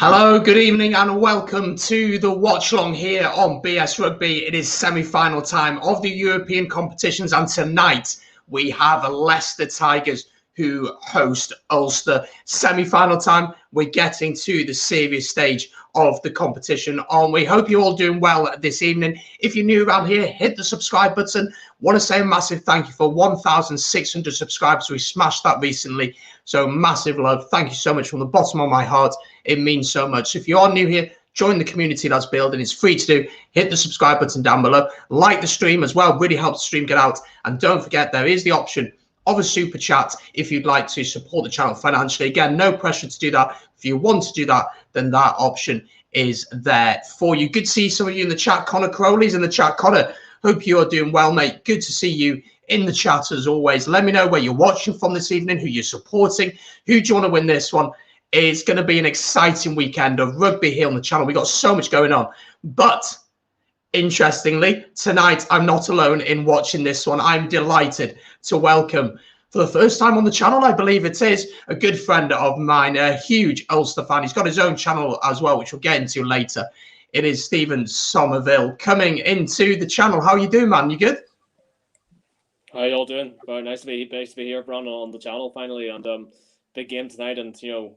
Hello, good evening and welcome to the watch long here on BS Rugby. It is semi-final time of the European competitions and tonight we have Leicester Tigers who host Ulster. Semi-final time, we're getting to the serious stage of the competition on. We hope you're all doing well this evening. If you're new around here, hit the subscribe button. Want to say a massive thank you for 1,600 subscribers. We smashed that recently. So massive love. Thank you so much from the bottom of my heart. It means so much. If you are new here, join the community that's building. It's free to do. Hit the subscribe button down below. Like the stream as well. Really helps the stream get out. And don't forget, there is the option of a super chat if you'd like to support the channel financially. Again, no pressure to do that. If you want to do that, then that option is there for you. Good to see some of you in the chat. Connor Crowley's in the chat. Connor, hope you are doing well, mate. Good to see you in the chat as always. Let me know where you're watching from this evening, who you're supporting, who do you want to win this one. It's going to be an exciting weekend of rugby here on the channel. We've got so much going on. But interestingly, tonight I'm not alone in watching this one. I'm delighted to welcome, for the first time on the channel, I believe it is, a good friend of mine, a huge Ulster fan. He's got his own channel as well, which we'll get into later. It is Stephen Sommerville coming into the channel. How are you doing, man? You good? How you all doing? Very nice to be here, Bron, on the channel finally, and big game tonight. And you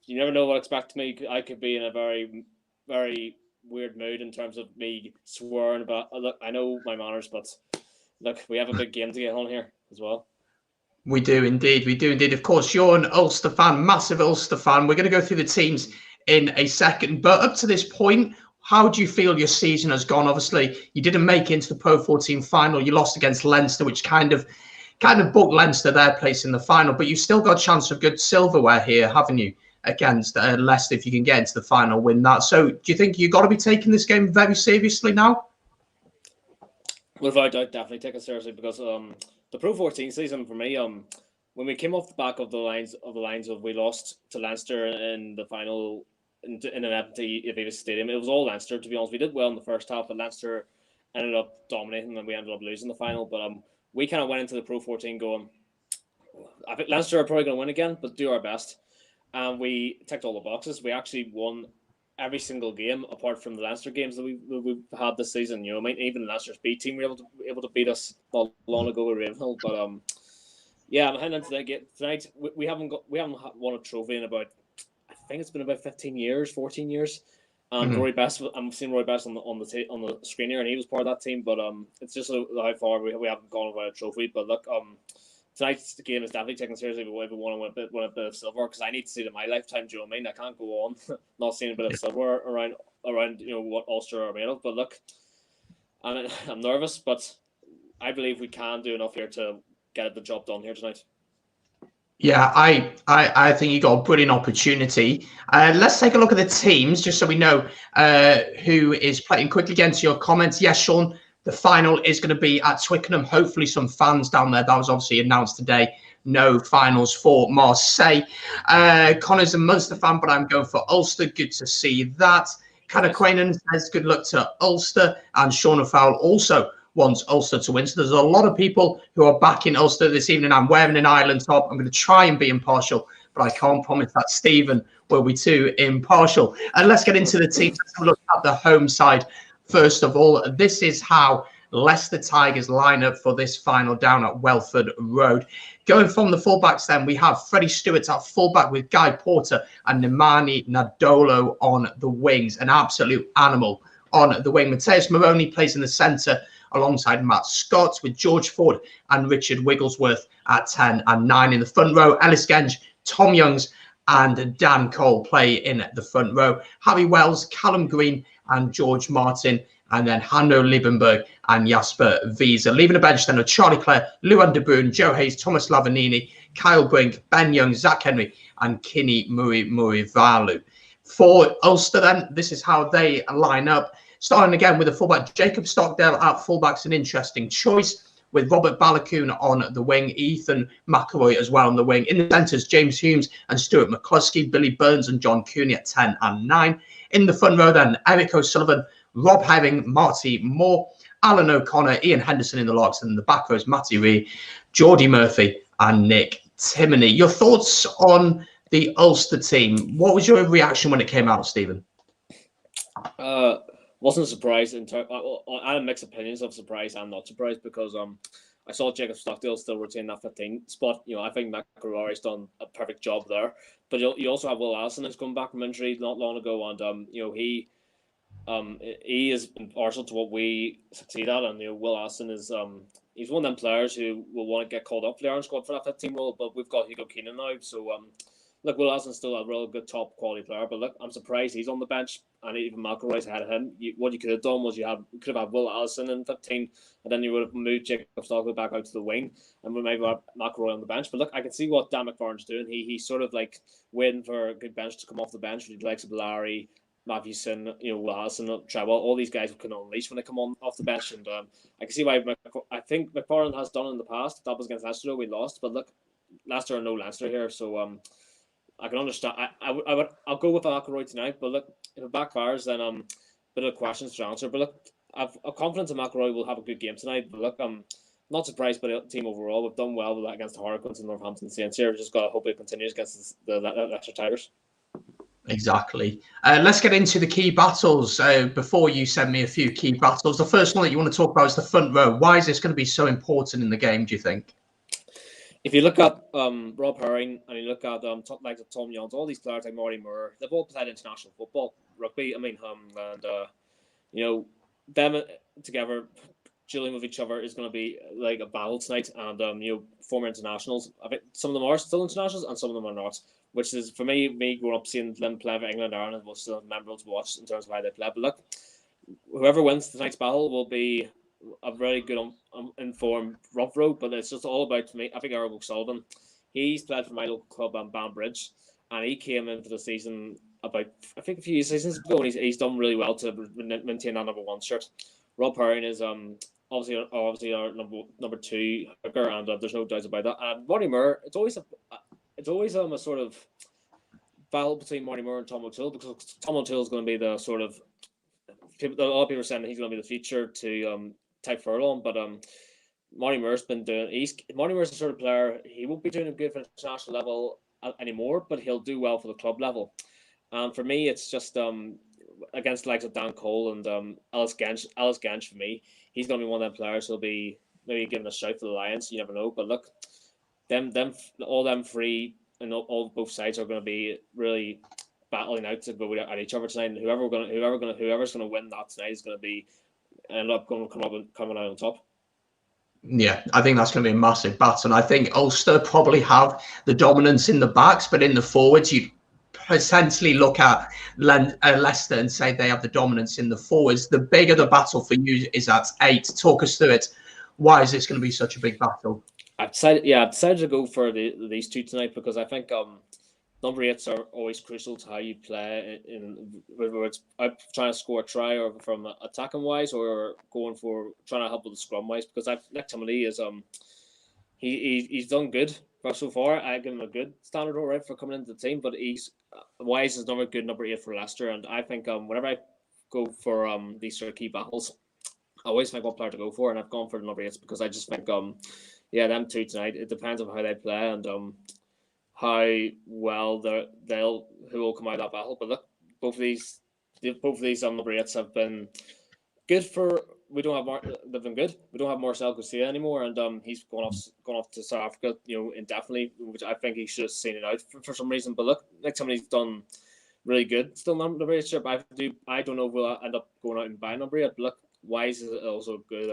never know what expects me. I could be in a very, very weird mood in terms of me swearing about. Look, I know my manners, but look, we have a big game to get on here as well. We do indeed. We do indeed. Of course, you're an Ulster fan, massive Ulster fan. We're going to go through the teams in a second, but up to this point, how do you feel your season has gone? Obviously, you didn't make it into the Pro 14 final. You lost against Leinster, which kind of booked Leinster their place in the final. But you've still got a chance of good silverware here, haven't you, against Leicester, if you can get into the final, win that. So do you think you've got to be taking this game very seriously now? Well, I definitely take it seriously because the Pro 14 season for me, when we came off the back of the lines of we lost to Leinster in the final in an empty Aviva Stadium. It was all Leinster, to be honest. We did well in the first half, but Leinster ended up dominating and we ended up losing the final. But we kind of went into the Pro 14 going, I think Leinster are probably going to win again, but do our best. And we ticked all the boxes. We actually won every single game apart from the Leinster games that we've had this season. You know, even Leicester's B team were able to beat us not long ago with Ravenhill. But yeah, I'm heading into that game tonight. We haven't won a trophy in about, I think it's been about 15 years, 14 years. Roy Best, I'm seeing Roy Best on the screen here, and he was part of that team. But it's just how far we haven't gone without a trophy. But look, tonight's game is definitely taken seriously. We want to win a bit of silver because I need to see it in my lifetime. Do you know what I mean? I can't go on not seeing a bit of silver around what Ulster are made of. But look, I'm nervous, but I believe we can do enough here to get the job done here tonight. Yeah, I think you got a brilliant opportunity. Let's take a look at the teams just so we know who is playing. Quickly again to your comments. Yes, Sean, the final is going to be at Twickenham. Hopefully some fans down there. That was obviously announced today. No finals for Marseille. Connor's a Munster fan, but I'm going for Ulster. Good to see that. Conor Quainan says good luck to Ulster. And Sean O'Fowle also wants Ulster to win. So there's a lot of people who are backing Ulster this evening. I'm wearing an Ireland top. I'm going to try and be impartial, but I can't promise that Stephen will be too impartial. And let's get into the teams. Let's have a look at the home side. First of all, this is how Leicester Tigers line up for this final down at Welford Road. Going from the fullbacks then, we have Freddie Stewart at fullback with Guy Porter and Nemani Nadolo on the wings. An absolute animal on the wing. Mateus Moroni plays in the centre alongside Matt Scott, with George Ford and Richard Wigglesworth at 10 and 9 in the front row. Ellis Genge, Tom Youngs and Dan Cole play in the front row. Harry Wells, Callum Green and George Martin, and then Hanno Liebenberg and Jasper Wiese. Leaving the bench then are Charlie Clare, Luan de Boon, Joe Hayes, Thomas Lavanini, Kyle Brink, Ben Young, Zach Henry and Kinney Murivalu. For Ulster then, this is how they line up. Starting again with the fullback, Jacob Stockdale at fullback's an interesting choice, with Robert Balakoon on the wing, Ethan McElroy as well on the wing. In the centres, James Humes and Stuart McCluskey, Billy Burns and John Cooney at 10 and 9. In the front row then, Eric O'Sullivan, Rob Herring, Marty Moore, Alan O'Connor, Ian Henderson in the locks, and in the back rows, Matty Ree, Geordie Murphy and Nick Timoney. Your thoughts on the Ulster team. What was your reaction when it came out, Stephen? Wasn't surprised. I had mixed opinions of surprise and not surprised because I saw Jacob Stockdale still retain that 15 spot. You know, I think McElroy's done a perfect job there. But you also have Will Allison who's come back from injury not long ago, and you know he is impartial to what we succeed at, and you know Will Allison is he's one of them players who will want to get called up for the Ireland squad for that 15 role. But we've got Hugo Keenan now, so look, Will Allison's still a real good top quality player, but look, I'm surprised he's on the bench, and even McElroy's ahead of him. What you could have done was you could have had Will Allison in 15, and then you would have moved Jacob Stockdale back out to the wing, and we maybe have McElroy on the bench. But look, I can see what Dan McFarland's doing. He's sort of like waiting for a good bench to come off the bench with the likes of Larry, Matthewson, you know, Will Allison, Trevor, all these guys can unleash when they come on off the bench, and I can see why I think McFarland has done in the past. That was against Leicester, we lost, but look, Leicester are no Leicester here, so I can understand. I'll go with McElroy tonight, but look, if it backfires, then bit of questions to answer. But look, I've confidence in McElroy will have a good game tonight. But look, I'm not surprised by the team overall. We've done well with that against the Harlequins and Northampton Saints here. We've just got to hope it continues against the Leicester Tigers. Exactly. Let's get into the key battles. Before you send me a few key battles, the first one that you want to talk about is the front row. Why is this going to be so important in the game, do you think? If you look at Rob Herring and you look at like Tom Jones, all these players like Marty Moore, they've all played international football, rugby. I mean, and you know them together, dealing with each other is going to be like a battle tonight. And you know, former internationals. I think some of them are still internationals and some of them are not. Which is for me growing up seeing them play for England, Ireland was still memorable to watch in terms of how they play. But look, whoever wins tonight's battle will be a very good informed rough road, but it's just all about, for me, I think Eric O'Sullivan, he's played for my local club on Banbridge, and he came into the season about, I think, a few seasons ago, and he's done really well to maintain that number one shirt. Rob Herring is obviously our number two hooker, and there's no doubt about that. And Marty Moore, it's always a sort of battle between Marty Moore and Tom O'Toole, because Tom O'Toole is going to be the sort of a lot of people are saying that he's going to be the future to Tyke Furlong, but Marty Moore's been doing. Marty Moore's the sort of player, he won't be doing good for international level anymore, but he'll do well for the club level. And for me, it's just against the likes of Dan Cole and Ellis Gench. For me, he's going to be one of them players who'll be maybe giving a shout for the Lions. You never know, but look, all them three and all both sides are going to be really battling out to go at each other tonight, and whoever's going to win that tonight is going to be end up going to coming out on top. Yeah, I think that's going to be a massive battle. And I think Ulster probably have the dominance in the backs, but in the forwards, you potentially look at Leicester and say they have the dominance in the forwards. The bigger the battle for you is at 8. Talk us through it. Why is this going to be such a big battle? I've decided to go for these two tonight because I think number 8s are always crucial to how you play, whether it's trying to score a try or from attacking wise, or going for trying to help with the scrum wise. Because Nick Timothy is he's done good so far. I give him a good standard, all right, for coming into the team. But Wise is another good number 8 for Leicester, and I think whenever I go for these sort of key battles, I always think what player to go for, and I've gone for the number 8s because I just think them two tonight. It depends on how they play and how well who will come out of that battle. But look, both of these number 8s have been good for. They've been good. We don't have Marcel Garcia anymore, and he's gone off to South Africa, you know, indefinitely, which I think he should have seen it out for some reason. But look, like somebody's done really good. Still number 8 shirt, but I don't know if we'll end up going out and buying number 8. But look, Wise is also a good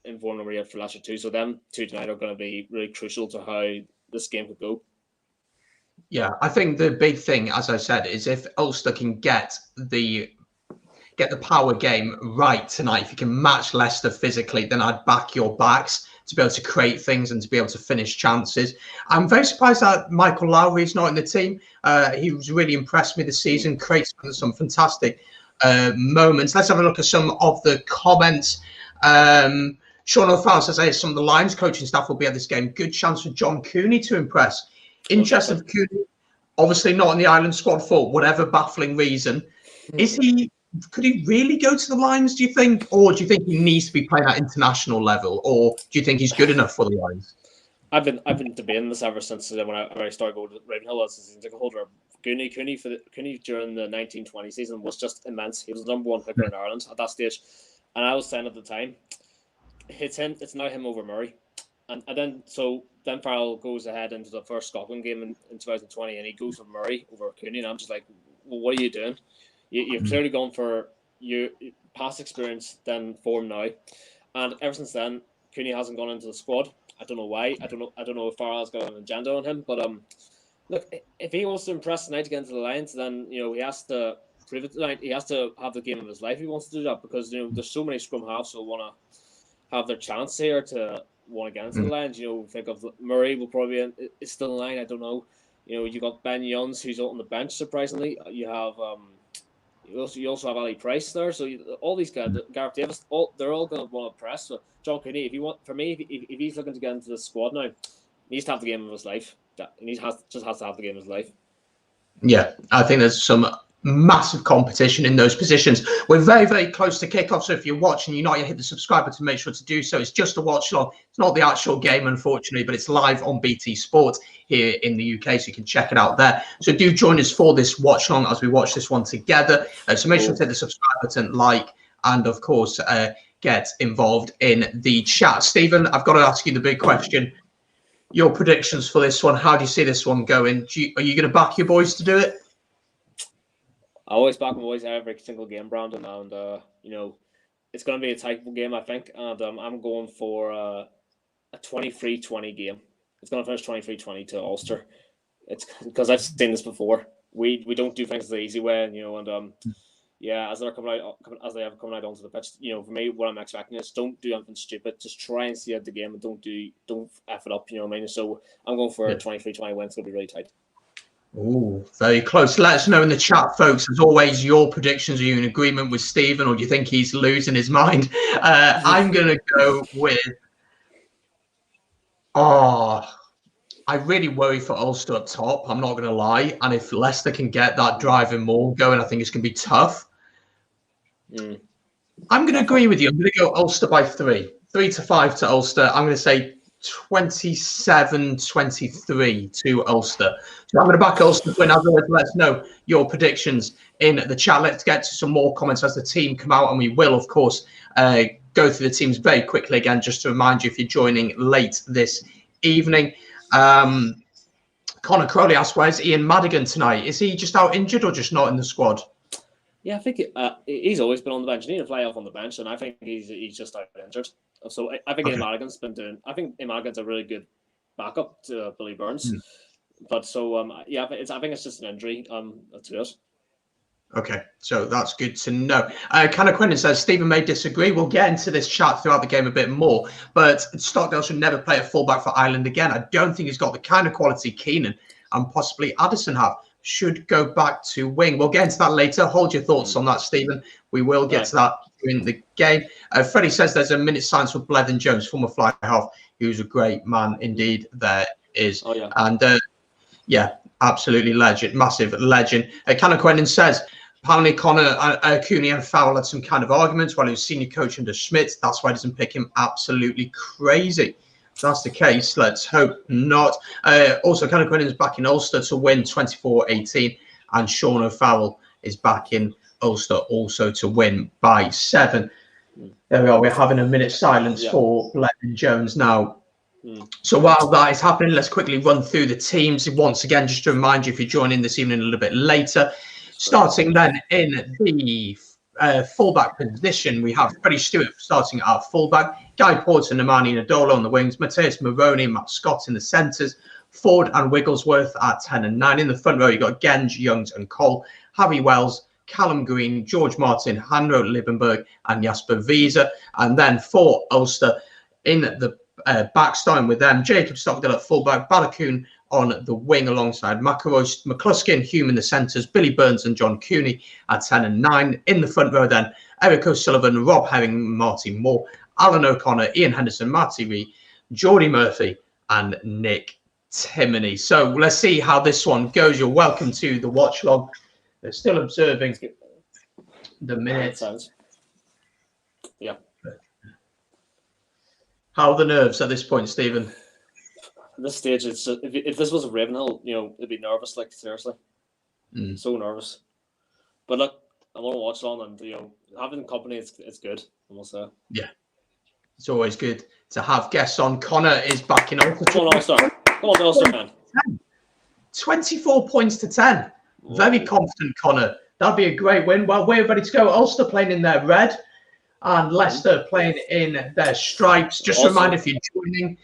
informed number 8 for Leicester too. So them two tonight are going to be really crucial to how this game could go. Yeah, I think the big thing, as I said, is if Ulster can get the power game right tonight, if you can match Leicester physically, then I'd back your backs to be able to create things and to be able to finish chances. I'm very surprised that Michael Lowry is not in the team. He was really impressed with the season, creates some fantastic moments. Let's have a look at some of the comments. Sean O'Farrell says, some of the Lions coaching staff will be at this game. Good chance for John Cooney to impress. Interested of Cooney, obviously not in the Ireland squad for whatever baffling reason. Could he really go to the Lions, do you think? Or do you think he needs to be playing at international level? Or do you think he's good enough for the Lions? I've been debating this ever since when I started going to Ravenhill as a season ticket holder. Cooney during the 1920 season was just immense. He was the number one hooker in Ireland at that stage, and I was saying at the time, it's now him over Murray, and then Farrell goes ahead into the first Scotland game in 2020, and he goes for Murray over Cooney, and I'm just like, well, what are you doing? You've clearly gone for your past experience, then form now, and ever since then, Cooney hasn't gone into the squad. I don't know why. I don't know if Farrell's got an agenda on him, but look, if he wants to impress tonight against the Lions, then he has to prove it tonight. He has to have the game of his life. If he wants to do that because there's so many scrum halves who want to have their chance here to win against the Lions. Think of Murray will probably is still in line. I don't know. You got Ben Yuns who's out on the bench. Surprisingly, you have you also have Ali Price there. So all these guys, Gareth Davis, they're all going to want to press. So John Cooney, if he's looking to get into the squad now, he needs to have the game of his life. He just has to have the game of his life. Yeah, I think there's some massive competition in those positions. We're very, very close to kickoff. So if you're watching, you're not yet hit the subscribe button, make sure to do so. It's just a watch along. It's not the actual game, unfortunately, but it's live on BT Sport here in the UK, so you can check it out there. So do join us for this watch along as we watch this one together. So make sure to hit the subscribe button, like, and of course, get involved in the chat. Stephen, I've got to ask you the big question. Your predictions for this one, how do you see this one going? Are you going to back your boys to do it? I always back my boys every single game, Brandon, and it's going to be a tight game, I think, and I'm going for a 23-20 game. It's going to finish 23-20 to Ulster. It's because I've seen this before. We don't do things the easy way, and as they have coming out onto the pitch, for me, what I'm expecting is don't do anything stupid. Just try and see out the game and don't F it up. You know what I mean? So I'm going for a 23-20 win. It's going to be really tight. Oh, very close. Let us know in the chat, folks. As always, your predictions. Are you in agreement with Stephen, or do you think he's losing his mind? I'm going to go with. I really worry for Ulster up top. I'm not going to lie. And if Leicester can get that driving maul going, I think it's going to be tough. I'm going to agree with you. I'm going to go Ulster by 3-5 to Ulster. I'm going to say 27-23 to Ulster. So I'm going to back Ulster to win. As always, let us know your predictions in the chat. Let's get to some more comments as the team come out, and we will, of course, go through the teams very quickly again, just to remind you if you're joining late this evening. Connor Crowley asks, where's Ian Madigan tonight? Is he just out injured or just not in the squad? Yeah, I think he's always been on the bench. He didn't fly off on the bench, and I think he's just out injured. So I think Ian Madigan's been doing. I think Ian Madigan's a really good backup to Billy Burns. But so I think it's just an injury to it. Okay, so that's good to know. Canna Quinton says Stephen may disagree. We'll get into this chat throughout the game a bit more, but Stockdale should never play a fullback for Ireland again. I don't think he's got the kind of quality Keenan and possibly Addison have. Should go back to wing. We'll get into that later. Hold your thoughts on that, Stephen. We will get to that in the game. Freddie says there's a minute silence for Blethen Jones, former fly half, who's a great man indeed. There is. Oh, yeah. And absolutely legend, massive legend. Canna Quinton says, apparently Connor, Cooney and Farrell had some kind of arguments while he was senior coach under Schmidt. That's why he doesn't pick him. Absolutely crazy. If that's the case, let's hope not. Also, Canna Quinton is back in Ulster to win 24-18. And Sean O'Farrell is back in Ulster also to win by 7. There we are. We're having a minute silence for Blethen Jones now. So while that is happening, let's quickly run through the teams. Once again, just to remind you, if you're joining this evening a little bit later, starting then in the fullback position, we have Freddie Stewart starting at fullback, Guy Porter, Namani Nadola on the wings, Matthias Maroney, Matt Scott in the centres, Ford and Wigglesworth at 10 and 9. In the front row, you've got Genge, Youngs and Cole, Harry Wells, Callum Green, George Martin, Hanro Liebenberg and Jasper Wiese. And then for Ulster in the back, starting with them, Jacob Stockdale at fullback, Balakoon on the wing alongside McElroy, McCluskey and Hume in the centres, Billy Burns and John Cooney at 10 and 9. In the front row then, Eric O'Sullivan, Rob Herring, Marty Moore, Alan O'Connor, Ian Henderson, Marty Ree, Geordie Murphy and Nick Timoney. So let's see how this one goes. You're welcome to the watch log. They're still observing the minutes. Yeah. How are the nerves at this point, Stephen? At this stage, it's if this was a Ravenhill, it'd be nervous. Like seriously, so nervous. But look, I want to watch it on, and having company, it's good. I must say. Yeah, it's always good to have guests on. Connor is back in Ulster. Come on, Ulster. Come on, Ulster fan. 24 points to 10. Very confident, Connor. That'd be a great win. Well, we're ready to go. Ulster playing in their red and Leicester playing in their stripes. Just a reminder, if you're joining,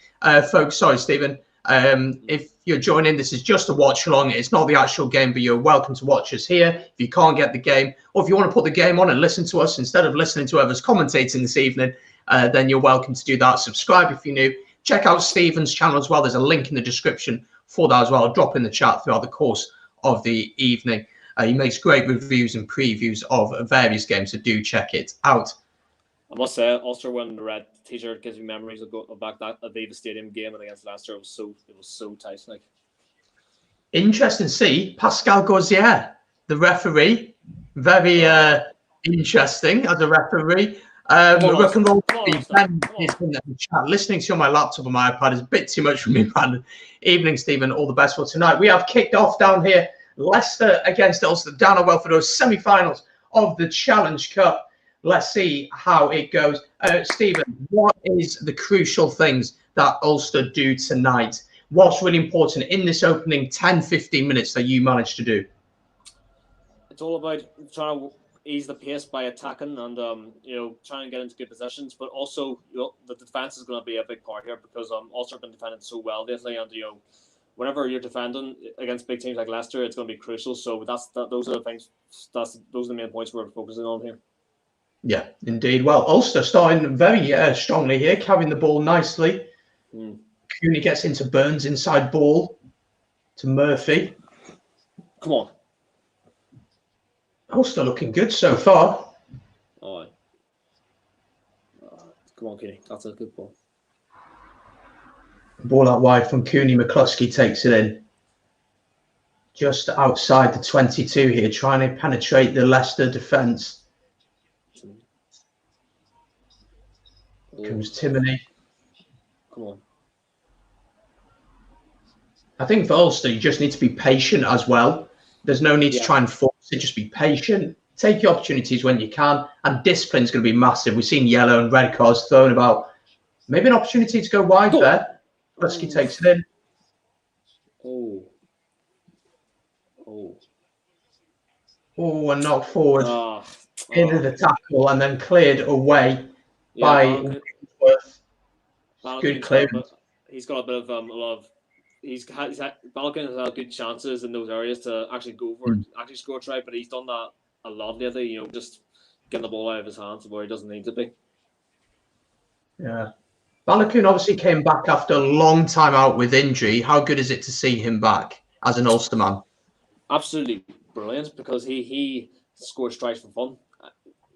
folks, sorry, Stephen. If you're joining, this is just a watch along. It's not the actual game, but you're welcome to watch us here. If you can't get the game, or if you want to put the game on and listen to us instead of listening to whoever's commentating this evening, then you're welcome to do that. Subscribe if you're new. Check out Stephen's channel as well. There's a link in the description for that as well. I'll drop in the chat throughout the course of the evening. He makes great reviews and previews of various games, so do check it out. I must say, Ulster wearing the red t-shirt gives me memories of back that Aviva Stadium game and against Leicester. It was so tight. Like, interesting to see Pascal Gauzier, the referee, very interesting as a referee. Rock and roll. Listening to you on my laptop and my iPad is a bit too much for me, Brandon. Evening, Stephen. All the best for tonight. We have kicked off down here. Leicester against Ulster down at Welford, those semi-finals of the Challenge Cup. Let's see how it goes. Stephen, what is the crucial things that Ulster do tonight? What's really important in this opening 10-15 minutes that you managed to do? It's all about trying to ease the pace by attacking and trying to get into good positions, but also the defense is going to be a big part here because Ulster have been defending so well lately, and whenever you're defending against big teams like Leicester, it's going to be crucial. So those are the things. Those are the main points we're focusing on here. Yeah, indeed. Well, Ulster starting very strongly here, carrying the ball nicely. Cooney gets into Burns, inside ball to Murphy. Come on. Ulster looking good so far. Oh, come on, Cooney. That's a good ball. Ball out wide from Cooney. McCluskey takes it in. Just outside the 22 here, trying to penetrate the Leicester defence. Comes Timoney. Come on. I think for Ulster, you just need to be patient as well. There's no need to try and force it. Just be patient. Take your opportunities when you can. And discipline's going to be massive. We've seen yellow and red cards thrown about. Maybe an opportunity to go wide there. Husky takes it in. And knocked forward into the tackle and then cleared away by Wentworth. Good clearance. He's got a bit of a lot of. Balkan has had good chances in those areas to actually go for it, actually score a try, but he's done that a lot lately. Just getting the ball out of his hands where he doesn't need to be. Yeah. Balogun obviously came back after a long time out with injury. How good is it to see him back as an Ulster man? Absolutely brilliant, because he scored strikes for fun.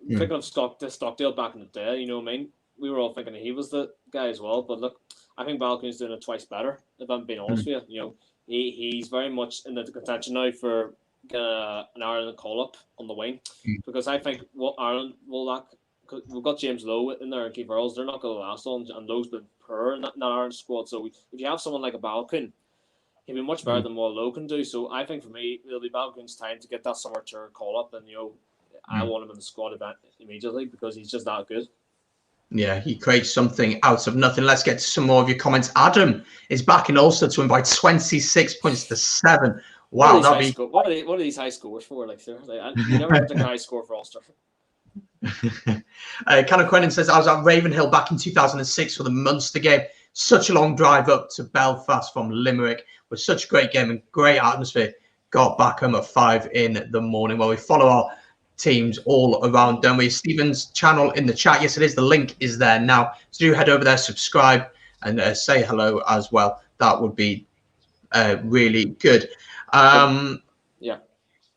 Thinking of Stockdale back in the day, you know what I mean? We were all thinking he was the guy as well. But look, I think Balogun's doing it twice better, if I'm being honest with you. He's very much in the contention now for an Ireland call-up on the wing. Because I think what Ireland will lack, because we've got James Lowe in there and Keith Earls, they're not going to last long, and Lowe's been poor in that Ireland squad. So if you have someone like a Balogun, he'll be much better than what Lowe can do. So I think for me, it'll be Balogun's time to get that summer tour call-up, and I want him in the squad event immediately because he's just that good. Yeah, he creates something out of nothing. Let's get to some more of your comments. Adam is back in Ulster to win by 26 points to 7. Wow, what are these high scores for? Like, seriously, you never have a high score for Ulster. Conor Quentin says, I was at Ravenhill back in 2006 for the Munster game. Such a long drive up to Belfast from Limerick. It was such a great game and great atmosphere. Got back home at 5 in the morning. Well, we follow our teams all around, don't we? Stephen's channel in the chat. Yes, it is. The link is there now. So do head over there, subscribe, and say hello as well. That would be really good. Yeah.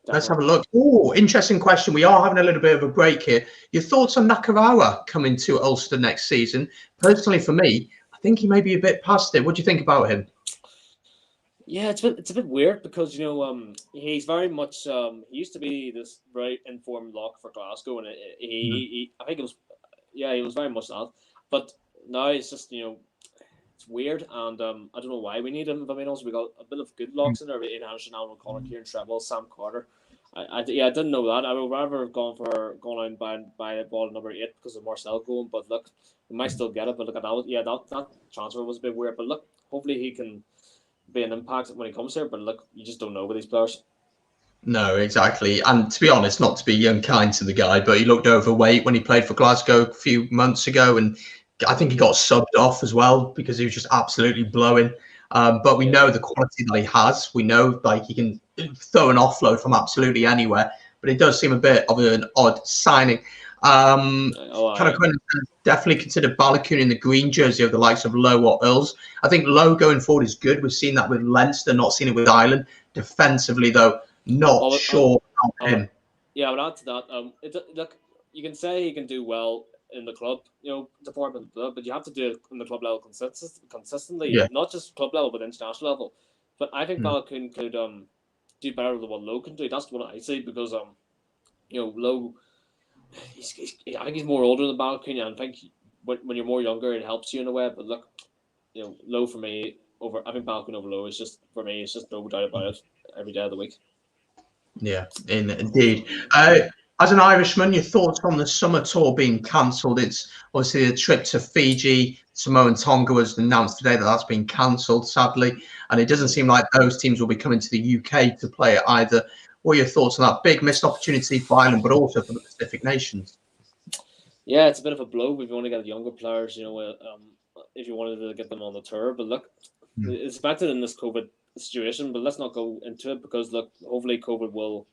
Let's have a look. Oh, interesting question. We are having a little bit of a break here. Your thoughts on Nakarawa coming to Ulster next season? Personally, for me, I think he may be a bit past it. What do you think about him? Yeah, it's a bit weird because he's very much he used to be this very informed lock for Glasgow, and I think he was very much that. But now it's just it's weird, and I don't know why we need him. If I mean, also we got a bit of good locks in there. Ian Anderson, Alan O'Connor, Kieran Treble, Sam Carter. I didn't know that. I would rather have gone on by ball number 8 because of Marcel going. But look, we might still get it. But look at that. Yeah, that transfer was a bit weird. But look, hopefully he can be an impact when he comes here. But look, you just don't know with these players. No, exactly. And to be honest, not to be unkind to the guy, but he looked overweight when he played for Glasgow a few months ago, and I think he got subbed off as well because he was just absolutely blowing. But we know the quality that he has. We know like he can throw an offload from absolutely anywhere. But it does seem a bit of an odd signing. Kind of definitely consider Balogun in the green jersey of the likes of Lowe or Earls. I think Lowe going forward is good. We've seen that with Leinster, not seen it with Ireland. Defensively, though, not sure about him. Yeah, I would add to that. Look, you can say he can do well in the club, department, but you have to do it in the club level consistently, not just club level, but international level. But I think Balogun could do better than what Lowe can do. That's what I say because Lowe, I think he's more older than Balogun, and I think when you're more younger, it helps you in a way. But look, Lowe for me I think Balogun over Lowe is just for me. It's just no doubt about it every day of the week. Yeah, indeed. As an Irishman, your thoughts on the summer tour being cancelled? It's obviously a trip to Fiji, Samoa and Tonga was announced today that's been cancelled, sadly. And it doesn't seem like those teams will be coming to the UK to play it either. What are your thoughts on that big missed opportunity for Ireland, but also for the Pacific nations? Yeah, it's a bit of a blow if you want to get younger players, if you wanted to get them on the tour. But look, it's expected in this COVID situation, but let's not go into it because look, hopefully COVID will,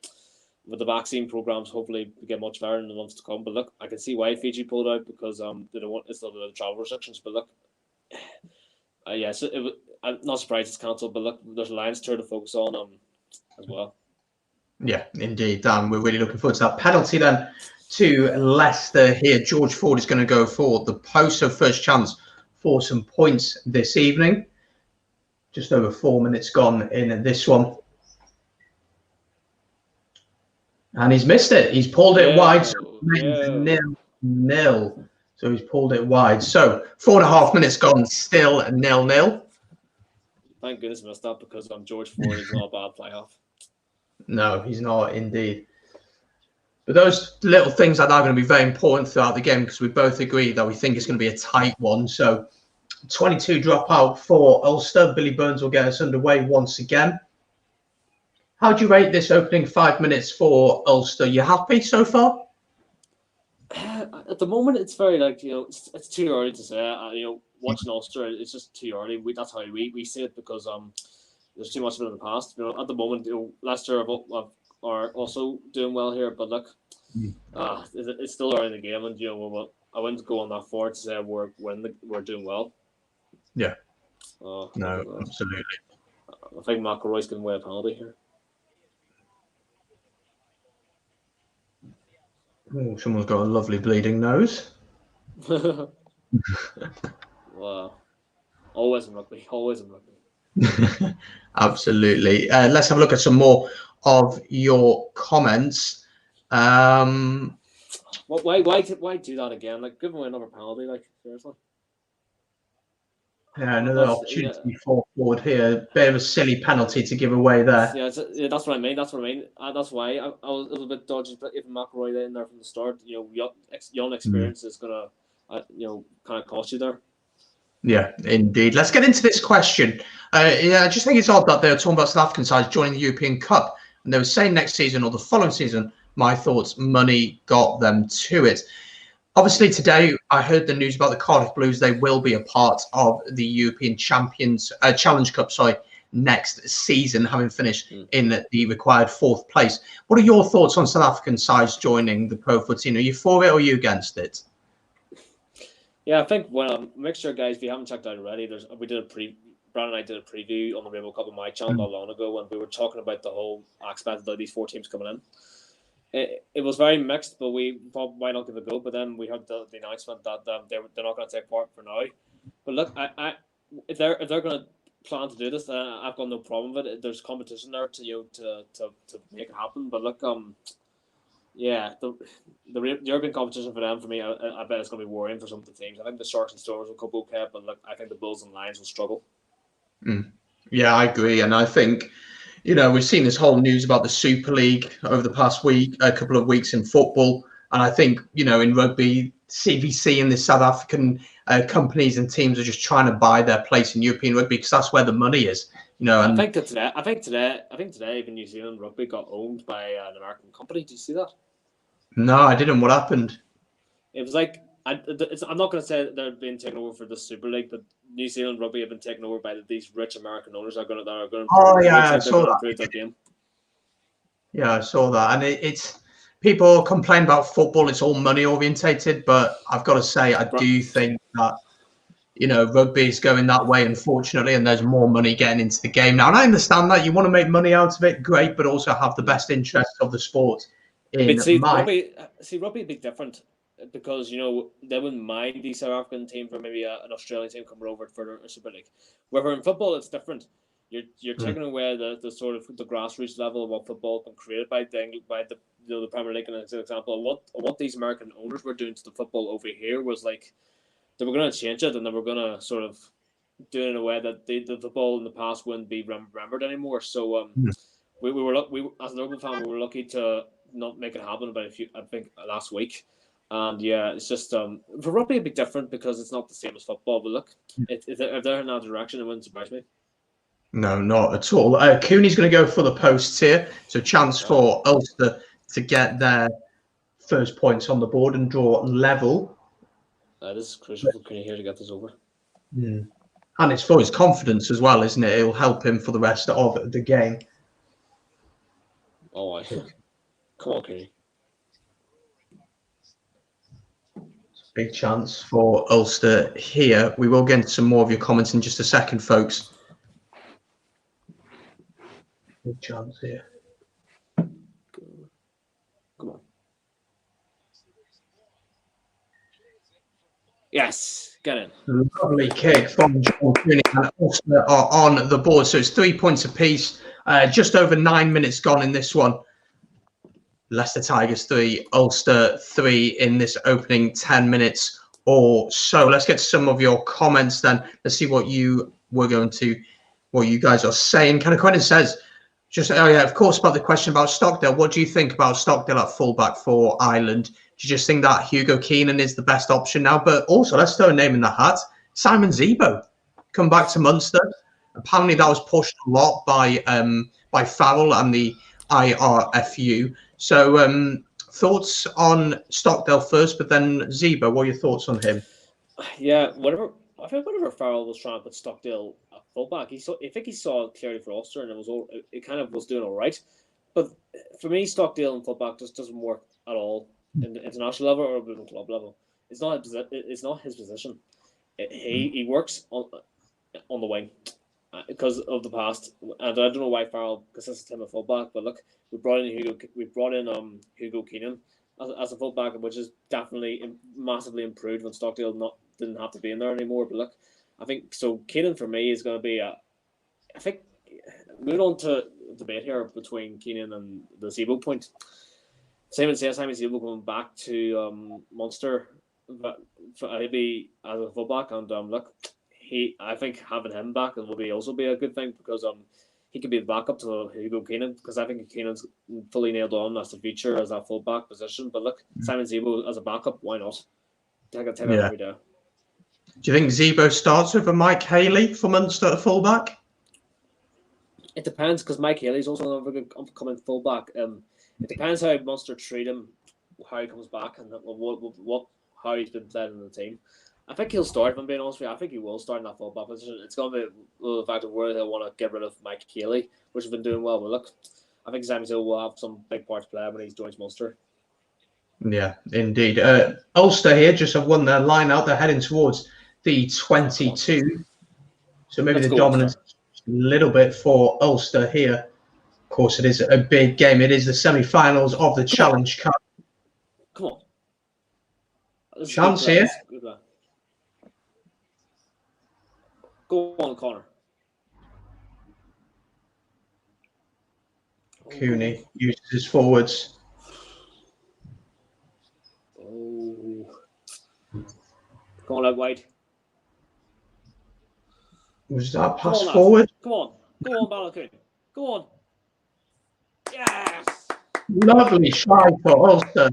with the vaccine programs, hopefully get much better in the months to come. But look, I can see why Fiji pulled out because they don't want it's still the travel restrictions. But look, I'm not surprised it's cancelled. But look, there's a Lions tour to focus on as well. Yeah, indeed, Dan. We're really looking forward to that penalty then to Leicester here. George Ford is going to go for the post, so first chance for some points this evening. Just over 4 minutes gone in this one. And he's missed it. He's pulled it wide. So 0-0. So he's pulled it wide. So 4.5 minutes gone, still 0-0. Thank goodness I missed that because George Ford is not a bad playoff. No, he's not indeed. But those little things like that are going to be very important throughout the game because we both agree that we think it's going to be a tight one. So 22 dropout for Ulster. Billy Burns will get us underway once again. How do you rate this opening 5 minutes for Ulster? You happy so far? At the moment, it's very it's too early to say. Watching Ulster, it's just too early. That's how we see it because there's too much of it in the past. At the moment, Leicester are also doing well here, but look, it's still early in the game, and I wouldn't go on that far to say we're doing well. Yeah. No, absolutely. I think McElroy's going to win a penalty here. Oh, someone's got a lovely bleeding nose. Wow. Always in rugby. Absolutely. Let's have a look at some more of your comments. Why do that again? Like, give away another penalty, like, seriously. Yeah, another opportunity for Ford here. Bit of a silly penalty to give away there. Yeah, that's what I mean. That's why I was a little bit dodgy, but even McElroy in there from the start, young experience is gonna, kind of cost you there. Yeah, indeed. Let's get into this question. I just think it's odd that they're talking about South African sides joining the European Cup, and they were saying next season or the following season. My thoughts: money got them to it. Obviously, today I heard the news about the Cardiff Blues. They will be a part of the European Champions Challenge Cup, next season, having finished in the required 4th place. What are your thoughts on South African sides joining the Pro 14? Are you for it or are you against it? Yeah, I think mixture, guys. If you haven't checked out already, Brad and I did a preview on the Rainbow Cup on my channel not long ago, and we were talking about the whole aspect of these 4 teams coming in. It was very mixed, but we thought why not give it a go. But then we heard the announcement that they're not going to take part for now. But look, if they're going to plan to do this, I've got no problem with it. There's competition there to make it happen. But look, the the European competition for them, for me, I bet it's going to be worrying for some of the teams. I think the Sharks and Stormers will cope okay, but look, I think the Bulls and Lions will struggle. Yeah, I agree. And I think, we've seen this whole news about the Super League over the past a couple of weeks in football. And I think, in rugby, CVC and the South African companies and teams are just trying to buy their place in European rugby because that's where the money is. And I think today, even New Zealand rugby got owned by an American company. Did you see that? No, I didn't. What happened? It was like I'm not going to say that they're being taken over for the Super League, but New Zealand rugby have been taken over by these rich American owners that are going to. Oh yeah, I saw that. Improve their game. Yeah, I saw that, and it's people complain about football. It's all money orientated, but I've got to say, I do think that rugby is going that way, unfortunately, and there's more money getting into the game now. And I understand that you want to make money out of it, great, but also have the best interests of the sport in mind. Rugby would be different because they wouldn't mind the South African team for maybe an Australian team coming over for a Super League. Wherever in football, it's different. You're taking away the sort of the grassroots level of what football has been created by the Premier League. And as an example, what these American owners were doing to the football over here was like they were going to change it, and they were going to sort of do it in a way that the football in the past wouldn't be remembered anymore. So we as an Rugby fan, we were lucky to not make it happen about I think last week. And yeah, it's just for rugby it'd be different because it's not the same as football. But look, if they're in that direction, it wouldn't surprise me. No, not at all. Cooney's going to go for the posts here, so chance for Ulster to get their first points on the board and draw level. This is crucial for Cooney here to get this over. And it's for his confidence as well, isn't it? It'll help him for the rest of the game. Oh, come on, Cooney. Big chance for Ulster here. We will get into some more of your comments in just a second, folks. Big chance here. Come on. Yes, get in. Lovely kick from John Cooney, and Ulster are on the board. So it's 3 points apiece. Just over 9 minutes gone in this one. Leicester Tigers 3, Ulster 3 in this opening 10 minutes or so. Let's get some of your comments then. Let's see what you guys are saying. Kind of Quentin says, of course, about the question about Stockdale. What do you think about Stockdale at fullback for Ireland? Do you just think that Hugo Keenan is the best option now? But also, let's throw a name in the hat. Simon Zebo, come back to Munster. Apparently, that was pushed a lot by Farrell and the IRFU. So, thoughts on Stockdale first, but then Zebo. What are your thoughts on him? Yeah, whenever Farrell was trying to put Stockdale at fullback, I think he saw it clearly for Ulster, and it kind of was doing all right. But for me, Stockdale and fullback just doesn't work at all in the international level or even club level. It's not his position. He works on the wing because of the past, and I don't know why Farrell consists him a fullback. But look, we brought in Hugo Keenan as a fullback, which is definitely massively improved when Stockdale didn't have to be in there anymore. But look, I think so. Keenan for me is going to be I think moving on to debate here between Keenan and the Zebo point. Simon Zebo going back to Munster, but he'll be as a fullback, and look, I think having him back will also be a good thing because he could be the backup to Hugo Keenan because I think Keenan's fully nailed on as the future as that fullback position. But look, Simon Zebo as a backup, why not? Take it every day. Do you think Zebo starts with a Mike Haley for Munster at fullback? It depends because Mike Haley's also another good upcoming fullback. It depends how Munster treat him, how he comes back, and how he's been playing in the team. I think he'll start, if I'm being honest with you. I think he will start in that fullback position. It's going to be the fact of where they'll want to get rid of Mike Haley, which has been doing well. But look, I think Simon Hill will have some big part to play when he joins Munster. Yeah, indeed. Ulster here just have won their line out. They're heading towards the 22. So maybe the dominance a little bit for Ulster here. Of course, it is a big game. It is the semi-finals of the Challenge Cup. Come on. Chance here. Go on, Connor. Cooney uses his forwards. Going out wide. Was that Come pass on, lad. forward? Come on. Go on, Balogun. Go on. Yes. Lovely try for Ulster.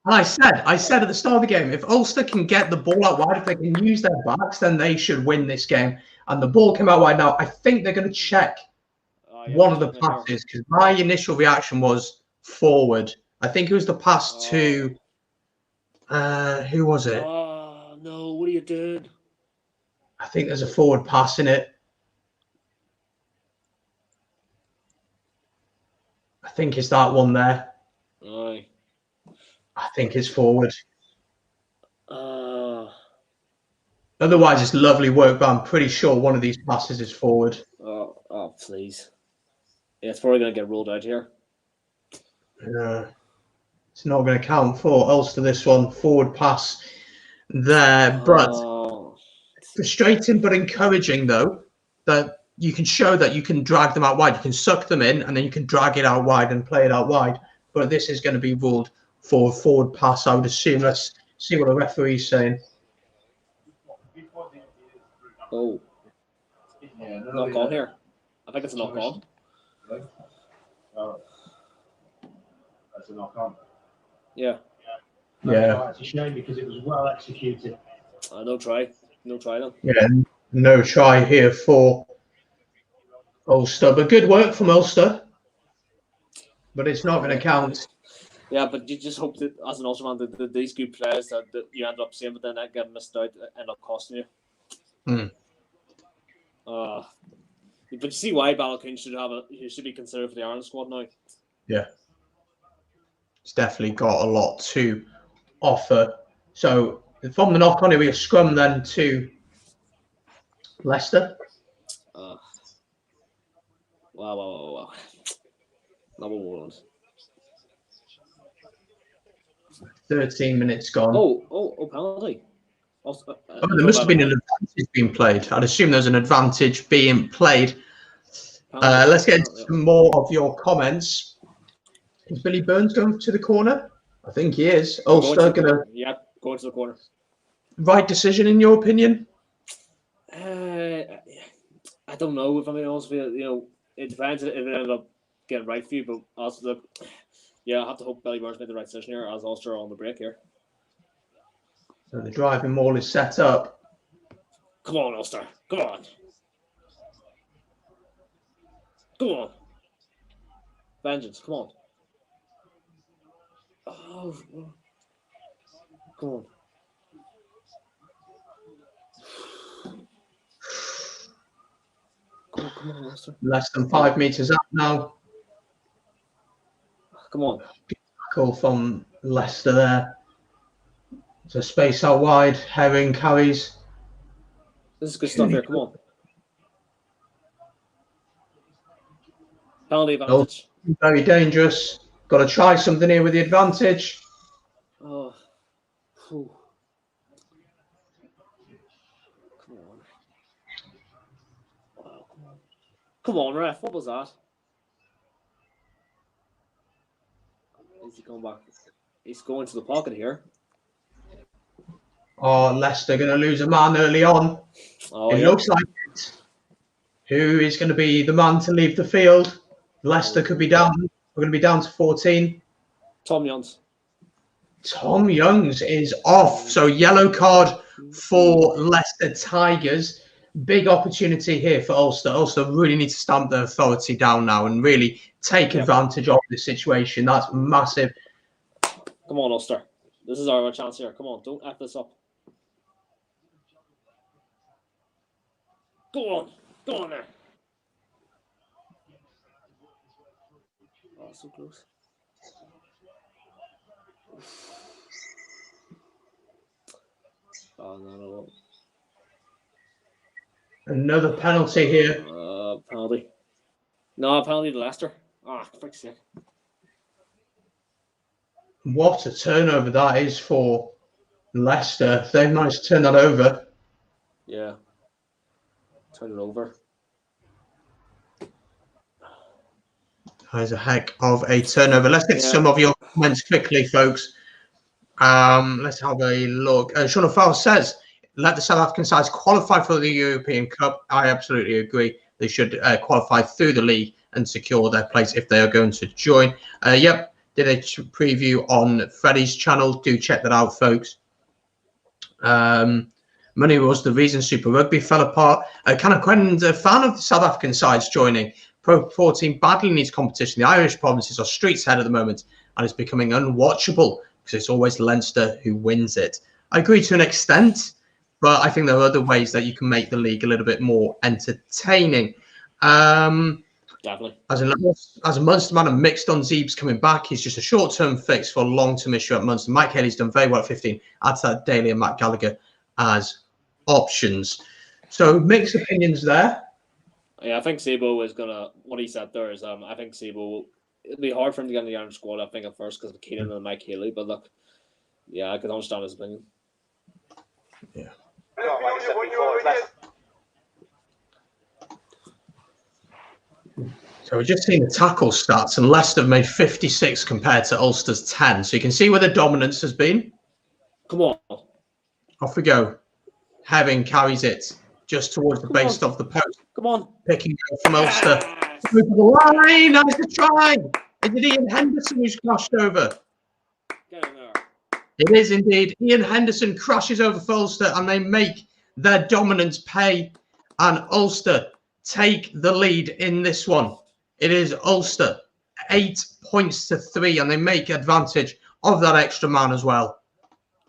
And I said at the start of the game, if Ulster can get the ball out wide, if they can use their backs, then they should win this game. And the ball came out wide now. I think they're going to check one of the passes because my initial reaction was forward. I think it was the pass to who was it? Oh no! What are you doing? I think there's a forward pass in it. I think it's that one there. Aye. I think it's forward. Otherwise, it's lovely work, but I'm pretty sure one of these passes is forward. Oh, please. Yeah, it's probably going to get ruled out here. It's not going to count for Ulster, this one. Forward pass there. But frustrating but encouraging, though, that you can show that you can drag them out wide. You can suck them in, and then you can drag it out wide and play it out wide. But this is going to be ruled for a forward pass, I would assume. Let's see what the referee's saying. Oh. Knock on here. I think it's a knock on. That's a knock on. Yeah. Yeah. It's a shame because it was well executed. No try. No try then. Yeah, no try here for Ulster. But good work from Ulster. But it's not going to count. Yeah, but you just hope that as an Ulster fan that these good players that you end up seeing, but then that get missed out, end up costing you. But you see why Balogun should be considered for the Ireland squad now. Yeah. It's definitely got a lot to offer. So from the knock on, we have scrum then to Leicester. Wow. Number one. 13 minutes gone. Oh, penalty. There must have been an advantage being played. I'd assume there's an advantage being played. Let's get into some more of your comments. Is Billy Burns going to the corner? I think he is. Ulster going to... Yeah, going to the corner. Right decision, in your opinion? I don't know, if I'm being honest with you. It depends if it ended up getting right for you, but also, look, I have to hope Billy Burns made the right decision here as Ulster on the break here. So the driving maul is set up. Come on, Ulster. Come on. Come on. Vengeance. Come on. Oh. Come on. Come on, Ulster. Less than 5 meters up now. Come on. Call from Leicester there. So space out wide. Herring carries. This is good stuff here. Come on. Penalty advantage. Very dangerous. Got to try something here with the advantage. Oh. Whew. Come on. Oh, come on. Come on, ref. What was that? Is he going back? He's going to the pocket here. Oh, Leicester going to lose a man early on. It looks like it. Who is going to be the man to leave the field? Leicester could be down. We're going to be down to 14. Tom Youngs. Tom Youngs is off. So yellow card for Leicester Tigers. Big opportunity here for Ulster. Ulster really need to stamp their authority down now and really take advantage of this situation. That's massive. Come on, Ulster. This is our chance here. Come on, don't F this up. Go on there. Oh, so close. Oh, no. Another penalty here. Penalty. No, penalty to Leicester. Ah, frick's sake. What a turnover that is for Leicester. They've managed to turn that over. Yeah. Turn it over. That is a heck of a turnover. Let's get some of your comments quickly, folks. Let's have a look. Sean O'Farrell says, let the South African sides qualify for the European Cup. I absolutely agree. They should qualify through the league and secure their place if they are going to join. Yep, did a preview on Freddie's channel. Do check that out, folks. Money was the reason Super Rugby fell apart. Canon Quentin's a fan of the South African sides joining. Pro 14 badly needs competition. The Irish provinces are streets ahead at the moment, and it's becoming unwatchable because it's always Leinster who wins it. I agree to an extent, but I think there are other ways that you can make the league a little bit more entertaining. Definitely. As a Munster man, I'm mixed on Zeeb's coming back. He's just a short-term fix for a long-term issue at Munster. Mike Haley's done very well at 15. Adds that Daly and Matt Gallagher as options. So mixed opinions there. Yeah, I think Sebo is gonna. What he said there is, I think Sebo. It'll be hard for him to get in the Ireland squad. I think at first because of Keenan and Mike Haley. But look, yeah, I can understand his opinion. Yeah. So we've just seen the tackle stats, and Leicester have made 56 compared to Ulster's 10. So you can see where the dominance has been. Come on. Off we go. Herring carries it just towards the base of the post. Come on. Picking it from Ulster. Through to the line. Nice try. Is it Ian Henderson who's crashed over? Get in there. It is indeed. Ian Henderson crashes over for Ulster, and they make their dominance pay. And Ulster take the lead in this one. It is Ulster 8 points to 3, and they make advantage of that extra man as well.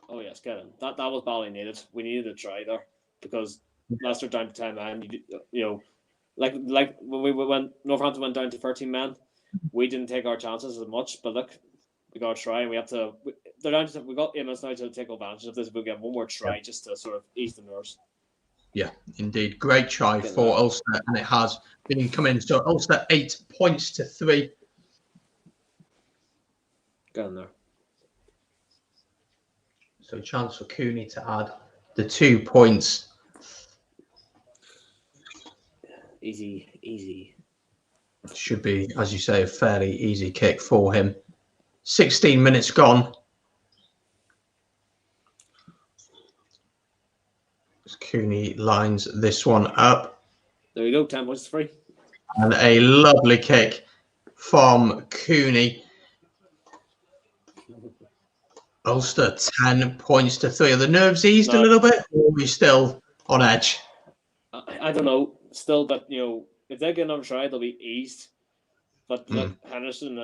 Oh yes, get him. That was badly needed. We needed a try there because Leicester down to 10 men. You know, like when Northampton went down to 13 men, we didn't take our chances as much. But look, we got a try, and we have to. They're down to. We got 8 minutes now to take advantage of this. We'll get one more try just to sort of ease the nerves. Yeah, indeed. Great try for Ulster, and it has been coming. So Ulster 8 points to 3. Get in there. So chance for Cooney to add the 2 points. Easy. Should be, as you say, a fairly easy kick for him. 16 minutes gone. Cooney lines this one up. There you go, 10 points to 3. And a lovely kick from Cooney. Ulster 10 points to 3. Are the nerves eased a little bit, or are we still on edge? I don't know. Still, but if they get another try, they'll be eased. But look, Henderson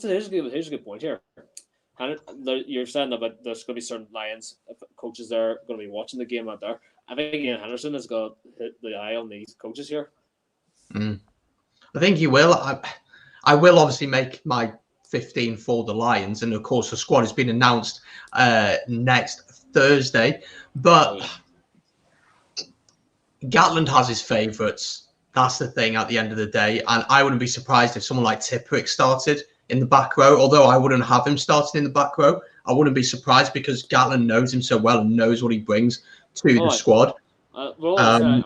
here's a good point here. You're saying about there's going to be certain Lions coaches there going to be watching the game out there. I think Ian Henderson has got the eye on these coaches here. I think he will. I will obviously make my 15 for the Lions, and of course the squad has been announced next Thursday. But Gatland has his favourites. That's the thing at the end of the day, and I wouldn't be surprised if someone like Tipuric started in the back row. Although I wouldn't have him starting in the back row, I wouldn't be surprised because Gatland knows him so well and knows what he brings to the squad. It wouldn't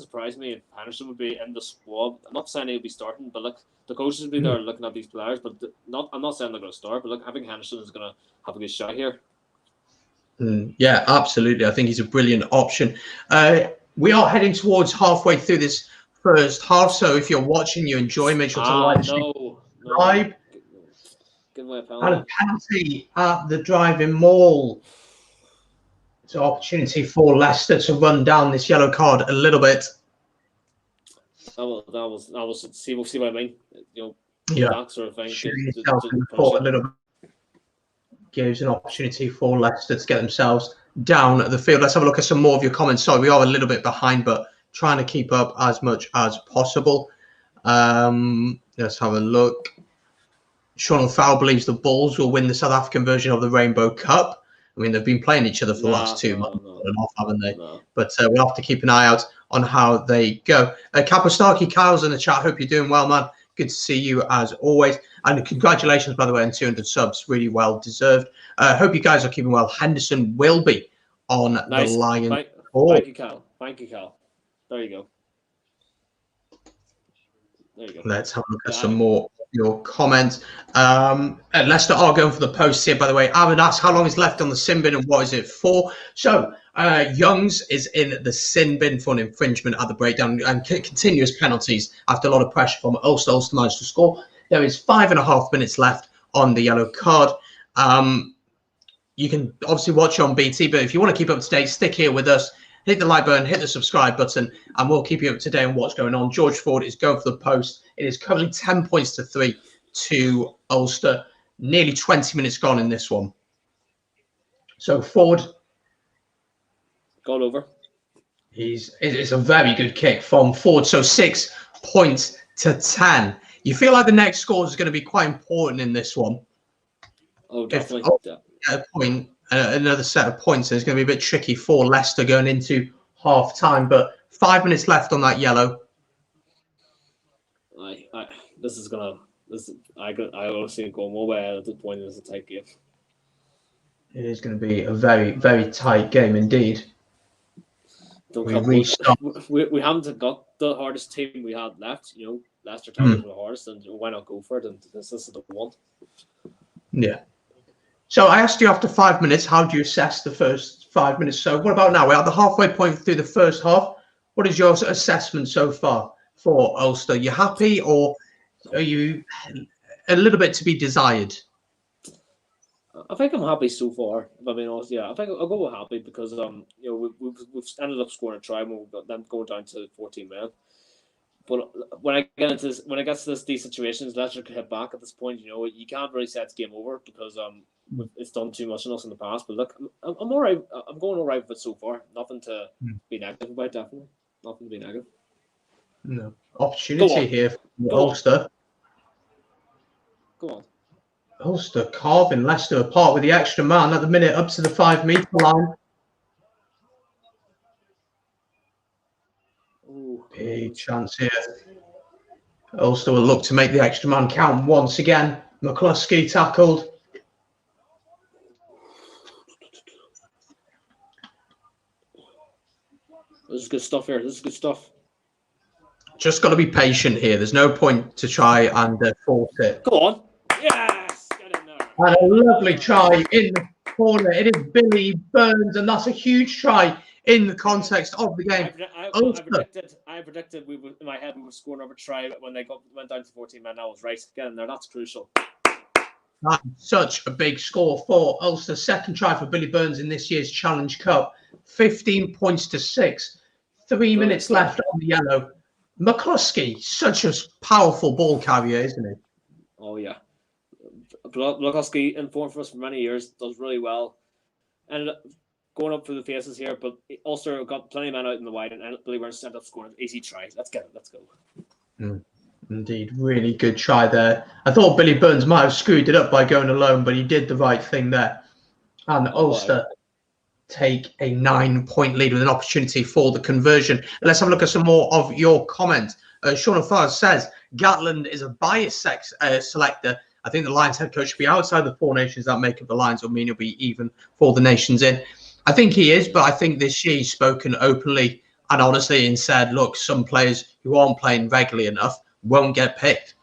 surprise me if Henderson would be in the squad. I'm not saying he'll be starting, but look, the coaches will be there looking at these players. But I'm not saying they're going to start. But look, I think Henderson is going to have a good shot here. Yeah, absolutely. I think he's a brilliant option. We are heading towards halfway through this first half. So if you're watching, you enjoy, make sure to like, subscribe. Give away a penalty. And a penalty at the driving mall. It's an opportunity for Leicester to run down this yellow card a little bit. That was see what I mean. That sort of thing. A little bit. Gives an opportunity for Leicester to get themselves down the field. Let's have a look at some more of your comments. Sorry, we are a little bit behind, but trying to keep up as much as possible. Let's have a look. Sean O'Farrell believes the Bulls will win the South African version of the Rainbow Cup. I mean, they've been playing each other for the last 2 months, haven't they? But we'll have to keep an eye out on how they go. Kapostarki, Kyle's in the chat. Hope you're doing well, man. Good to see you as always. And congratulations, by the way, on 200 subs. Really well deserved. Hope you guys are keeping well. Henderson will be on the Lions. Thank you, Cal. Thank you, Cal. There you go. Let's have a look at some more your comment. Leicester are going for the posts here, by the way. Aaron asks, how long is left on the sin bin and what is it for? So, Youngs is in the sin bin for an infringement at the breakdown and continuous penalties after a lot of pressure from Ulster. Ulster managed to score. There is 5.5 minutes left on the yellow card. You can obviously watch on BT, but if you want to keep up to date, stick here with us. Hit the like button, hit the subscribe button, and we'll keep you up to date on what's going on. George Ford is going for the post. It is currently 10 points to 3 to Ulster. Nearly 20 minutes gone in this one. So Ford. Gone over. It's a very good kick from Ford. So 6 points to 10. You feel like the next score is going to be quite important in this one. Oh, definitely. A point, another set of points, and it's going to be a bit tricky for Leicester going into half time. But 5 minutes left on that yellow. I honestly going one way at this point. It's a tight game. It is going to be a very, very tight game indeed. We haven't got the hardest team we had left. You know, Leicester was the hardest, and why not go for it? And this is the one. Yeah. So I asked you after 5 minutes, how do you assess the first 5 minutes? So what about now? We're at the halfway point through the first half. What is your assessment so far for Ulster? You happy, or are you a little bit to be desired? I think I'm happy so far. If I'm being honest, yeah, I think I'll go with happy because you know we've ended up scoring a try when we've got them going down to 14 men. But when I get to these situations, Leicester could hit back at this point. You know, you can't really say it's game over because it's done too much on us in the past. But look, I'm all right. I'm going all right with it so far. Nothing to be negative about. Definitely nothing to be negative. No opportunity here for Ulster. Go on. Ulster carving Leicester apart with the extra man at the minute up to the 5 metre line. Ooh. Big chance here. Ulster will look to make the extra man count once again. McCluskey tackled. This is good stuff here. This is good stuff. Just got to be patient here. There's no point to try and force it. Go on. Yes! Get in there. And a lovely try in the corner. It is Billy Burns, and that's a huge try in the context of the game. I predicted we would, in my head we would score another try when they went down to 14 men. I was right. Get in there. That's crucial. That's such a big score for Ulster. Second try for Billy Burns in this year's Challenge Cup. 15 points to 6. 3 minutes left on the yellow. McCluskey, such a powerful ball carrier, isn't he? Oh, yeah. McCluskey, in form for us for many years, does really well. Ended up going up for the faces here, but Ulster got plenty of men out in the wide, and Billy Burns ended up scoring an easy try. Let's get it. Let's go. Indeed, really good try there. I thought Billy Burns might have screwed it up by going alone, but he did the right thing there. And Ulster take a 9-point lead with an opportunity for the conversion. Let's have a look at some more of your comments. Sean Farr says, Gatland is a biased selector. I think the Lions head coach should be outside the 4 nations that make up the Lions, or mean he'll be even for the nations in. I think he is, but I think this year he's spoken openly and honestly and said, look, some players who aren't playing regularly enough won't get picked.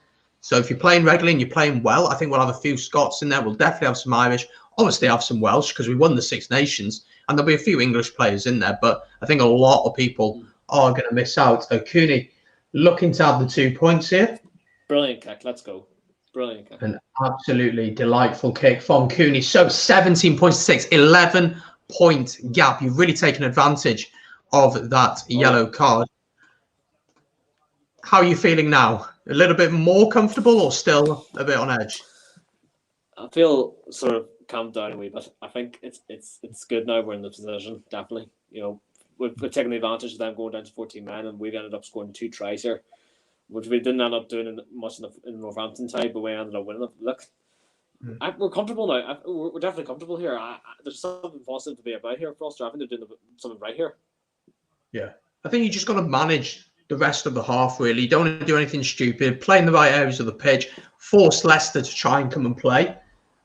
So if you're playing regularly and you're playing well, I think we'll have a few Scots in there. We'll definitely have some Irish. Obviously have some Welsh because we won the 6 Nations, and there'll be a few English players in there. But I think a lot of people are going to miss out. Cooney looking to have the 2 points here. Brilliant kick. Let's go. Brilliant kick. An absolutely delightful kick from Cooney. So 17 points to 6, 11-point gap. You've really taken advantage of that yellow card. How are you feeling now? A little bit more comfortable or still a bit on edge? I feel sort of calmed down a wee bit. I think it's good now. We're in the position, definitely. You know, we've taken the advantage of them going down to 14 men, and we've ended up scoring 2 tries here, which we didn't end up doing much in the Northampton tie, but we ended up winning it. Look, we're comfortable now. We're definitely comfortable here. There's something positive to be about here for Ulster. I think they're doing something right here. Yeah, I think you just got to manage the rest of the half, really. You don't want to do anything stupid. Play in the right areas of the pitch. Force Leicester to try and come and play.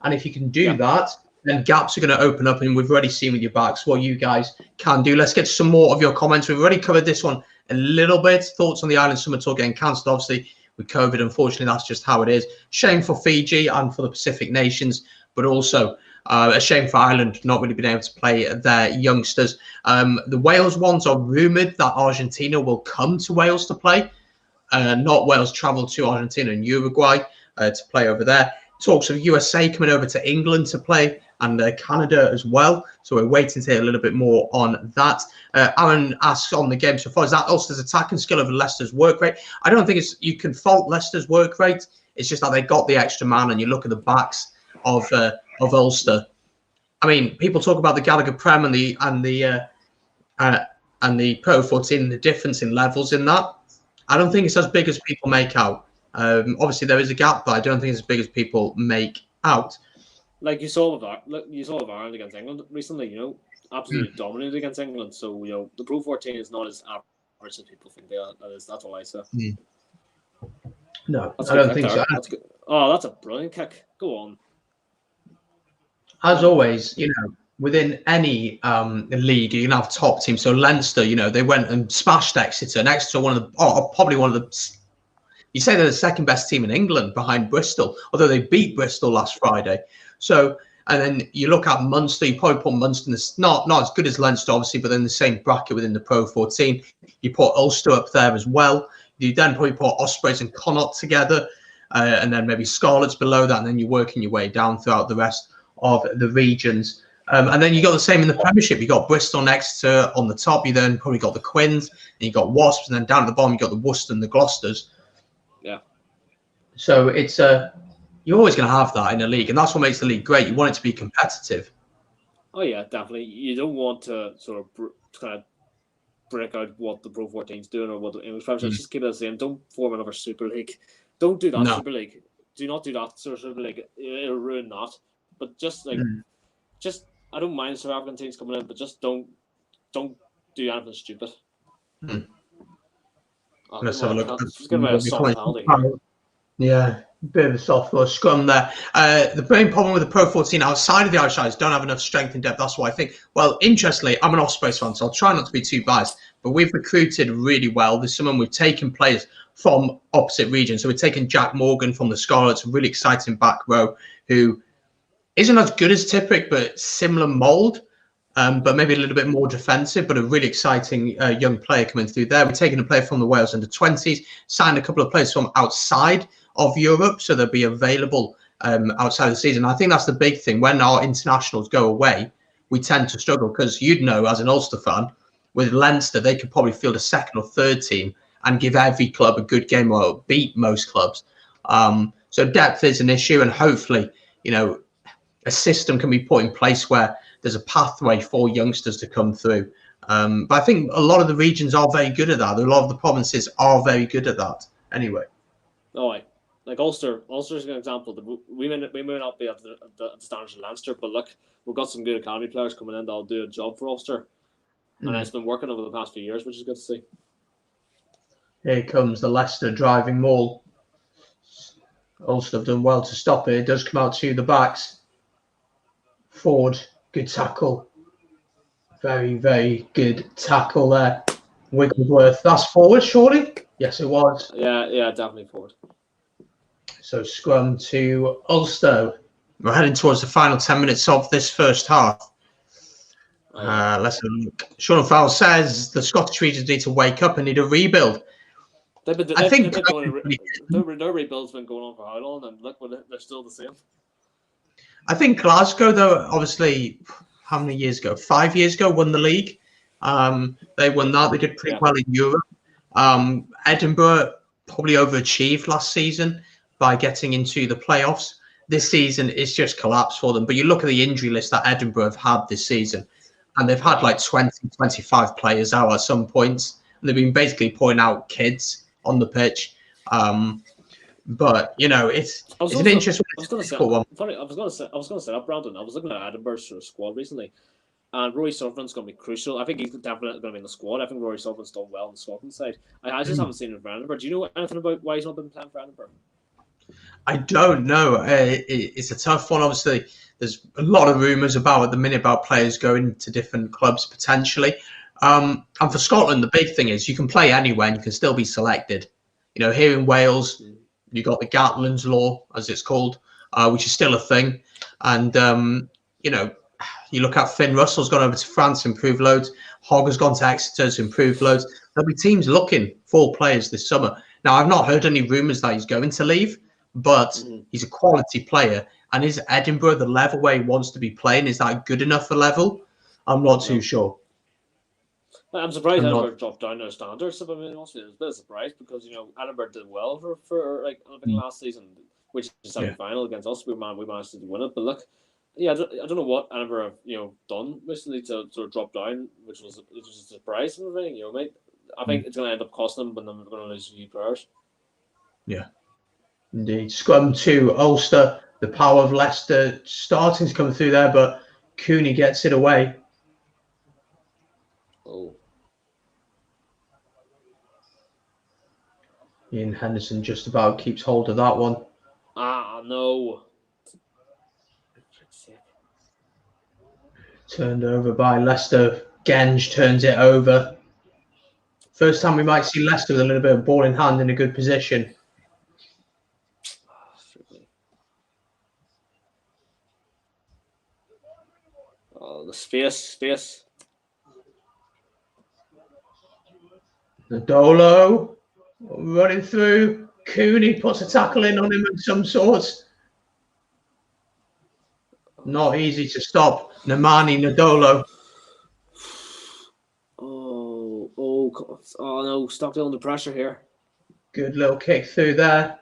And if you can do that, then gaps are going to open up. And we've already seen with your backs what you guys can do. Let's get some more of your comments. We've already covered this one a little bit. Thoughts on the Island Summer Tour getting cancelled. Obviously, with COVID. Unfortunately, that's just how it is. Shame for Fiji and for the Pacific nations, but also a shame for Ireland not really being able to play their youngsters. The Wales ones are rumoured that Argentina will come to Wales to play, not Wales travel to Argentina and Uruguay to play over there. Talks of USA coming over to England to play, and Canada as well. So we're waiting to hear a little bit more on that. Aaron asks on the game so far, is that Ulster's attacking skill over Leicester's work rate? I don't think you can fault Leicester's work rate. It's just that they got the extra man, and you look at the backs of Ulster. I mean, people talk about the Gallagher Prem and the Pro 14, the difference in levels in that. I don't think it's as big as people make out. Obviously, there is a gap, but I don't think it's as big as people make out. Like you saw with Ireland against England recently, absolutely dominated against England. So the Pro 14 is not as average as people think they are. That's all I say. No, I don't think so. That's good. Oh, that's a brilliant kick. Go on. As always, within any league, you can have top teams. So Leinster, they went and smashed Exeter. And Exeter, probably one of the. You say they're the second best team in England behind Bristol, although they beat Bristol last Friday. So, and then you look at Munster, you probably put Munster in this, not as good as Leinster, obviously, but in the same bracket within the Pro 14. You put Ulster up there as well. You then probably put Ospreys and Connacht together, and then maybe Scarlets below that, and then you're working your way down throughout the rest of the regions. And then you got the same in the Premiership. You got Bristol and Exeter on the top. You then probably got the Quins, and you got Wasps, and then down at the bottom you got the Worcester and the Gloucesters. Yeah. So it's you're always going to have that in a league, and that's what makes the league great. You want it to be competitive. Oh yeah, definitely. You don't want to sort of kind of break out what the Pro 14's doing or what the English Premiership. Just keep it the same. Don't form another Super League. Don't do that Super League. Do not do that sort of Super League. It'll ruin that. But just I don't mind South African teams coming in, but just don't do anything stupid. Let's have a look. It's going to be a soft penalty. Yeah, bit of a soft for scrum there. The main problem with the Pro 14 outside of the Irish Isles don't have enough strength and depth. That's what I think. Well, interestingly, I'm an Ospreys fan, so I'll try not to be too biased. But we've recruited really well this summer. We've taken players from opposite regions. So we've taken Jack Morgan from the Scarlets, a really exciting back row who isn't as good as Tipuric, but similar mould. But maybe a little bit more defensive, but a really exciting young player coming through there. We're taking a player from the Wales under-20s, signed a couple of players from outside of Europe, so they'll be available outside of the season. I think that's the big thing. When our internationals go away, we tend to struggle because as an Ulster fan, with Leinster, they could probably field a second or third team and give every club a good game or beat most clubs. So depth is an issue, and hopefully, a system can be put in place where there's a pathway for youngsters to come through. But I think a lot of the regions are very good at that. A lot of the provinces are very good at that anyway. Oh, like Ulster's an example. We may not be at the standards of Leinster, but look, we've got some good academy players coming in that'll do a job for Ulster. And it's been working over the past few years, which is good to see. Here comes the Leicester driving maul. Ulster have done well to stop it. It does come out to the backs. Ford, good tackle. Very, very good tackle there. Wigglesworth. That's forward, surely? Yes, it was. Yeah, definitely forward. So scrum to Ulster. We're heading towards the final 10 minutes of this first half. Let's have a look. Sean Fowle says the Scottish regions need to wake up and need a rebuild. Their rebuild's been going on for how long, and look, they're still the same. I think Glasgow, though, obviously, how many years ago? 5 years ago, won the league. They won that. They did pretty well in Europe. Edinburgh probably overachieved last season by getting into the playoffs. This season, it's just collapsed for them. But you look at the injury list that Edinburgh have had this season, and they've had like 20, 25 players out at some points. And they've been basically putting out kids on the pitch. But it's an interesting. I was going to say that, Brandon. I was looking at Edinburgh's sort of squad recently, and Rory Sullivan's going to be crucial. I think he's definitely going to be in the squad. I think Rory Sullivan's done well on the Scotland side. I just haven't seen him for Edinburgh. Do you know anything about why he's not been playing for Edinburgh? I don't know. It's a tough one. Obviously, there's a lot of rumours at the minute about players going to different clubs potentially. And for Scotland, the big thing is you can play anywhere and you can still be selected. Here in Wales, you got the Gatlin's Law, as it's called, which is still a thing. And, you look at Finn Russell's gone over to France, improved loads. Hogg has gone to Exeter to improve loads. There'll be teams looking for players this summer. Now, I've not heard any rumours that he's going to leave, but he's a quality player. And is Edinburgh the level where he wants to be playing? Is that good enough a level? I'm not too sure. I'm surprised Edinburgh dropped down their standards. I mean, honestly, I was a bit surprised because Edinburgh did well for last season, which is semi-final against us. We managed to win it, but look, I don't know what Edinburgh have done recently to sort of drop down, which was a surprise and everything. Mate, I think it's going to end up costing them, but then we're going to lose a few players. Yeah, indeed. Scrum to Ulster. The power of Leicester starting to come through there, but Cooney gets it away. Oh. Ian Henderson just about keeps hold of that one. Ah, no. Turned over by Leicester. Genge turns it over. First time we might see Leicester with a little bit of ball in hand in a good position. Oh, the space. Nadolo running through. Cooney puts a tackle in on him of some sort. Not easy to stop. Nemani Nadolo. Oh no, Stockdale under pressure here. Good little kick through there.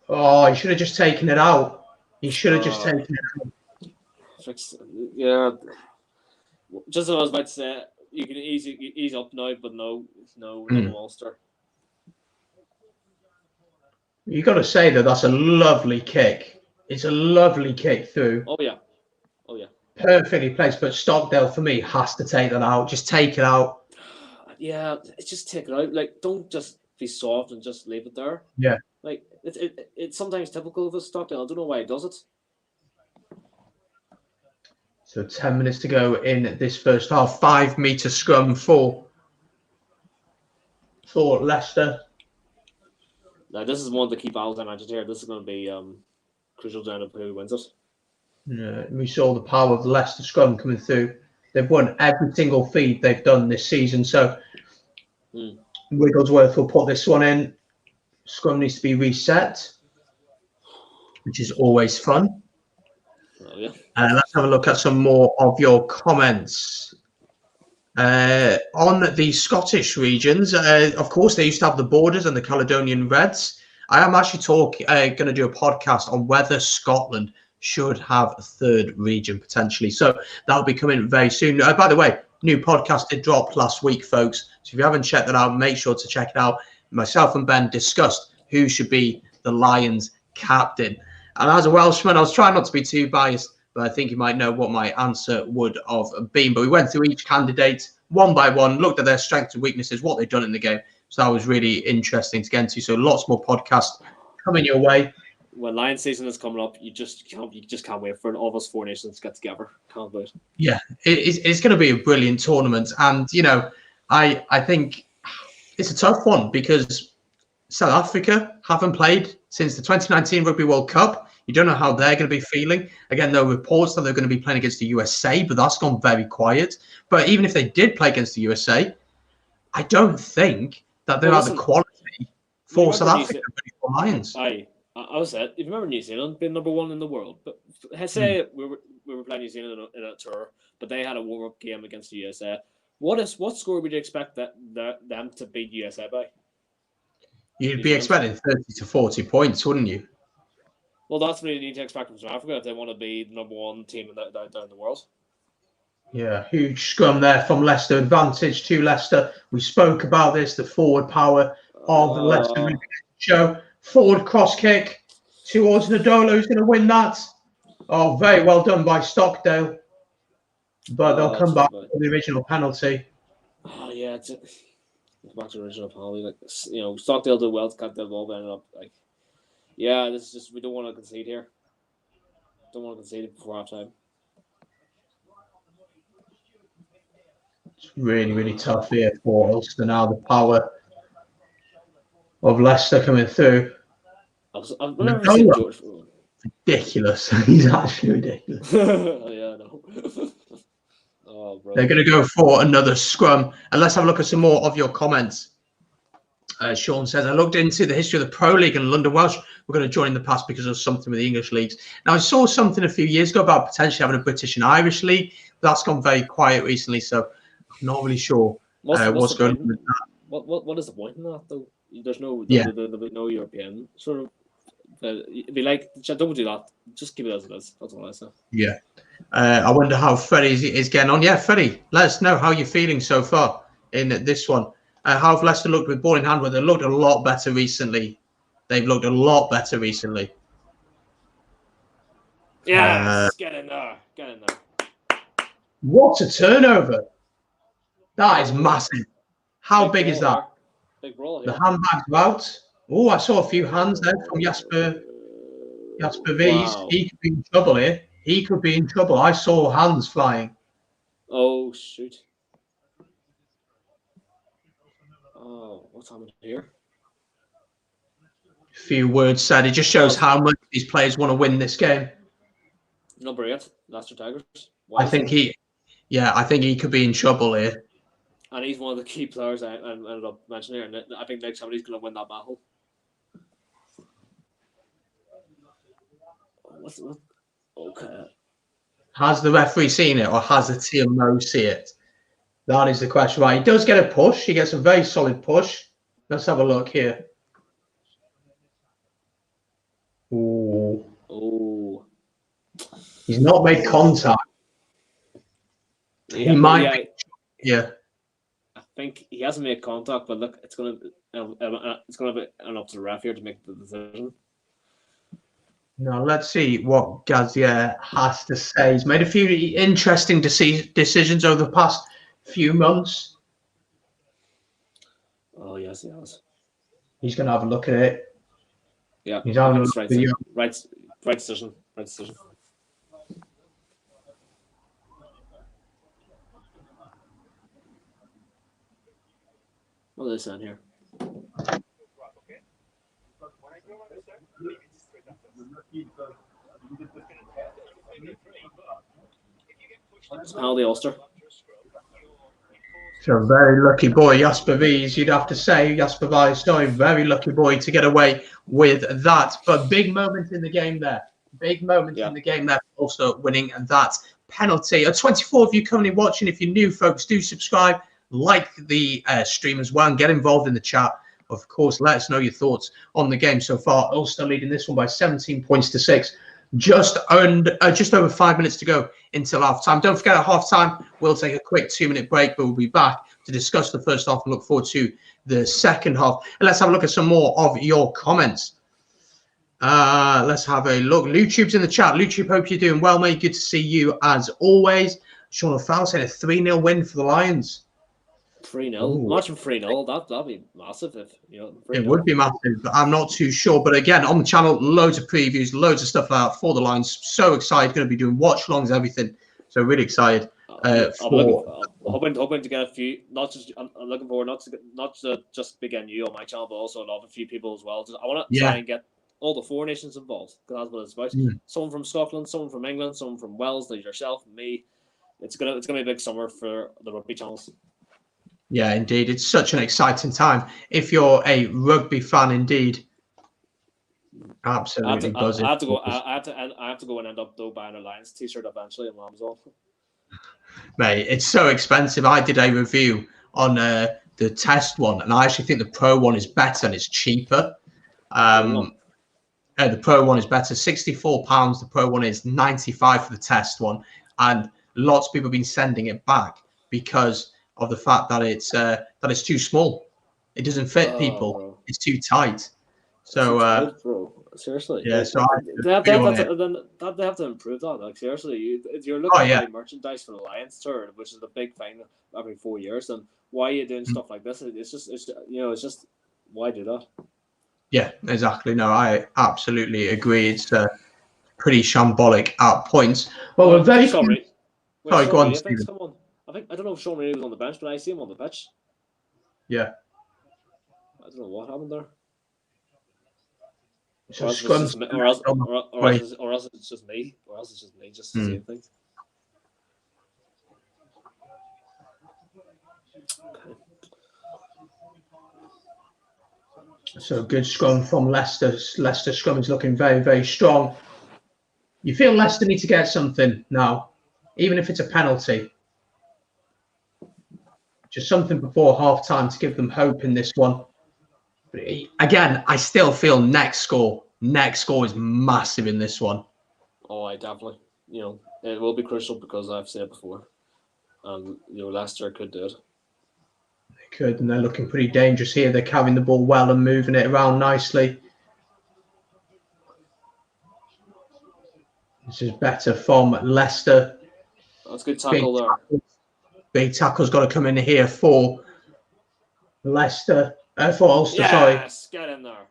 Oh, he should have just taken it out. He should have just taken it out. Yeah. Just as I was about to say, you can ease up now, but no Ulster. You got to say that's a lovely kick. It's a lovely kick through. Oh yeah. Perfectly placed, but Stockdale for me has to take that out. Just take it out. Yeah, just take it out. Like, don't just be soft and just leave it there. Yeah. Like it's sometimes typical of a Stockdale. I don't know why he does it. So 10 minutes to go in this first half. 5-meter scrum for Leicester. Now this is one of the key battles I mentioned here. This is going to be crucial down to who wins it. Yeah, we saw the power of the Leicester scrum coming through. They've won every single feed they've done this season. So Wigglesworth will put this one in. Scrum needs to be reset, which is always fun. Oh, yeah. Let's have a look at some more of your comments. On the Scottish regions, of course, they used to have the Borders and the Caledonian Reds. I am actually going to do a podcast on whether Scotland should have a third region potentially. So that'll be coming very soon. By the way, new podcast did drop last week, folks. So if you haven't checked that out, make sure to check it out. Myself and Ben discussed who should be the Lions captain. And as a Welshman, I was trying not to be too biased, but I think you might know what my answer would have been. But we went through each candidate one by one, looked at their strengths and weaknesses, what they've done in the game. So that was really interesting to get into. So lots more podcasts coming your way. When Lions season is coming up, you just can't wait for all of us Four Nations to get together. Can't wait. Yeah, it's going to be a brilliant tournament. And, I think it's a tough one because South Africa haven't played since the 2019 Rugby World Cup. You don't know how they're going to be feeling. Again, there are reports that they're going to be playing against the USA, but that's gone very quiet. But even if they did play against the USA, I don't think that they're at the quality for South Africa for Lions. I was said, if you remember New Zealand being number one in the world, but say we were playing New Zealand in a tour, but they had a warm-up game against the USA. What score would you expect them to beat USA by? You'd be expecting 30 to 40 points, wouldn't you? Well, that's what you need to expect from South Africa if they want to be the number one team down in the world. Yeah, huge scrum there from Leicester. Advantage to Leicester. We spoke about this, the forward power of the Leicester show. Forward cross kick towards Nadolo. Who's going to win that? Oh, very well done by Stockdale. But they'll come back for the original penalty. Oh, yeah. It's back to the original penalty. Like, Stockdale did well to cut the ball, but ended up like, yeah, this is just, we don't want to concede here. Don't want to concede it before half time. It's really, really tough here for Ulster now. The power of Leicester coming through. I've never seen George. Ridiculous. He's actually ridiculous. Yeah, I know. Oh, bro. They're going to go for another scrum. And let's have a look at some more of your comments. Sean says, I looked into the history of the Pro League and London Welsh were going to join in the past because of something with the English leagues. Now, I saw something a few years ago about potentially having a British and Irish league. But that's gone very quiet recently, so I'm not really sure what's going on with that. What is the point in that, though? There's no European sort of. It'd be like, don't do that. Just keep it as it is. That's all I say. Yeah. I wonder how Freddie is getting on. Yeah, Freddie, let us know how you're feeling so far in this one. How have Leicester looked with ball in hand? Well, they looked a lot better recently. They've looked a lot better recently. Yes, get in there. Get in there. What a turnover. That is massive. How big is that? Big brawl. The handbags are out. Oh, I saw a few hands there from Jasper V's. Wow. He could be in trouble here. He could be in trouble. I saw hands flying. Oh, shoot. Oh, what's happening here? A few words said. It just shows how much these players want to win this game. Number 8, Leicester Tigers. I think he could be in trouble here. And he's one of the key players I ended up mentioning here. And I think like somebody's going to win that battle. What? Okay. Has the referee seen it or has the TMO see it? That is the question. Right, he does get a push. He gets a very solid push. Let's have a look here. Ooh. Oh. He's not made contact. Yeah, he might. Yeah. I think he hasn't made contact, but look, it's gonna be up to the ref here to make the decision. Now let's see what Gazier has to say. He's made a few interesting decisions over the past few months. Oh yes, he has. He's going to have a look at it. Yeah, he's having a look right, at you. Right decision. Right decision. What are they saying here? Penalty Ulster. So a very lucky boy, Jasper V's. You'd have to say Jasper V's very lucky boy to get away with that. But big moment in the game there. Big moment in the game there. Also winning that penalty. 24 of you currently watching. If you're new, folks, do subscribe, like the stream as well, and get involved in the chat. Of course, let us know your thoughts on the game so far. Ulster leading this one by 17 points to 6. Just over 5 minutes to go until half time. Don't forget, at half time, we'll take a quick 2-minute break, but we'll be back to discuss the first half and look forward to the second half. And let's have a look at some more of your comments. Let's have a look. Lutube's in the chat. Lutube, hope you're doing well, mate. Good to see you as always. Sean O'Farrell saying a 3-0 win for the Lions. 3-0. Imagine 3-0. That'd be massive if it would be massive, but I'm not too sure. But again, on the channel, loads of previews, loads of stuff out for the Lions. So excited, going to be doing watch longs, everything. So really excited. I'm hoping to get a few. I'm looking forward not to just begin you on my channel, but also a few people as well. I want to try and get all the 4 nations involved, because that's what it's about. Someone from Scotland, someone from England, someone from Wales, like yourself, me. It's gonna be a big summer for the rugby channels. Yeah, indeed. It's such an exciting time. If you're a rugby fan, indeed. Absolutely buzzing. I have to go and end up though buying a Lions t-shirt eventually on Amazon. Mate, it's so expensive. I did a review on the test one, and I actually think the pro one is better and it's cheaper. The pro one is better. £64. The pro one is £95 for the test one, and lots of people have been sending it back because of the fact that it's too small. It doesn't fit people. Bro. It's too tight. So bro. Seriously. Yeah, so they have to improve that. Like seriously, you're looking at merchandise for the Lions tour, which is a big thing every 4 years. And why are you doing stuff like this? It's just why do that? Yeah, exactly. No, I absolutely agree. It's pretty shambolic at points. Well, we're very sorry. Sorry, go on, I think I don't know if Sean Reedy was on the bench, but I see him on the pitch. Yeah. I don't know what happened there. So Or else it's just me. Or else it's just me just seeing things. Okay. So good scrum from Leicester. Leicester scrum is looking very, very strong. You feel Leicester need to get something now, even if it's a penalty. Just something before half-time to give them hope in this one. But again, I still feel next score is massive in this one. Oh, I definitely. It will be crucial because I've said it before. Leicester could do it. They could, and they're looking pretty dangerous here. They're carrying the ball well and moving it around nicely. This is better from Leicester. That's a good tackle there. Big tackle's got to come in here for Leicester. For Ulster, yes, get in there.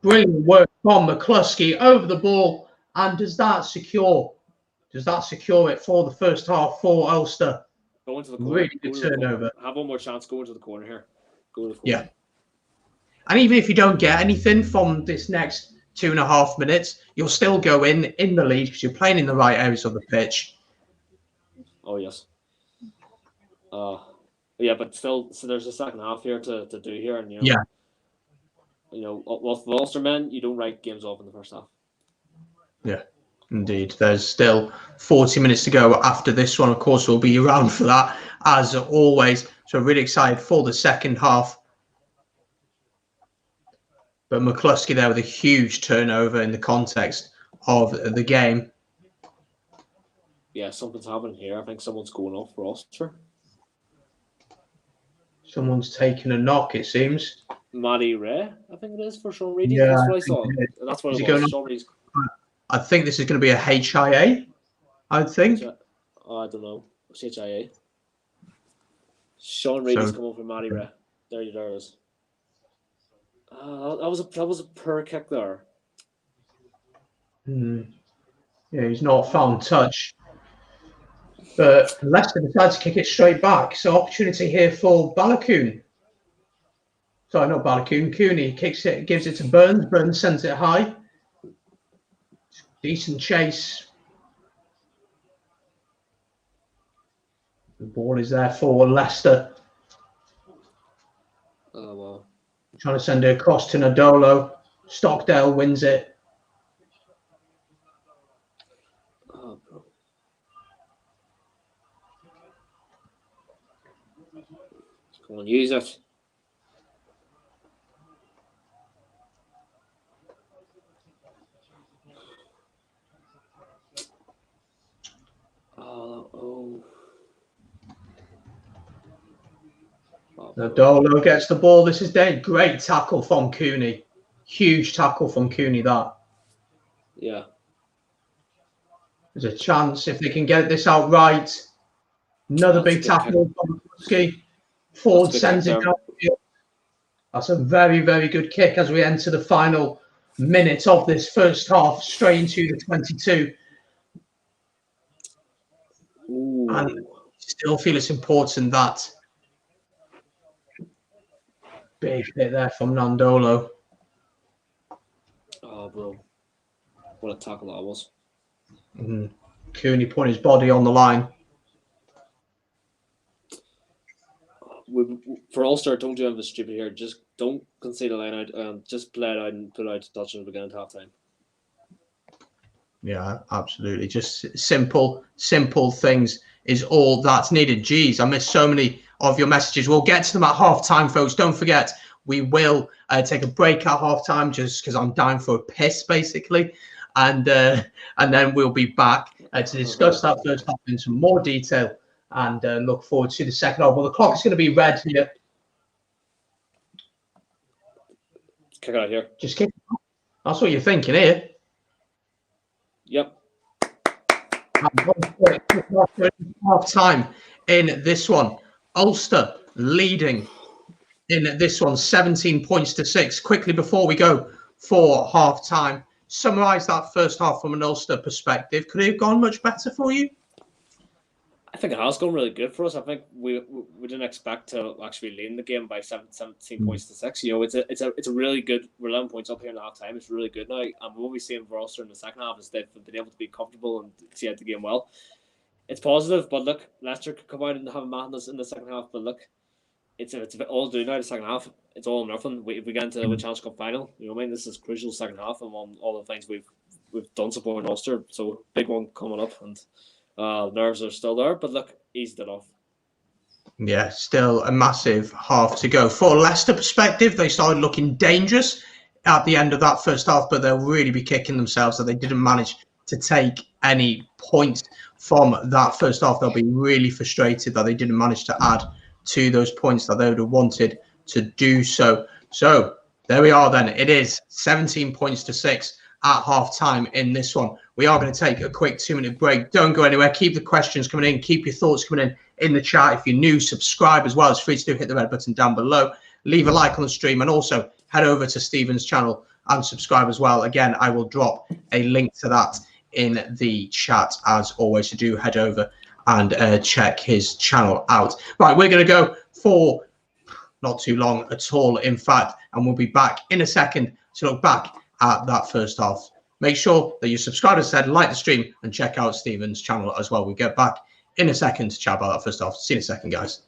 Brilliant work from McCluskey over the ball. And does that secure it for the first half for Ulster? Go into the corner. Really good turnover. Have one more chance. Go into the corner here. Go to the corner. Yeah. And even if you don't get anything from this next 2.5 minutes, you'll still go in the lead because you're playing in the right areas of the pitch. Oh, yes. Yeah, but still, so there's a second half here to do here. And, with the Ulster men, you don't write games off in the first half. Yeah, indeed. There's still 40 minutes to go after this one. Of course, we'll be around for that, as always. So really excited for the second half. But McCluskey there with a huge turnover in the context of the game. Yeah, something's happening here. I think someone's going off for Ulster. Someone's taken a knock, it seems. Matty Ray, I think it is, for Sean Reedy. Yeah, That's what I saw. That's what it was. Sean Reedy's... I think this is going to be a HIA, I think. I don't know. HIA. Sean Reedy's come over for Matty Ray. There it is. That was a poor kick there. Yeah, he's not found touch. But Leicester decides to kick it straight back. So opportunity here for Balogun. Sorry, not Balogun. Cooney kicks it, gives it to Burns. Burns sends it high. Decent chase. The ball is there for Leicester. Oh, wow. Trying to send it across to Nadolo. Stockdale wins it. Oh, bro. Come on, use it. Nadolo gets the ball. This is great tackle from Cooney. Huge tackle from Cooney, that. Yeah. There's a chance if they can get this out right. Another big tackle from Kuski. Ford sends it down. That's a very, very good kick as we enter the final minute of this first half, straight into the 22. Ooh. And still feel it's important that big hit there from Nandolo. Oh, bro. What a tackle that was. Cooney putting his body on the line. For Ulster, I told you I was stupid here. Just don't concede a line out. Just play it out and put it out to touch at the beginning of half time. Yeah, absolutely. Just simple things is all that's needed. Geez, I missed so many of your messages. We'll get to them at half time, folks. Don't forget, we will take a break at half time just because I'm dying for a piss, basically. And then we'll be back to discuss that first half in some more detail and look forward to the second half. Well, the clock is going to be red here. Kick out here. Just kick. That's what you're thinking here. Yep. Half time in this one. Ulster leading in this one, 17 points to 6. Quickly before we go for half time, summarise that first half from an Ulster perspective. Could it have gone much better for you? I think it has gone really good for us. I think we didn't expect to actually lead the game by 17 points to 6. You know, it's a really good. We're 11 points up here in the half time. It's really good now. And what we've seen for Ulster in the second half is they've been able to be comfortable and see out the game well. It's positive, but look, Leicester could come out and have a madness in the second half. But look, it's a bit all do now. The second half, it's all or nothing. If we get into the Challenge Cup final, you know what I mean. This is crucial second half, and all the things we've done supporting Ulster. So big one coming up, and nerves are still there. But look, eased it off. Yeah, still a massive half to go. For Leicester perspective, they started looking dangerous at the end of that first half, but they'll really be kicking themselves that they didn't manage to take any points from that first half. They'll be really frustrated that they didn't manage to add to those points that they would have wanted to do so. So there we are then. It is 17 points to 6 at half time in this one. We are going to take a quick 2-minute break. Don't go anywhere. Keep the questions coming in. Keep your thoughts coming in the chat. If you're new, subscribe as well. It's free to do. Hit the red button down below. Leave a like on the stream and also head over to Stephen's channel and subscribe as well. Again, I will drop a link to that in the chat as always. So do head over and check his channel out. Right, we're going to go for not too long at all, in fact, and we'll be back in a second to look back at that first half. Make sure that you subscribe, as I said, like the stream, and check out Stephen's channel as well. We'll get back in a second to chat about that first half. See you in a second, guys.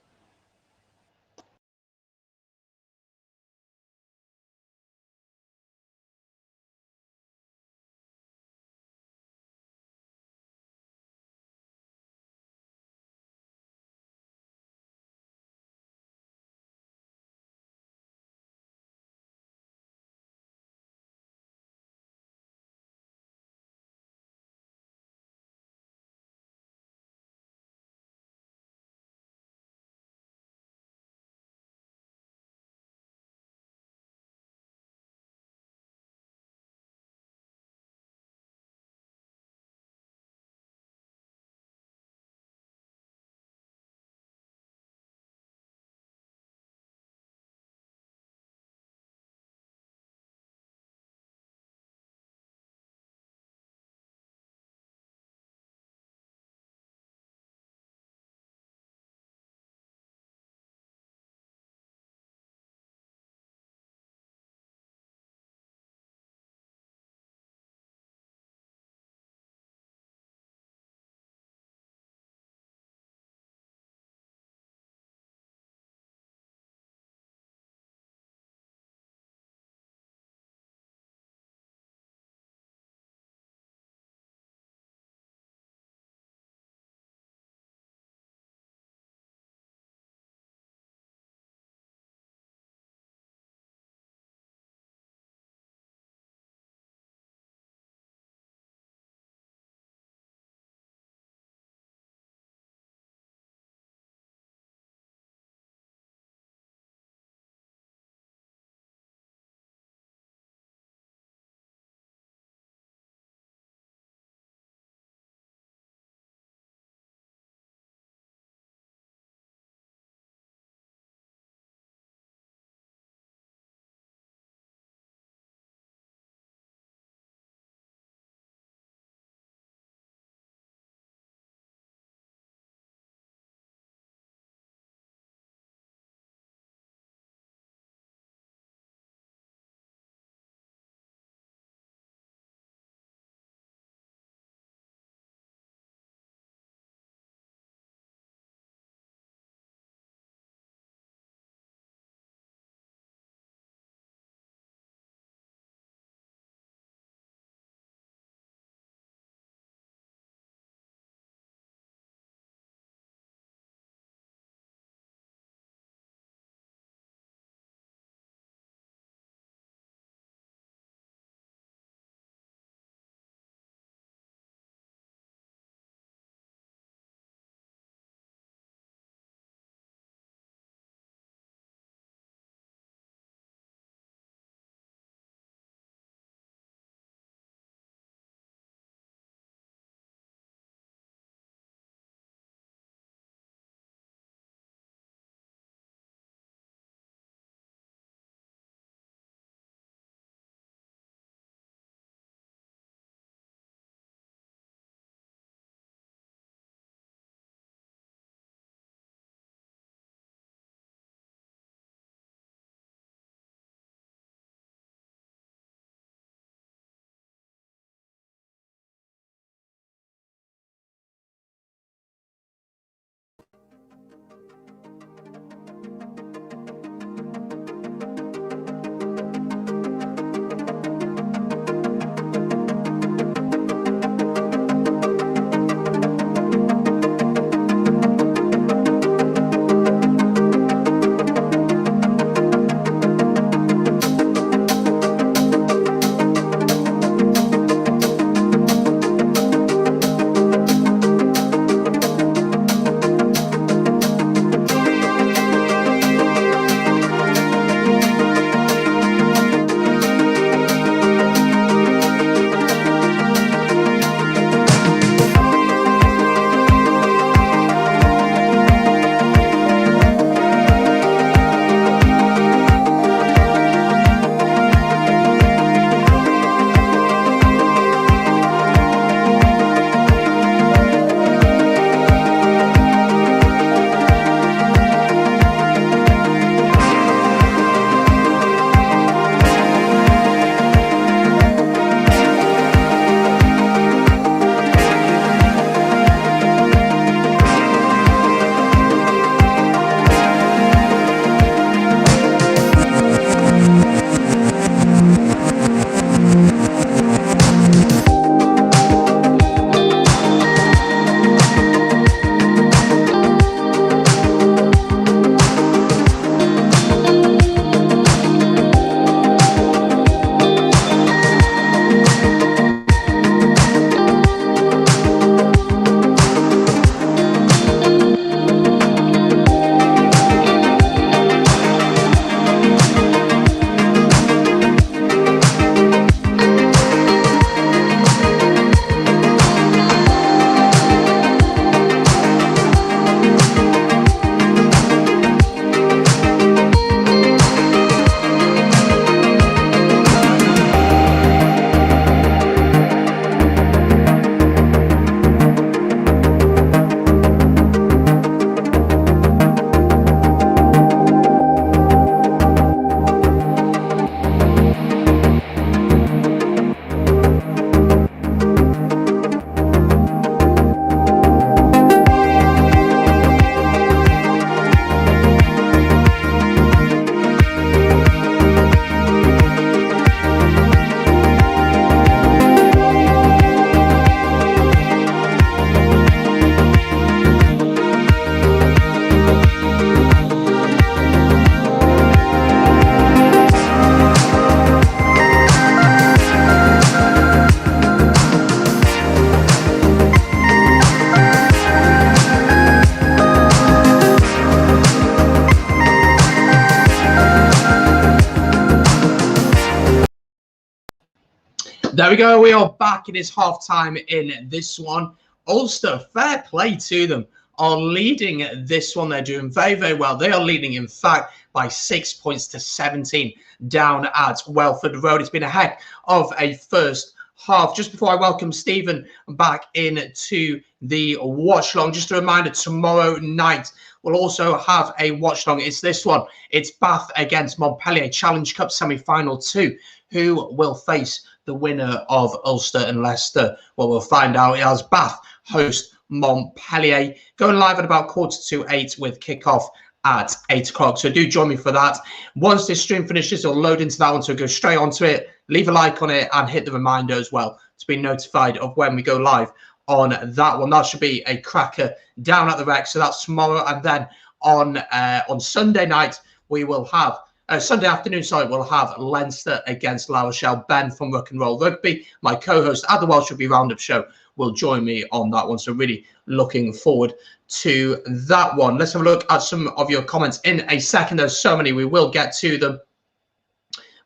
There we go. We are back. It is half time in this one. Ulster, fair play to them, are leading this one. They're doing very, very well. They are leading, in fact, by 6 points to 17 down at Welford Road. It's been a heck of a first half. Just before I welcome Stephen back into the watch long, just a reminder, tomorrow night we'll also have a watch long. It's this one. It's Bath against Montpellier, Challenge Cup semi-final 2. Who will face the winner of Ulster and Leicester? Well, we'll find out as Bath host Montpellier. Going live at about 7:45 with kickoff at 8 o'clock. So do join me for that. Once this stream finishes, it'll load into that one. So go straight onto it, leave a like on it, and hit the reminder as well to be notified of when we go live on that one. That should be a cracker down at the Rec. So that's tomorrow. And then on Sunday night, we will have Sunday afternoon, we'll have Leicester against La Rochelle. Ben from Rock and Roll Rugby, my co-host at the Welsh Rugby Roundup Show, will join me on that one. So really looking forward to that one. Let's have a look at some of your comments in a second. There's so many, we will get to them.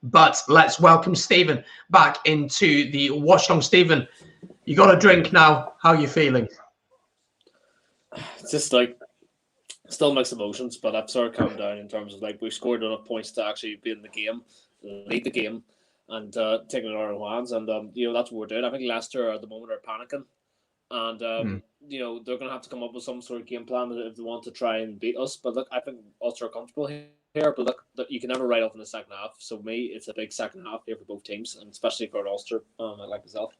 But let's welcome Stephen back into the watch long. Stephen, you got a drink now. How are you feeling? It's just like still mixed emotions, but I've sort of calmed down in terms of like we've scored enough points to actually be in the game, lead the game, and taking it in our own hands. And that's what we're doing. I think Leicester at the moment are panicking, and they're going to have to come up with some sort of game plan if they want to try and beat us. But look, I think Ulster are comfortable here. But look, you can never write off in the second half. So me, it's a big second half here for both teams, and especially for Ulster, like myself.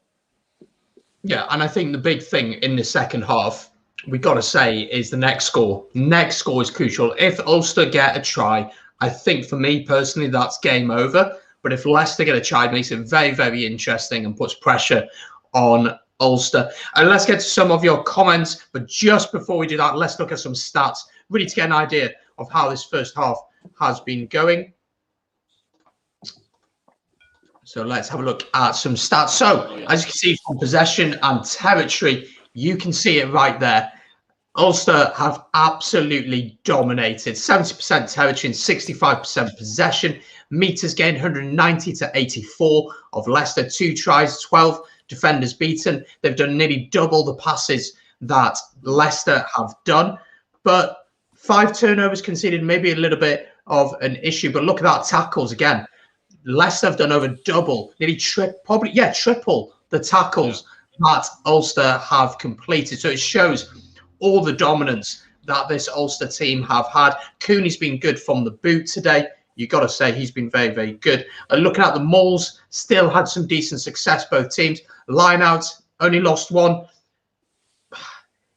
Yeah, and I think the big thing in the second half, we got to say, is the next score. Next score is crucial. If Ulster get a try, I think for me personally, that's game over. But if Leicester get a try, it makes it very, very interesting and puts pressure on Ulster. And let's get to some of your comments. But just before we do that, let's look at some stats, really to get an idea of how this first half has been going. So let's have a look at some stats. So as you can see from possession and territory, you can see it right there. Ulster have absolutely dominated. 70% territory and 65% possession. Meters gained 190 to 84 of Leicester. 2 tries, 12 defenders beaten. They've done nearly double the passes that Leicester have done. But 5 turnovers conceded, maybe a little bit of an issue. But look at that, tackles again. Leicester have done over double, nearly triple the tackles that Ulster have completed. So it shows all the dominance that this Ulster team have had. Cooney's been good from the boot today. You've got to say he's been very, very good. Looking at the mauls, still had some decent success, both teams. Line-outs, only lost 1.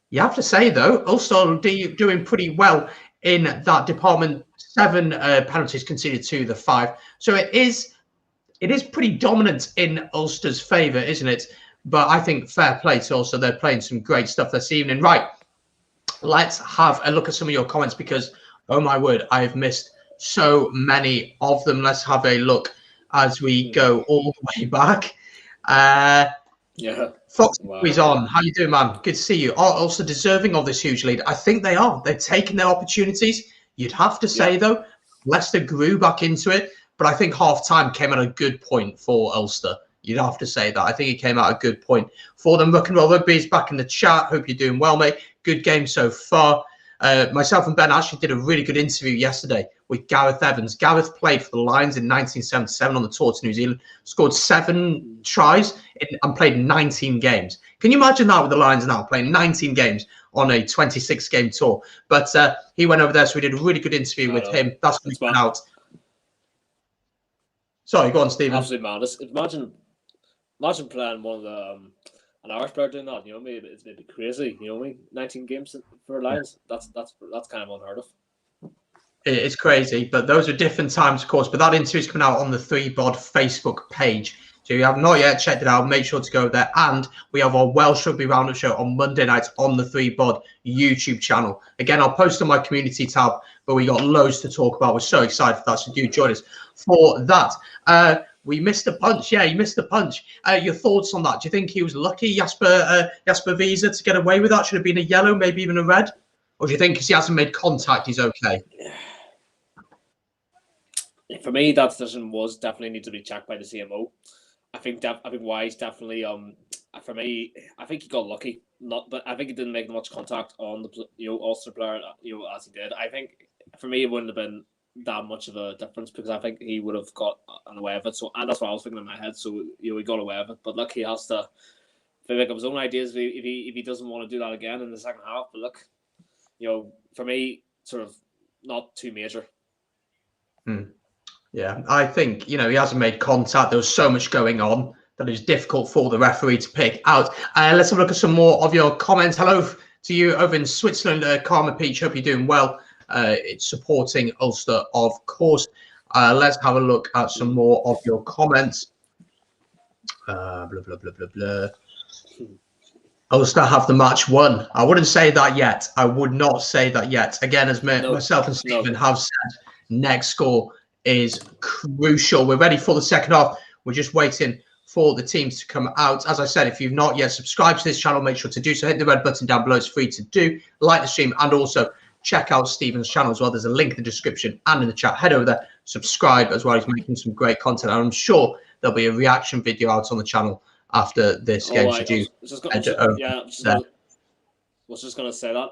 You have to say, though, Ulster are doing pretty well in that department. 7 penalties conceded to the 5. So it is pretty dominant in Ulster's favour, isn't it? But I think fair play to Ulster. They're playing some great stuff this evening. Right, let's have a look at some of your comments because, oh my word, I have missed so many of them. Let's have a look as we go all the way back. Fox is on. How you doing, man? Good to see you. Are Ulster deserving of this huge lead? I think they are. They've taken their opportunities. You'd have to say, though, Leicester grew back into it, but I think half-time came at a good point for Ulster. You'd have to say that. I think it came at a good point for them. Rock and Roll Rugby is back in the chat. Hope you're doing well, mate. Good game so far. Myself and Ben actually did a really good interview yesterday with Gareth Evans. Gareth played for the Lions in 1977 on the tour to New Zealand, scored 7 tries and played 19 games. Can you imagine that with the Lions now, playing 19 games on a 26-game tour? But he went over there, so we did a really good interview with him. That's going to come out. Sorry, go on, Stephen. Absolutely mad. Imagine playing one of the an Irish player doing that. You know what I mean? It's maybe crazy. You know what I mean? 19 games for Lions. That's kind of unheard of. It's crazy, but those are different times, of course. But that interview is coming out on the 3bod Facebook page. So if you have not yet checked it out, make sure to go there. And we have our Welsh Rugby Roundup show on Monday nights on the 3bod YouTube channel. Again, I'll post on my community tab, but we got loads to talk about. We're so excited for that, so do join us for that. We missed a punch. Yeah, you missed a punch. Your thoughts on that? Do you think he was lucky, Jasper Wiese, to get away with that? Should have been a yellow, maybe even a red? Or do you think because he hasn't made contact, he's okay? For me, that decision was definitely need to be checked by the CMO. I think Wise definitely. For me, I think he got lucky. But I think he didn't make much contact on the Ulster player. As he did. I think for me it wouldn't have been that much of a difference because I think he would have got an away of it. So and that's what I was thinking in my head. So he got away of it. But look, he has to think of his own ideas if he doesn't want to do that again in the second half. But look, for me, sort of not too major. Yeah, I think, he hasn't made contact. There was so much going on that it's difficult for the referee to pick out. Let's have a look at some more of your comments. Hello to you over in Switzerland, Karma Peach. Hope you're doing well. It's supporting Ulster, of course. Let's have a look at some more of your comments. Blah, blah, blah, blah, blah. Ulster have the match won. I wouldn't say that yet. I would not say that yet. Again, as myself and Stephen have said, next score is crucial. We're ready for the second half. We're just waiting for the teams to come out. As I said, if you've not yet subscribed to this channel, make sure to do so. Hit the red button down below. It's free to do. Like the stream and also check out Stephen's channel as well. There's a link in the description and in the chat. Head over there, subscribe as well. He's making some great content. And I'm sure there'll be a reaction video out on the channel after this game. I was just gonna say that,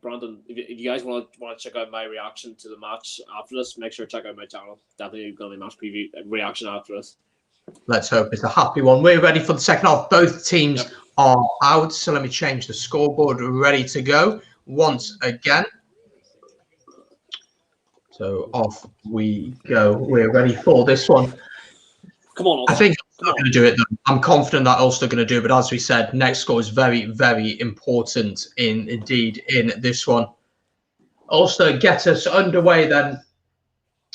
Brandon. If you guys want to check out my reaction to the match after this, make sure to check out my channel. Definitely gonna be match preview reaction after this. Let's hope it's a happy one. We're ready for the second half. Both teams are out, so let me change the scoreboard. Ready to go once again. So off we go. We're ready for this one. Come on, Ulster. I think Ulster are going to do it, though. I'm confident that Ulster are going to do it, but as we said, next score is very, very important indeed in this one. Ulster get us underway then.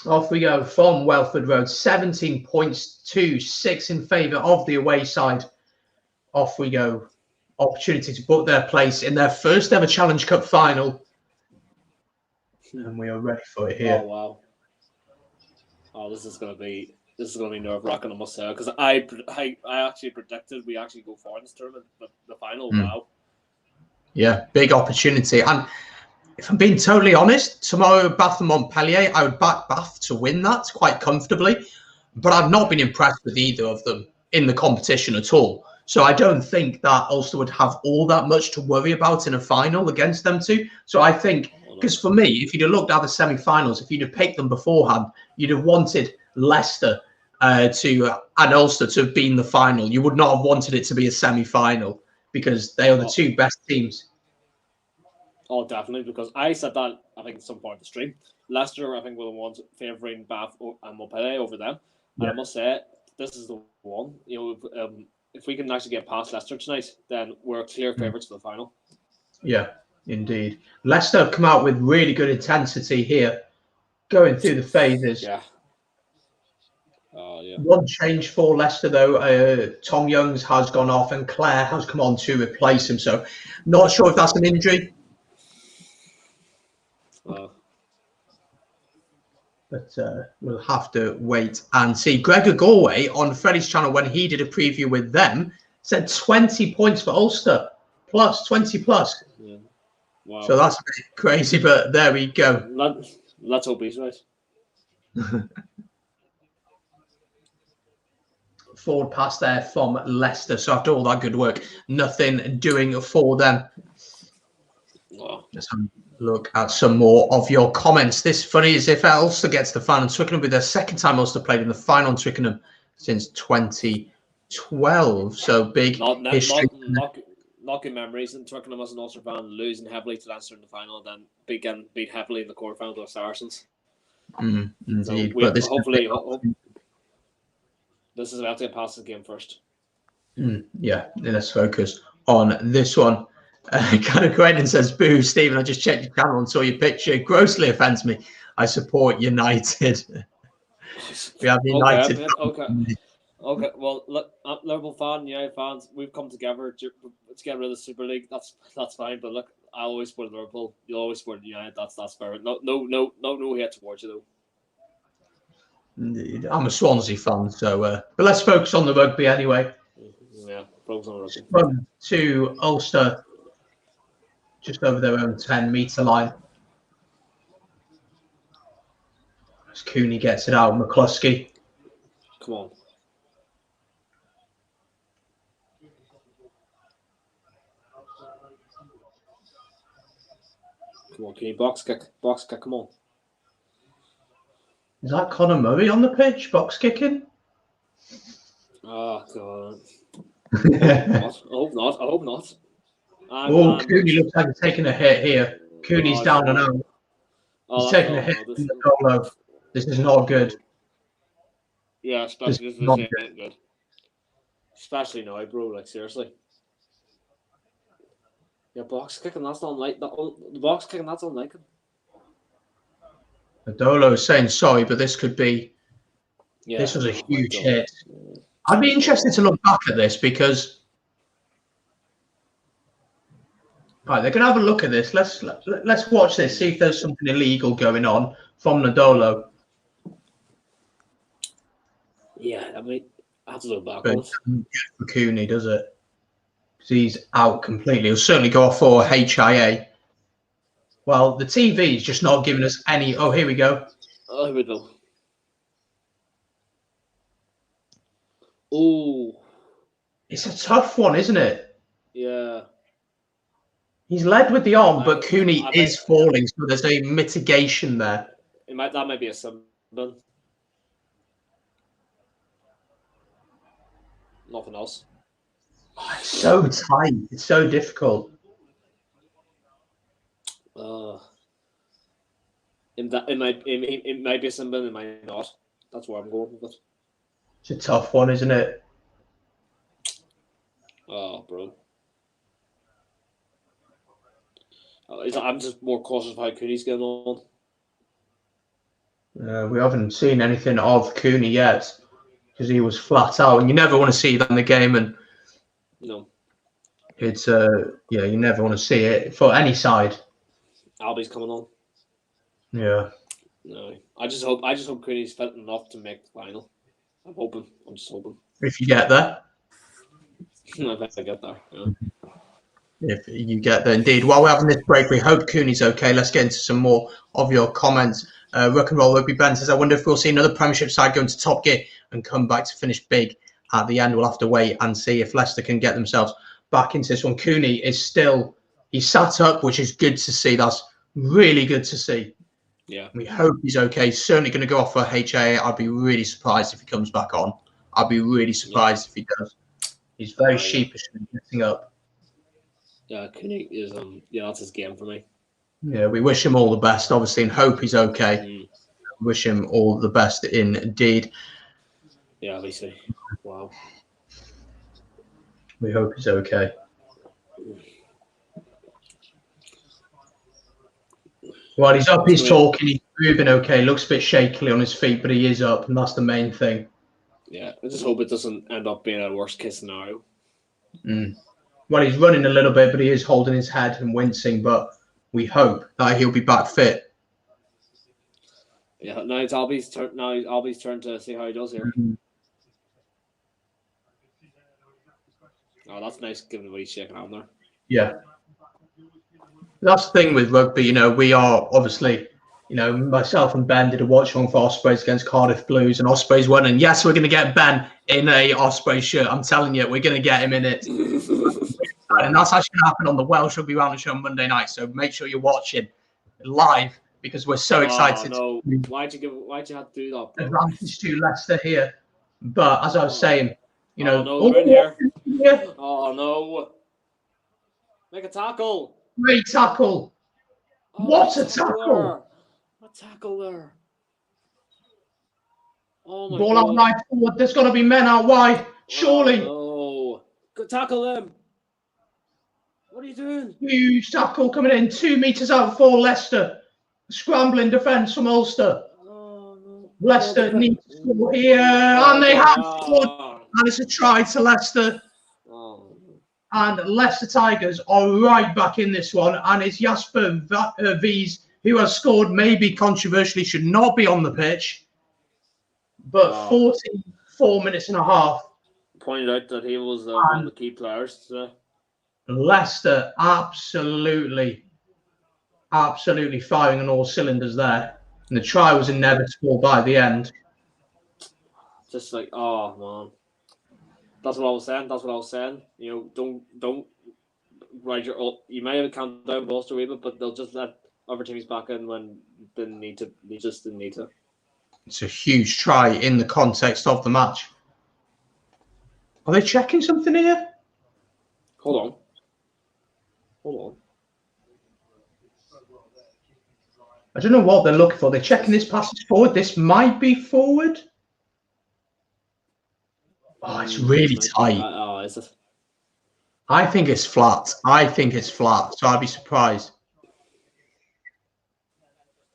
Off we go from Welford Road. 17 points to 6 in favour of the away side. Off we go. Opportunity to book their place in their first ever Challenge Cup final. And we are ready for it here. Oh, wow. Oh, this is going to be nerve-wracking, I must say, because I actually predicted we actually go far in this tournament, but the final, wow. Yeah, big opportunity. And if I'm being totally honest, tomorrow, Bath and Montpellier, I would back Bath to win that quite comfortably, but I've not been impressed with either of them in the competition at all. So I don't think that Ulster would have all that much to worry about in a final against them two. So I think, because for me, if you'd have looked at the semi-finals, if you'd have picked them beforehand, you'd have wanted Leicester and Ulster to have been the final. You would not have wanted it to be a semi-final because they are the two best teams. Oh, definitely, because I said that, I think, at some point of the stream. Leicester, I think, will want favouring Bath and Montpellier over them. And I must say, this is the one. If we can actually get past Leicester tonight, then we're clear favourites for the final. Yeah, indeed. Leicester have come out with really good intensity here, going through the phases. Yeah. One change for Leicester, though. Tom Youngs has gone off and Clare has come on to replace him. So not sure if that's an injury. But we'll have to wait and see. Gregor Galway on Freddie's channel, when he did a preview with them, said 20 points for Ulster. +20 plus. Yeah. Wow. So that's a bit crazy, but there we go. Let's hope he's right. Forward pass there from Leicester. So after all that good work, nothing doing for them. Wow. Let's have a look at some more of your comments. This funny is if Ulster gets the final, Twickenham will be their second time Ulster played in the final in Twickenham since 2012. So big history. Knocking memories, and Twickenham as an Ulster fan losing heavily to Leicester in the final, then beat heavily in the quarterfinal to the Saracens. Indeed. So but this this is about to get past the game first. Yeah, let's focus on this one. Conor Creighton says, boo, Stephen, I just checked your channel and saw your picture. It grossly offends me. I support United. We have United. Okay, well, look, Liverpool fan, United fans, we've come together to get rid of the Super League. That's fine, but look, I always support Liverpool. You always support United. That's fair. No hate towards you though. Indeed, I'm a Swansea fan, so but let's focus on the rugby anyway. Yeah, focus on the rugby. Run to Ulster, just over their own 10-metre line. As Cooney gets it out, McCluskey. Come on. Come on, can you box kick? Box kick, come on. Is that Conor Murray on the pitch, box kicking? Oh, God. I hope not. I hope not. Oh, Cooney looks like he's taking a hit here. Cooney's down and out. He's taking a hit from the Dolo. This is not good. Yeah, especially this ain't good. Especially now, bro. Like, seriously. Yeah, box kicking, that's not like that. The box kicking, that's unlike him. The Dolo is saying sorry, but this could be. Yeah, this was a huge hit. I'd be interested to look back at this because. Right, they're going to have a look at this. Let's watch this. See if there's something illegal going on from Nadolo. Yeah, I mean, I have to look back But on it doesn't get for Cooney, does it? Because he's out completely. He'll certainly go off for HIA. Well, the TV is just not giving us any. Oh, here we go. Oh, here we go. Oh, it's a tough one, isn't it? Yeah. He's led with the arm, but Cooney is falling, so there's a mitigation there. That might be a sub. Nothing else. Oh, it's so tight. It's so difficult. It might be a symbol, it might not. That's where I'm going with it. It's a tough one, isn't it? Oh, bro. I'm just more cautious of how Cooney's getting on. We haven't seen anything of Cooney yet because he was flat out, and you never want to see that in the game. And no, it's you never want to see it for any side. Albie's coming on. Yeah. No, I just hope Cooney's fit enough to make the final. I'm just hoping. If you get there. If I get there, yeah. If you get there, indeed. While we're having this break, we hope Cooney's okay. Let's get into some more of your comments. Rock and Roll Rugby Ben says, I wonder if we'll see another Premiership side go into top gear and come back to finish big at the end. We'll have to wait and see if Leicester can get themselves back into this one. Cooney is still, he's sat up, which is good to see. That's really good to see. Yeah. We hope he's okay. He's certainly going to go off for HIA. I'd be really surprised if he comes back on. I'd be really surprised if he does. He's very sheepish and getting up. Yeah, Cooney is that's his game for me. Yeah, we wish him all the best, obviously, and hope he's okay. Wish him all the best indeed. Yeah, obviously. Wow. We hope he's okay. Well, he's up, he's talking, he's moving okay, looks a bit shakily on his feet, but he is up, and that's the main thing. Yeah, I just hope it doesn't end up being a worst case scenario. Well, he's running a little bit, but he is holding his head and wincing, but we hope that he'll be back fit. Yeah, now it's Albie's turn. Now it's Albie's turn to see how he does here. Oh, that's nice, given the way he's shaking out there. Yeah. That's the thing with rugby, we are obviously, myself and Ben did a watch on for Ospreys against Cardiff Blues, and Ospreys won. And yes, we're going to get Ben in a Ospreys shirt. I'm telling you, we're going to get him in it. And that's actually going to happen on the Welsh Rugby Round Show on Monday night. So make sure you're watching live because we're so excited. No. Why'd you have to do that, bro? Advantage to Leicester here. But as I was saying, Oh, no, they're in here. Yeah. Oh, no. Make a tackle. Great tackle. Oh, what a tackle. A tackle there. Oh, my Ball God. out right forward. There's got to be men out wide. Surely. Oh, no. Good tackle them. What are you doing? Huge tackle coming in. 2 meters out for Leicester. Scrambling defence from Ulster. Oh, no. Leicester needs to score here. And they have scored. And it's a try to Leicester. And Leicester Tigers are right back in this one. And it's Jasper Wies who has scored. Maybe controversially should not be on the pitch. But 44 minutes and a half. Pointed out that he was one of the key players today. Leicester absolutely firing on all cylinders there. And the try was inevitable by the end. Just like, oh, man. That's what I was saying. Don't ride your. You may have calmed down Ulster a wee bit, but they'll just let other teams back in when they just didn't need to. It's a huge try in the context of the match. Are they checking something here? Hold on. I don't know what they're looking for. They're checking this passes forward. This might be forward. Oh, it's really tight. Is it? I think it's flat. So I'd be surprised.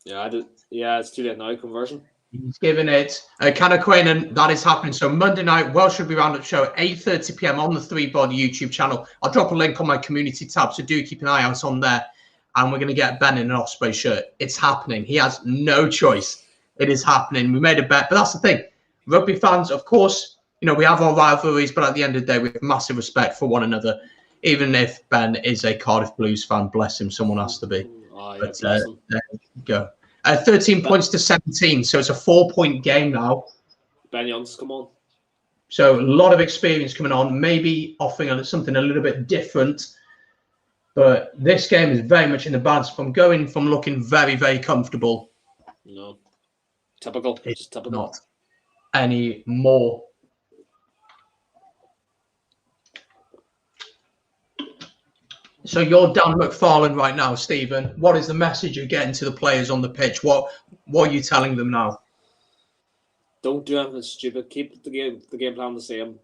Yeah, I did. Yeah, it's too late now. Conversion. He's given it. Canaquane, and that is happening. So Monday night, Welsh Rugby Roundup show, 8:30 p.m. on the 3 Bod YouTube channel. I'll drop a link on my community tab, so do keep an eye out on there. And we're going to get Ben in an Osprey shirt. It's happening. He has no choice. It is happening. We made a bet, but that's the thing. Rugby fans, of course, you know, we have our rivalries, but at the end of the day, we have massive respect for one another. Even if Ben is a Cardiff Blues fan, bless him, someone has to be. Oh, yeah, But there you go. 13 points to 17, so it's a 4-point game now. Ben Young's come on. So a lot of experience coming on, maybe offering something a little bit different. But this game is very much in the balance from looking very, very comfortable. No. Typical. It's just typical. Not anymore. So you're Dan McFarlane right now, Stephen. What is the message you're getting to the players on the pitch? What are you telling them now? Don't do anything stupid. Keep the game plan the same.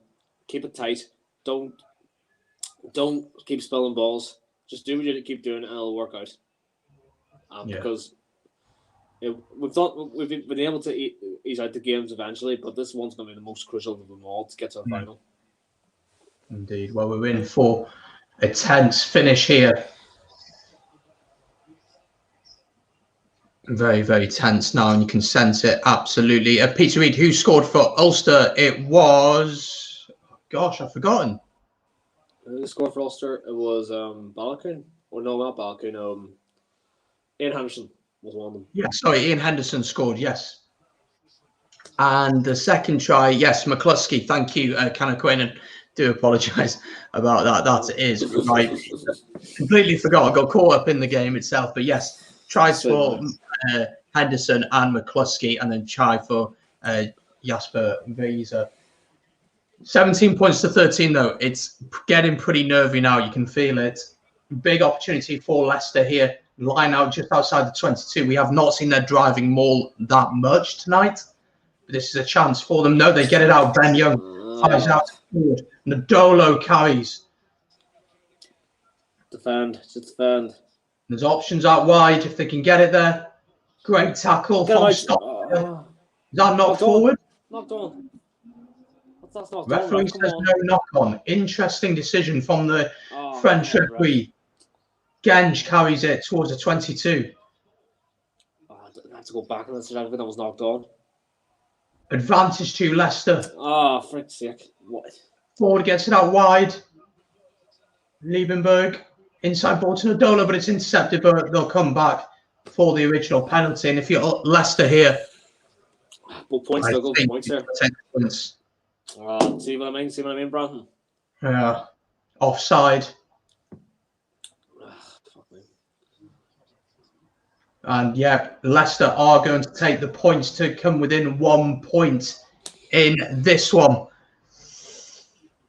Keep it tight. Don't keep spilling balls. Just do what you keep doing, and it'll work out. Because we've been able to ease out the games eventually, but this one's going to be the most crucial of them all to get to the final. Indeed. Well, we're in for a tense finish here. Very, very tense now, and you can sense it absolutely. Peter Reid, who scored for Ulster? It was, gosh, I've forgotten. Who scored for Ulster? It was Balakoon. Or no, not Balakoon. Ian Henderson was one of them. Yeah, sorry, Ian Henderson scored, yes. And the second try, yes, McCluskey. Thank you, Canaquane, and do apologise about that. That is right. Completely forgot. I got caught up in the game itself. But yes, tries for Henderson and McCluskey, and then try for Jasper Visa. 17 points to 13, though. It's getting pretty nervy now. You can feel it. Big opportunity for Leicester here. Line out just outside the 22. We have not seen their driving maul that much tonight. But this is a chance for them. No, they get it out. Ben Young fires out forward. Nadolo carries. Defend. Just defend. There's options out wide if they can get it there. Great tackle from Stop. Is that knocked forward? Knocked on. That's not Referee says no knock on. Interesting decision from the French referee. Genge carries it towards the 22. I have to go back and say that was knocked on. Advantage to Leicester. Oh, for frick's sake. What? Forward gets it out wide. Liebenberg. Inside ball to Nadolo, but it's intercepted, but they'll come back for the original penalty. And if you're Leicester here, well, points I they'll go think points here. Points. See what I mean, Brandon? Yeah. Offside. And yeah, Leicester are going to take the points to come within 1 point in this one.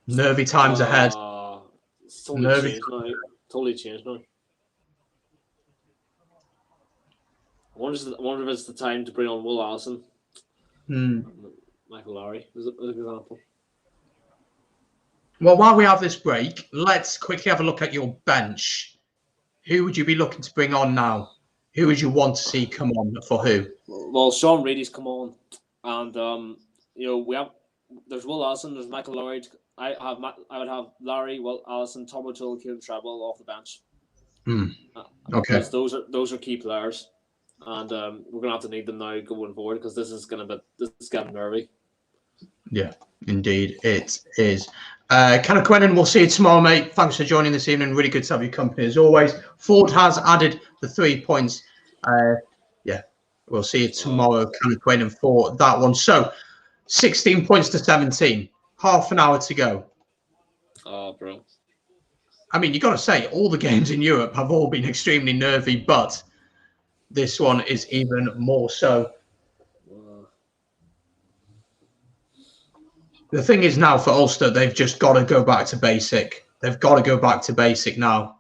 Nervy times ahead. It's totally changed now. I wonder if it's the time to bring on Will Allison. Michael Lowry was an example. Well, while we have this break, let's quickly have a look at your bench. Who would you be looking to bring on now? Who would you want to see come on for who? Well, Sean Reedy's come on, and there's Will Allison, there's Michael Lowry. I would have Larry, Will Allison, Tom O'Toole, Kieran Treble off the bench. Okay. Those are key players, and we're gonna have to need them now going forward because this is getting nervy. Yeah, indeed it is. Connor Quennan, we'll see you tomorrow, mate. Thanks for joining this evening. Really good to have your company as always. Ford has added the 3 points. Yeah, we'll see you tomorrow, Connor Quennan, for that one. So, 16 points to 17. Half an hour to go. Oh, bro. I mean, you got to say, all the games in Europe have all been extremely nervy, but this one is even more so. The thing is now for Ulster, they've just got to go back to basic. They've got to go back to basic now.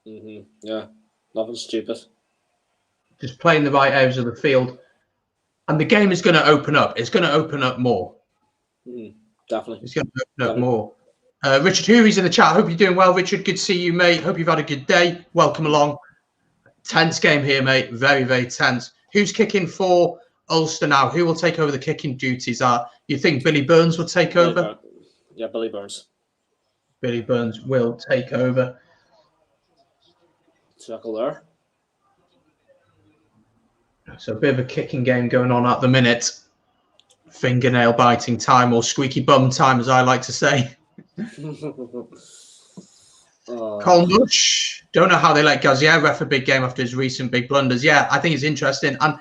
Yeah, nothing stupid. Just playing the right areas of the field. And the game is going to open up. It's going to open up more. Definitely. It's going to open up more. Richard Hooey's in the chat. Hope you're doing well, Richard. Good to see you, mate. Hope you've had a good day. Welcome along. Tense game here, mate. Very, very tense. Who's kicking for Ulster now? Who will take over the kicking duties? You think Billy Burns will take over? Yeah, Billy Burns. Billy Burns will take over. Circle there. So a bit of a kicking game going on at the minute. Fingernail biting time, or squeaky bum time, as I like to say. Colin Bush, don't know how they let Gazier ref a big game after his recent big blunders. Yeah, I think it's interesting. And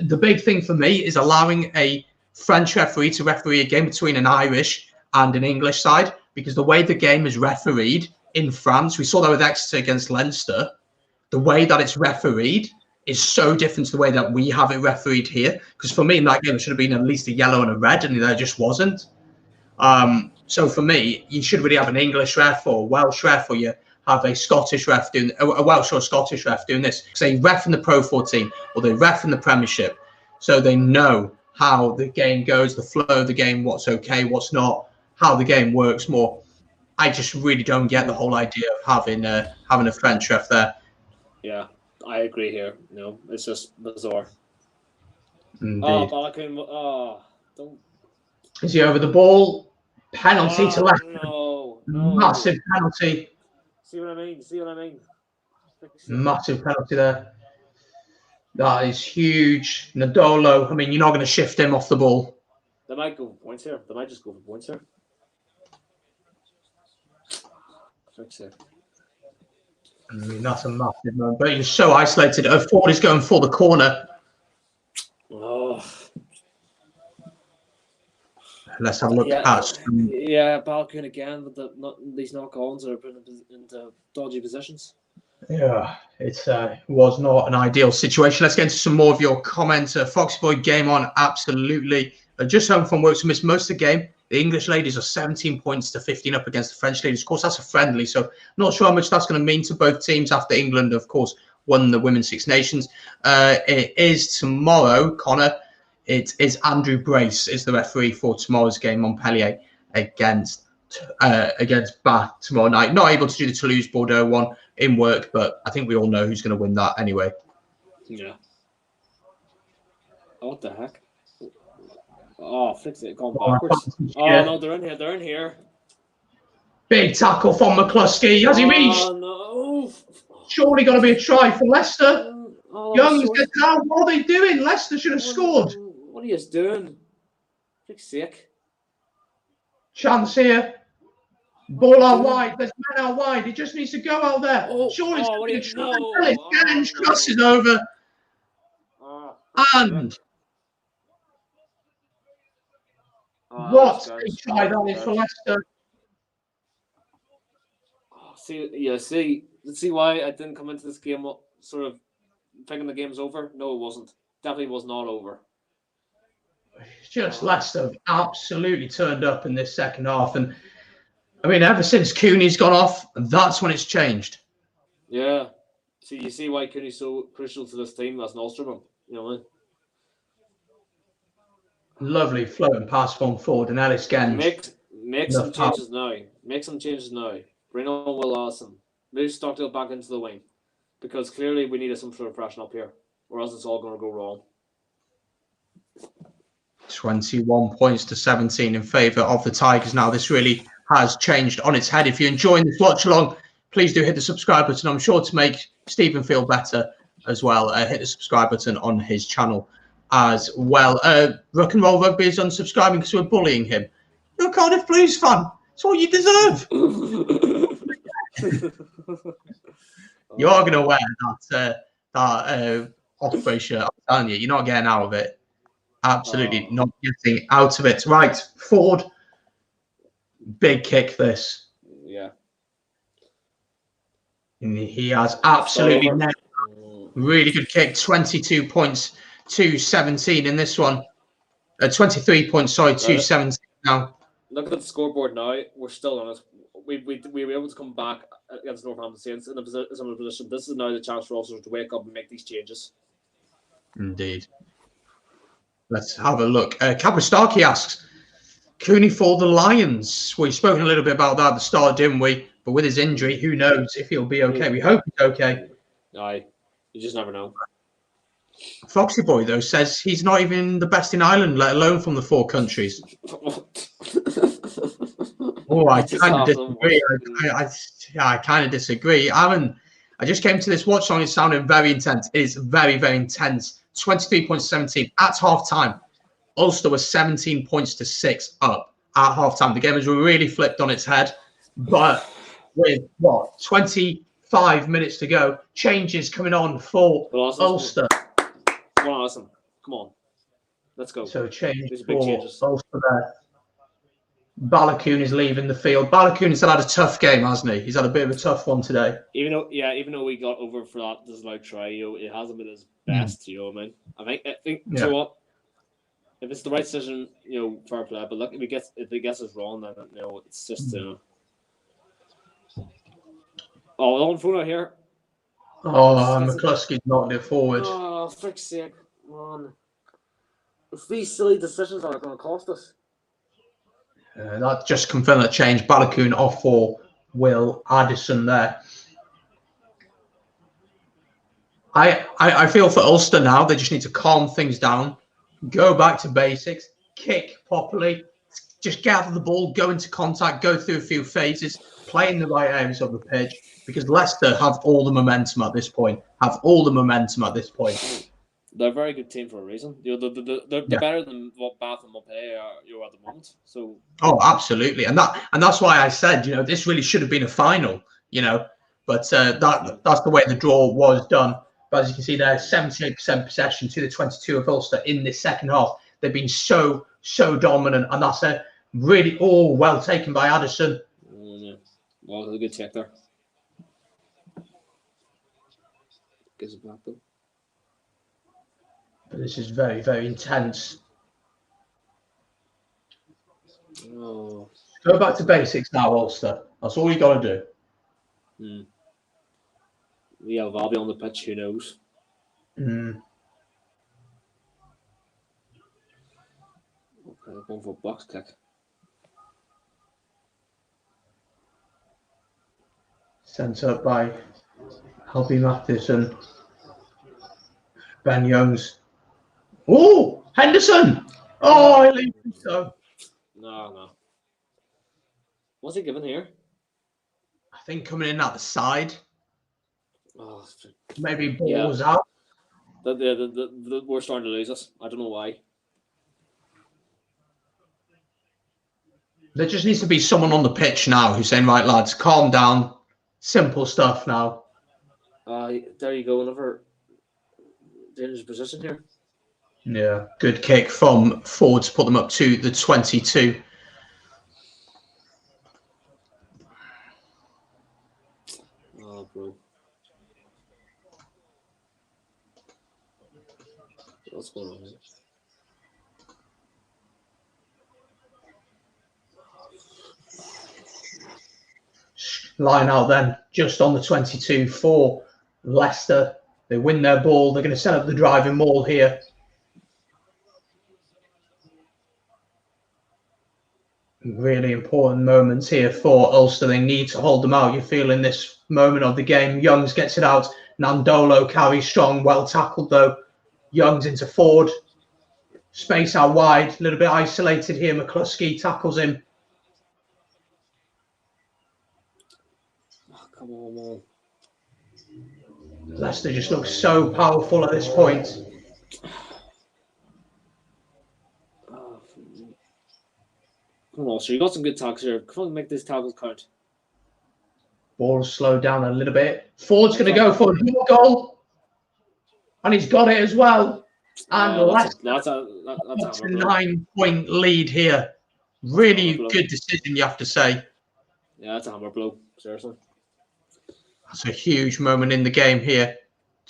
the big thing for me is allowing a French referee to referee a game between an Irish and an English side, because the way the game is refereed in France, we saw that with Exeter against Leinster, the way that it's refereed is so different to the way that we have it refereed here. Because for me, in that game, it should have been at least a yellow and a red, and there just wasn't. So for me, you should really have an English ref or a Welsh ref, or you have a Scottish ref doing a Welsh or a Scottish ref doing this. Because they ref in the Pro 14 or they ref in the Premiership, so they know how the game goes, the flow of the game, what's okay, what's not, how the game works more. I just really don't get the whole idea of having a French ref there. Yeah, I agree here. No, it's just bizarre. Indeed. Oh, Balakun. Oh, don't. Is he over the ball? Penalty to Leicester. No. Massive penalty. See what I mean? Massive penalty there. That is huge. Nadolo, I mean, you're not going to shift him off the ball. They might go for points here. They might just go for points here. I mean, that's a massive moment. But you're so isolated. Ford is going for the corner. Oh. Let's have a look at Balakun again with these knock-ons are put into dodgy positions. Yeah, it was not an ideal situation. Let's get into some more of your comments. Foxy Boy, game on, absolutely. Just home from work, so missed most of the game. The English ladies are 17 points to 15 up against the French ladies. Of course, that's a friendly, so not sure how much that's going to mean to both teams after England, of course, won the Women's Six Nations. It is tomorrow, Connor. It is Andrew Brace is the referee for tomorrow's game, Montpellier against Bath tomorrow night. Not able to do the Toulouse-Bordeaux one in work, but I think we all know who's going to win that anyway. Yeah. Oh, what the heck? Oh, fix it, going backwards. Oh, no, they're in here. Big tackle from McCluskey. Has he reached? Oh, no. Surely got to be a try for Leicester. Young gets down. What are they doing? Leicester should have scored. What are you doing? Fix sick. Chance here. Ball out wide. There's men out wide. He just needs to go out there. Surely it's going to be crosses over. And what a try that is for Leicester. See why I didn't come into this game sort of thinking the game's over? No, it wasn't. Definitely was not over. Just Leicester absolutely turned up in this second half. And I mean, ever since Cooney's gone off, that's when it's changed. Yeah. So you see why Cooney's so crucial to this team as an Ulsterman. You know what I mean? Lovely floating pass from forward and Ellis Genge. Make some changes now. Make some changes now. Bring on Will Allison. Move Stockdale back into the wing. Because clearly we need some sort of pressure up here. Or else it's all going to go wrong. 21 points to 17 in favour of the Tigers. Now this really has changed on its head. If you're enjoying this watch along, please do hit the subscribe button. I'm sure to make Stephen feel better as well. Hit the subscribe button on his channel as well. Rock and Roll Rugby is unsubscribing because we're bullying him. You're a Cardiff Blues fan. It's what you deserve. You are going to wear that Osprey shirt. I'm telling you, you're not getting out of it. Absolutely not getting out of it. Right, Ford. Big kick this. Yeah. And he has absolutely Really good kick. 22 points to 17 in this one. 23 points, sorry, to 17 now. Look at the scoreboard now. We're still on it. We were able to come back against Northampton Saints in a similar position. This is now the chance for Ulster to wake up and make these changes. Indeed. Let's have a look. Kapristaki asks, Cooney for the Lions. We've spoken a little bit about that at the start, didn't we? But with his injury, who knows if he'll be okay. We hope he's okay. Aye, you just never know. Foxy Boy, though, says he's not even the best in Ireland, let alone from the 4 countries. Oh, I kind of disagree. I kind of disagree. Aaron, I just came to this watch song. It sounded very intense. It is very, very intense. 23.17 at half time. Ulster was 17 points to 6 up at half time. The game has really flipped on its head. But with 25 minutes to go, changes coming on for Ulster. Come on, Alison. Come on. Let's go. So change for Ulster there. Balakoon is leaving the field. Balakoon has had a tough game, hasn't he? He's had a bit of a tough one today. Even though we got over for that disallowed try, it hasn't been his best. You know what I mean? I think you know what? If it's the right decision, fair play. But look, if he gets us wrong, then it's just. On phone out here. McCluskey's knocked it forward. Oh, for frick's sake, man! It's these silly decisions that are going to cost us. That just confirmed that change. Balakoon off for Will Addison there. I feel for Ulster now, they just need to calm things down, go back to basics, kick properly, just gather the ball, go into contact, go through a few phases, play in the right areas of the pitch, because Leicester have all the momentum at this point. They're a very good team for a reason. They're better than what Bath and Montpellier are at the moment. So. Oh, absolutely, and that's why I said this really should have been a final. But that's the way the draw was done. But as you can see there, 78% possession to the 22 of Ulster in this second half. They've been so dominant, and that's a really well taken by Addison. Yeah. Well, a good check there. Gives it back though. But this is very, very intense. Oh. Go back to basics now, Ulster. That's all you got to do. Yeah, Valby on the pitch, who knows? Okay, going for a box kick. Sent up by Albie Matheson. Ben Youngs. Oh, Henderson! Oh, I leave him so. No. What's he given here? I think coming in at the side. Oh, maybe balls out. We're starting to lose us. I don't know why. There just needs to be someone on the pitch now who's saying, right, lads, calm down. Simple stuff now. There you go. Another dangerous position here. Yeah, good kick from Ford to put them up to the 22. Oh, bro. What's going on here? Line out then, just on the 22 for Leicester. They win their ball. They're going to set up the driving maul here. Really important moments here for Ulster. They need to hold them out. You feel in this moment of the game. Youngs gets it out. Nandolo carries strong. Well tackled though. Youngs into Ford. Space out wide. A little bit isolated here. McCluskey tackles him. Oh, come on, man. Leicester just looks so powerful at this point. Come on, so you got some good tackles here. Come on, make these tackles count. Ball slowed down a little bit. Ford's going to go for a goal. And he's got it as well. And that's a 9-point lead here. Really good decision, you have to say. Yeah, that's a hammer blow. Seriously. That's a huge moment in the game here.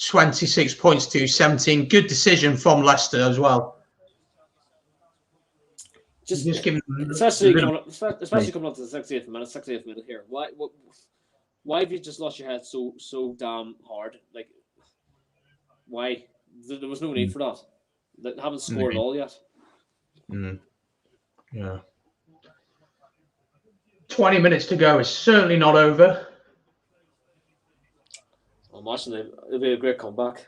26 points to 17. Good decision from Leicester as well. Just give them especially coming up to the 68th minute here. Why have you just lost your head so damn hard? Like, why? There was no need for that. They haven't scored at all yet. Yeah. 20 minutes to go is certainly not over. Imagine it'll be a great comeback.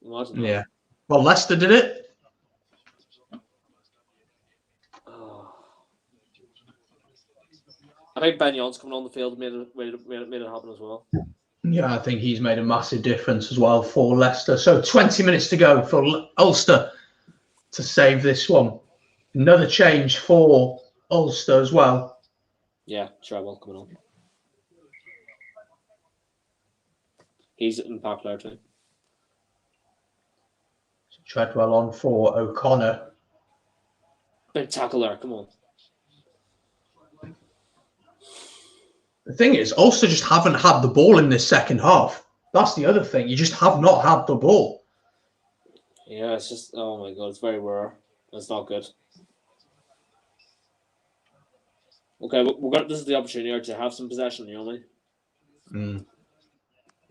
Imagine that. Yeah. Well, Leicester did it. I think Ben Young's coming on the field made it happen as well. Yeah, I think he's made a massive difference as well for Leicester. So 20 minutes to go for Ulster to save this one. Another change for Ulster as well. Yeah, Treadwell coming on. He's an impact player too. Treadwell on for O'Connor. Big tackle there, come on. The thing is, Ulster just haven't had the ball in this second half. That's the other thing. You just have not had the ball. Yeah, it's just, oh my God, it's very rare. It's not good. Okay, this is the opportunity to have some possession, you know what I mean?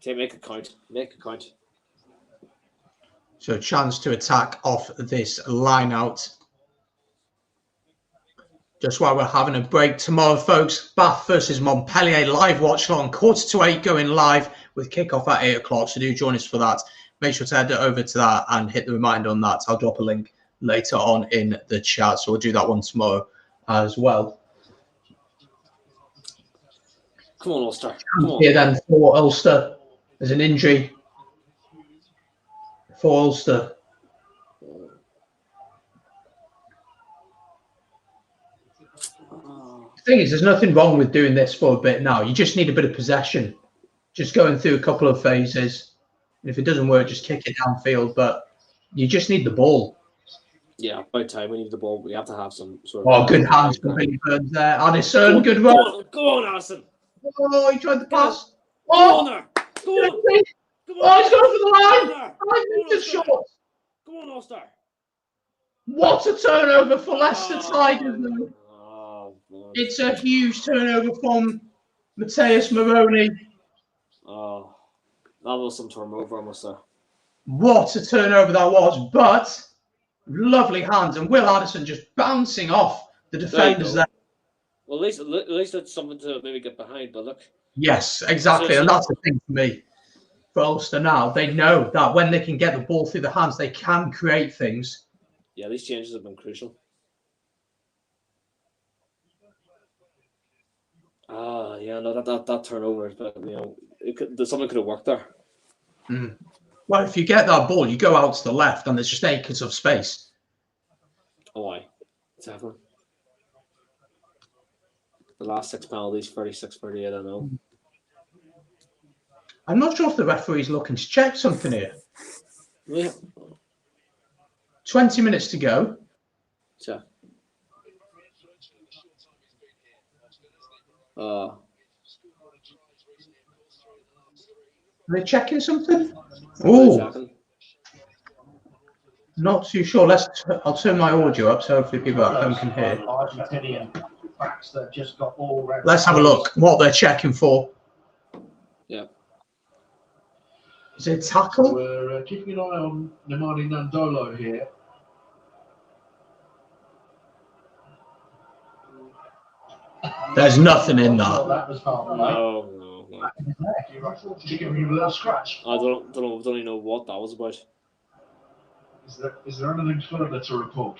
Make it count. Make it count. So a chance to attack off this line out. Just while we're having a break tomorrow, folks, Bath versus Montpellier live watch along, 7:45 going live with kickoff at 8 o'clock. So do join us for that. Make sure to head over to that and hit the reminder on that. I'll drop a link later on in the chat. So we'll do that one tomorrow as well. Come on, Ulster. Come on. Here then for Ulster. There's an injury for Ulster. The thing is, there's nothing wrong with doing this for a bit now. You just need a bit of possession. Just going through a couple of phases. And if it doesn't work, just kick it downfield. But you just need the ball. Yeah, by time we need the ball. We have to have some sort of... Oh, good hands from Billy Burns there. Addison, good run. Go on, Addison. Oh, he tried the pass. Go on there. Go on. Oh, he's going for the line. 5 meters short. Go on, Ulster. What a turnover for Leicester Tigers, though. It's a huge turnover from Mateus Moroni. Oh, that was some turnover, I must say. What a turnover that was, but lovely hands. And Will Addison just bouncing off the defenders there. Well, at least it's something to maybe get behind, but look. Yes, exactly. And that's the thing for me. For Ulster now, they know that when they can get the ball through the hands, they can create things. Yeah, these changes have been crucial. Yeah, no, that turnover, but you know, something could have worked there. Well, if you get that ball, you go out to the left, and there's just acres of space. Oh, aye, definitely. The last 6 penalties, 36-38, I know. I'm not sure if the referee's looking to check something here. Yeah. 20 minutes to go. Sure. Are they checking something? Oh, not too sure. I'll turn my audio up so hopefully people at home can hear. Let's have a look what they're checking for. Yeah. Is it tackle? We're keeping an eye on Nemani Nandolo here. There's nothing in that. No. Did you give him a little scratch? I don't even know what that was about. Is there anything further to report?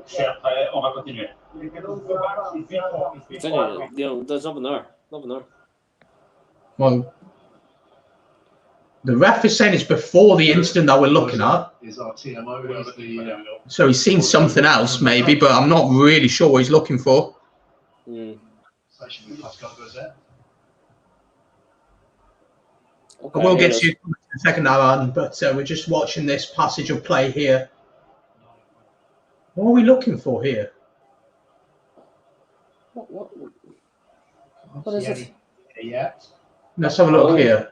You know, there's nothing there. Well, the ref is saying it's before the incident that we're looking at. So he's seen something else, maybe, but I'm not really sure what he's looking for. Okay, I will get to you in a second, Alan, but we're just watching this passage of play here. What are we looking for here? What is it? Yet. Let's have a look here.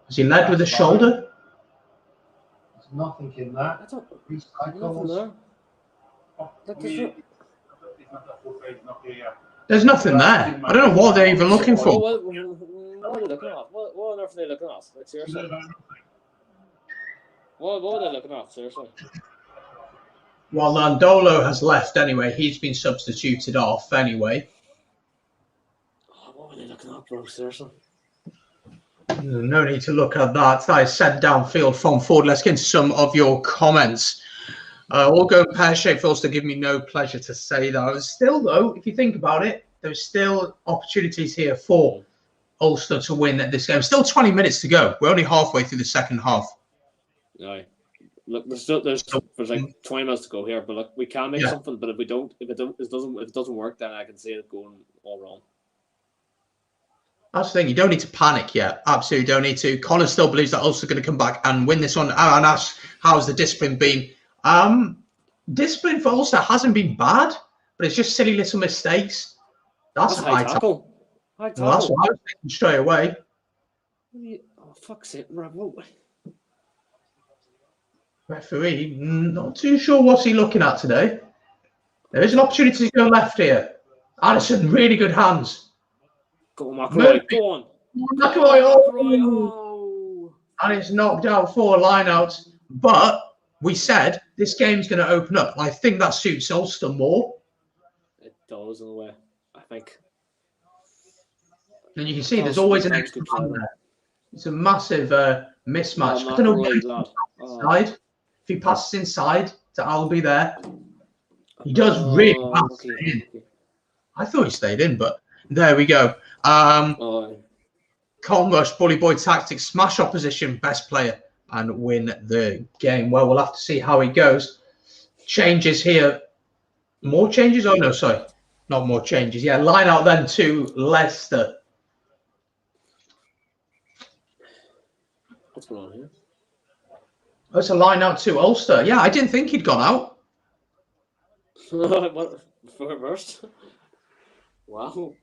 Has he led with the shoulder? nothing in that. I don't. Nothing Recycles. there. There's nothing there. I don't know what they're even looking for. What are they looking at? What on earth are they looking at? Like, seriously. What are they looking at? Seriously. Well, Landolo has left anyway. He's been substituted off anyway. Oh, what were they looking at, bro? Seriously. No need to look at that. That is sent downfield from Ford. Let's get into some of your comments. All going pear-shaped for Ulster. Give me no pleasure to say that. Still, though, if you think about it, there's still opportunities here for Ulster to win this game. Still 20 minutes to go. We're only halfway through the second half. Right. Look, there's like 20 minutes to go here, but look, we can make something. But if it doesn't work, then I can see it going all wrong. That's the thing. You don't need to panic yet. Absolutely don't need to. Connor still believes that Ulster are going to come back and win this one. And asks, how's the discipline been? Discipline for Ulster hasn't been bad, but it's just silly little mistakes. That's a high tackle. High tackle. Well, that's what I was thinking straight away. Oh, fuck's sake, Bravo. Referee, not too sure what's he looking at today. There is an opportunity to go left here. Addison, really good hands. Go on, McElroy. Go on. McElroy. Oh. And it's knocked out for lineouts. But we said this game's going to open up. I think that suits Ulster more. It does in a way, I think. And you can see there's always an extra man there. It's a massive mismatch. I don't know why inside. If he passes inside to Albie there, he does really well. Okay. I thought he stayed in, but there we go. Con rush, bully boy tactics, smash opposition, best player, and win the game. Well, we'll have to see how it goes. Changes here. More changes? Oh, no, sorry. Not more changes. Yeah, line out then to Leicester. What's going on here? Oh, it's a line out to Ulster. Yeah, I didn't think he'd gone out. What? For first? Wow.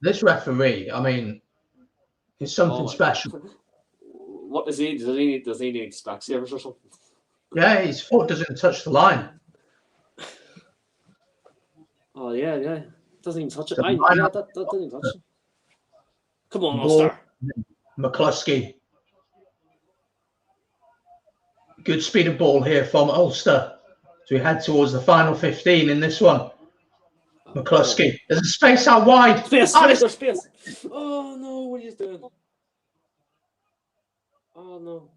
This referee, I mean, is something special. What is he? Does he need Specsavers or something? Yeah, his foot doesn't touch the line. Oh yeah. Doesn't even touch it. That doesn't even touch it. Come on, Ulster. McCluskey. Good speed of ball here from Ulster. So we head towards the final 15 in this one. McCluskey. There's a space out wide. Space. Oh no, what are you doing? Oh no.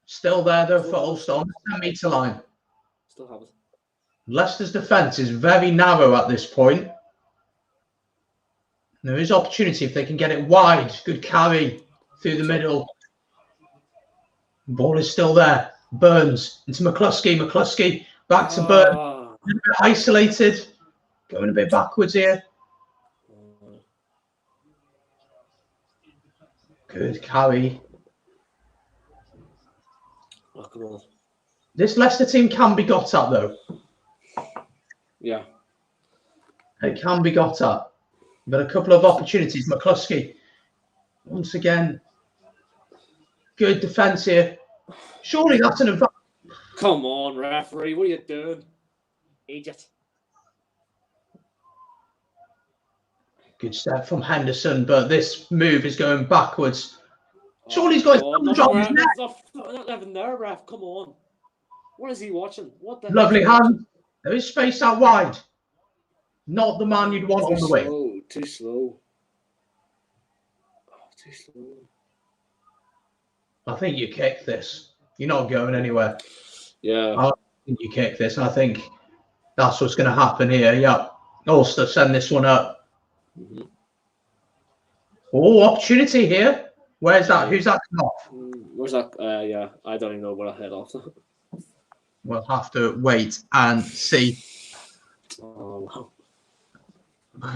Still there though for Ulster on the 10-metre line. Still have it. Leicester's defence is very narrow at this point. There is opportunity if they can get it wide. Good carry through the middle. Ball is still there. Burns into McCluskey. McCluskey back to Burns. A bit isolated. Going a bit backwards here. Good carry. Oh, come on. This Leicester team can be got at, though. Yeah. It can be got at. But a couple of opportunities. McCluskey, once again, good defence here. Surely that's an advantage. Come on, referee. What are you doing? Idiot. Good step from Henderson, but this move is going backwards. Surely he's got his not even there, ref. Come on. What is he watching? What the lovely hand. There is space out wide. Not the man you'd want on the wing. Too slow. Oh, too slow. I think you kick this. You're not going anywhere. Yeah. I think you kick this. I think that's what's going to happen here. Yeah. Ulster send this one up. Mm-hmm. Oh, opportunity here. Where's that? Who's that come off? Where's that? Yeah, I don't even know where I head off. We'll have to wait and see. Oh, wow.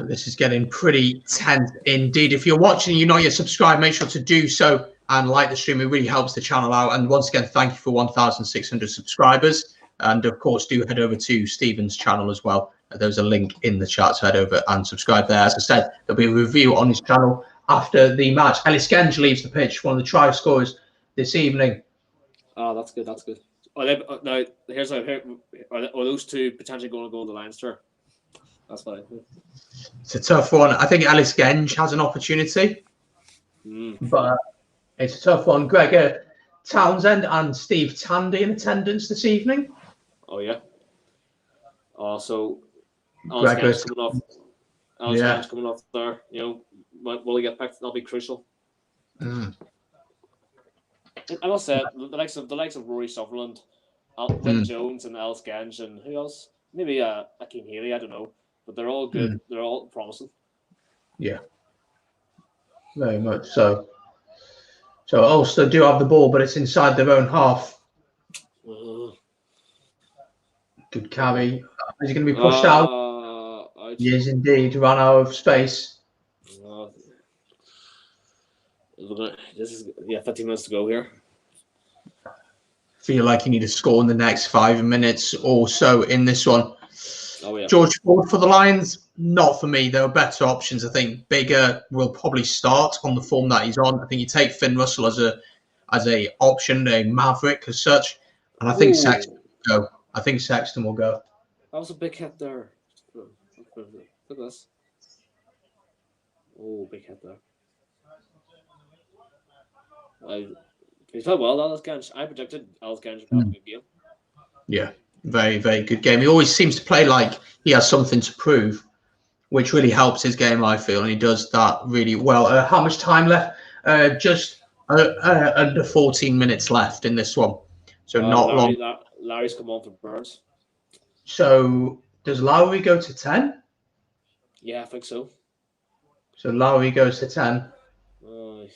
This is getting pretty tense indeed. If you're watching and you're not yet subscribed, make sure to do so and like the stream. It really helps the channel out. And once again, thank you for 1,600 subscribers. And of course, do head over to Stephen's channel as well. There's a link in the chat, so head over and subscribe there. As I said, there'll be a review on his channel after the match. Ellis Genge leaves the pitch, one of the try scorers this evening. Oh, that's good. That's good. Now here's are those two potentially going to go to Leinster? That's what I think. It's a tough one. I think Ellis Genge has an opportunity, but it's a tough one. Gregor Townsend and Steve Tandy in attendance this evening. Oh yeah. So Ellis Genge coming off. Ellis Genge coming off there. Will he get picked? That'll be crucial. I must say the likes of Rory Sutherland, Wyn Jones, and Ellis Genge, and who else? Maybe Akeem Healy. I don't know, but they're all good. They're all promising. Yeah, very much so. So Ulster do have the ball, but it's inside their own half. Good carry. Is he going to be pushed out? He is indeed. Ran out of space. This is 15 minutes to go here. Feel like you need to score in the next 5 minutes or so in this one. Oh yeah. George Ford for the Lions, not for me. There are better options. I think Bigger will probably start on the form that he's on. I think you take Finn Russell as a option, a maverick as such, and I think Sexton will go. I think Sexton will go. That was a big hit there. Look at this. Oh, big hit there. He's played well, Ellis Genge. I predicted Ellis Genge would have a good game. Yeah, very, very good game. He always seems to play like he has something to prove, which really helps his game, I feel, and he does that really well. How much time left? Just under 14 minutes left in this one, so not long. Larry's come on for Burns. So does Lowry go to 10? Yeah, I think so. So Lowry goes to 10.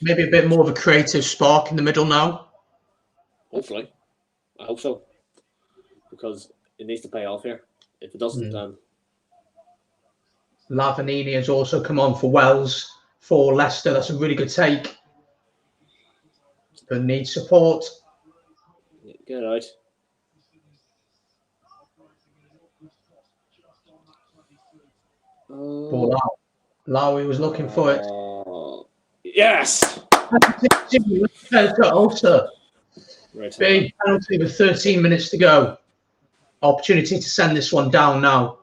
Maybe a bit more of a creative spark in the middle now. Hopefully. I hope so. Because it needs to pay off here. If it doesn't, then... Lavanini has also come on for Wells for Leicester. That's a really good take. But needs support. Get it out. Ball out. Lowry was looking for it. Yes! Ulster. Right. Big penalty with 13 minutes to go. Opportunity to send this one down now.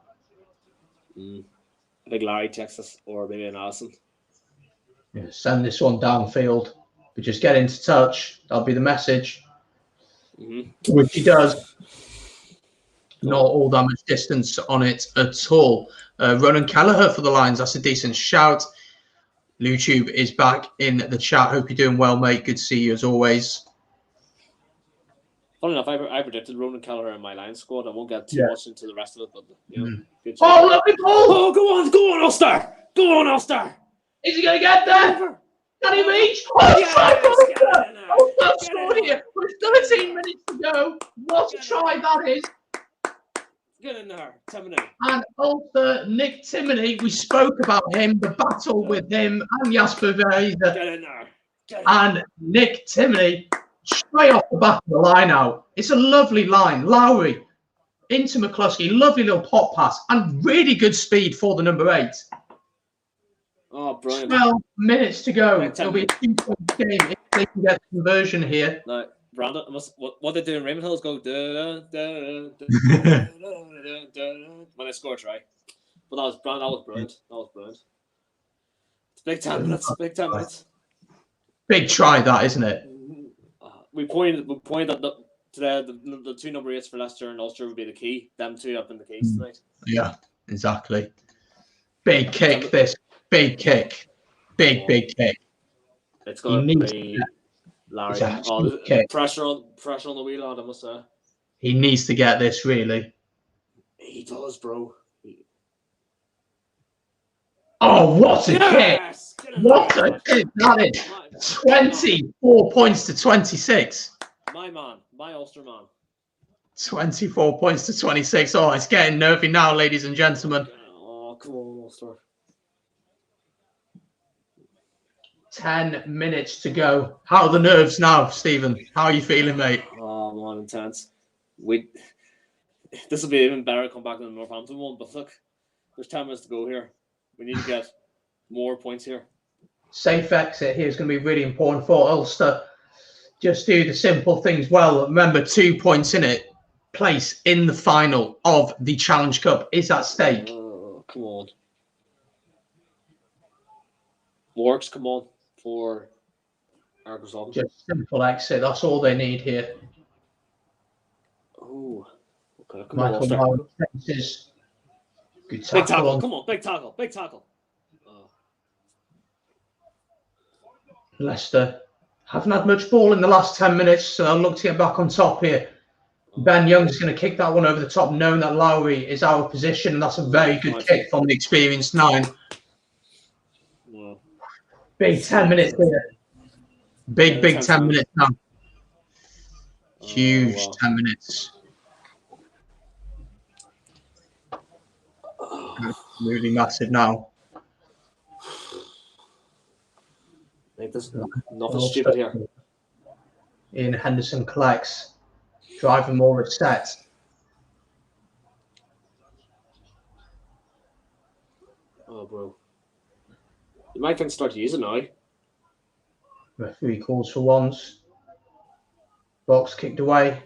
I think Larry texts us, or maybe an Allison. Yeah, send this one downfield. But just get into touch. That'll be the message. Which he does. Not all that much distance on it at all. Ronan Kelleher for the Lions. That's a decent shout. YouTube is back in the chat. Hope you're doing well, mate. Good to see you as always. Funny enough, I predicted Ronan Kelleher in my Lions squad. I won't get too much into the rest of it, but good oh, lovely ball! Oh, go on, Ulster! Go on, Ulster! Is he going to get there? Can he reach? Oh, Ulster scored here with 13 minutes to go. What a try that is. Get in there, Timoney. And Ulster, Nick Timoney, we spoke about him, the battle with him and Jasper Verheide. Get in there. And Nick Timoney, straight off the back of the line out. It's a lovely line. Lowry into McCluskey, lovely little pop pass, and really good speed for the number 8. Oh, brilliant. 12 minutes to go. It'll be a 2-point game if they can get the conversion here. No, Brandon, what they do in Raymond Hill is go when they score a try. But that was brilliant. It's big 10 minutes. Big try, that, isn't it? We pointed that the 2 number 8s for Leicester and Ulster would be the key. Them 2 up in the keys tonight. Yeah, exactly. Big kick, this. Big kick. Big kick. It's going to be Larry. Pressure on the wheel, I must say. He needs to get this, really. He does, bro. Oh, what a kick! What a kick that is! 24 points to 26. My Ulster man. 24 points to 26. Oh, it's getting nervy now, ladies and gentlemen. Oh, come on, Ulster. 10 minutes to go. How are the nerves now, Stephen? How are you feeling, mate? Oh, man, intense. This will be even better come back than the Northampton one, but look, there's 10 minutes to go here. We need to get more points here. Safe exit here is going to be really important for Ulster. just do the simple things well. Remember, 2 points in it. Place in the final of the Challenge Cup is at stake. Come on. Works, come on, for Argos. Just simple exit. That's all they need here. Oh, okay. Come Michael on, Marlon Ulster. faces. Good Big tackle. tackle. Come on, big tackle. Big tackle. Oh. Leicester haven't had much ball in the last 10 minutes, so they'll look to get back on top here. Ben Young's going to kick that one over the top, knowing that Lowry is out of position, and that's a very good kick from the experienced 9. Yeah. Big 10 minutes here. Big 10 minutes now. Huge 10 minutes. Really massive now. Make this nothing stupid here. Ian Henderson collects. Driving more is set. Oh, bro. You might think start to use it now. Referee calls for ones. Box kicked away.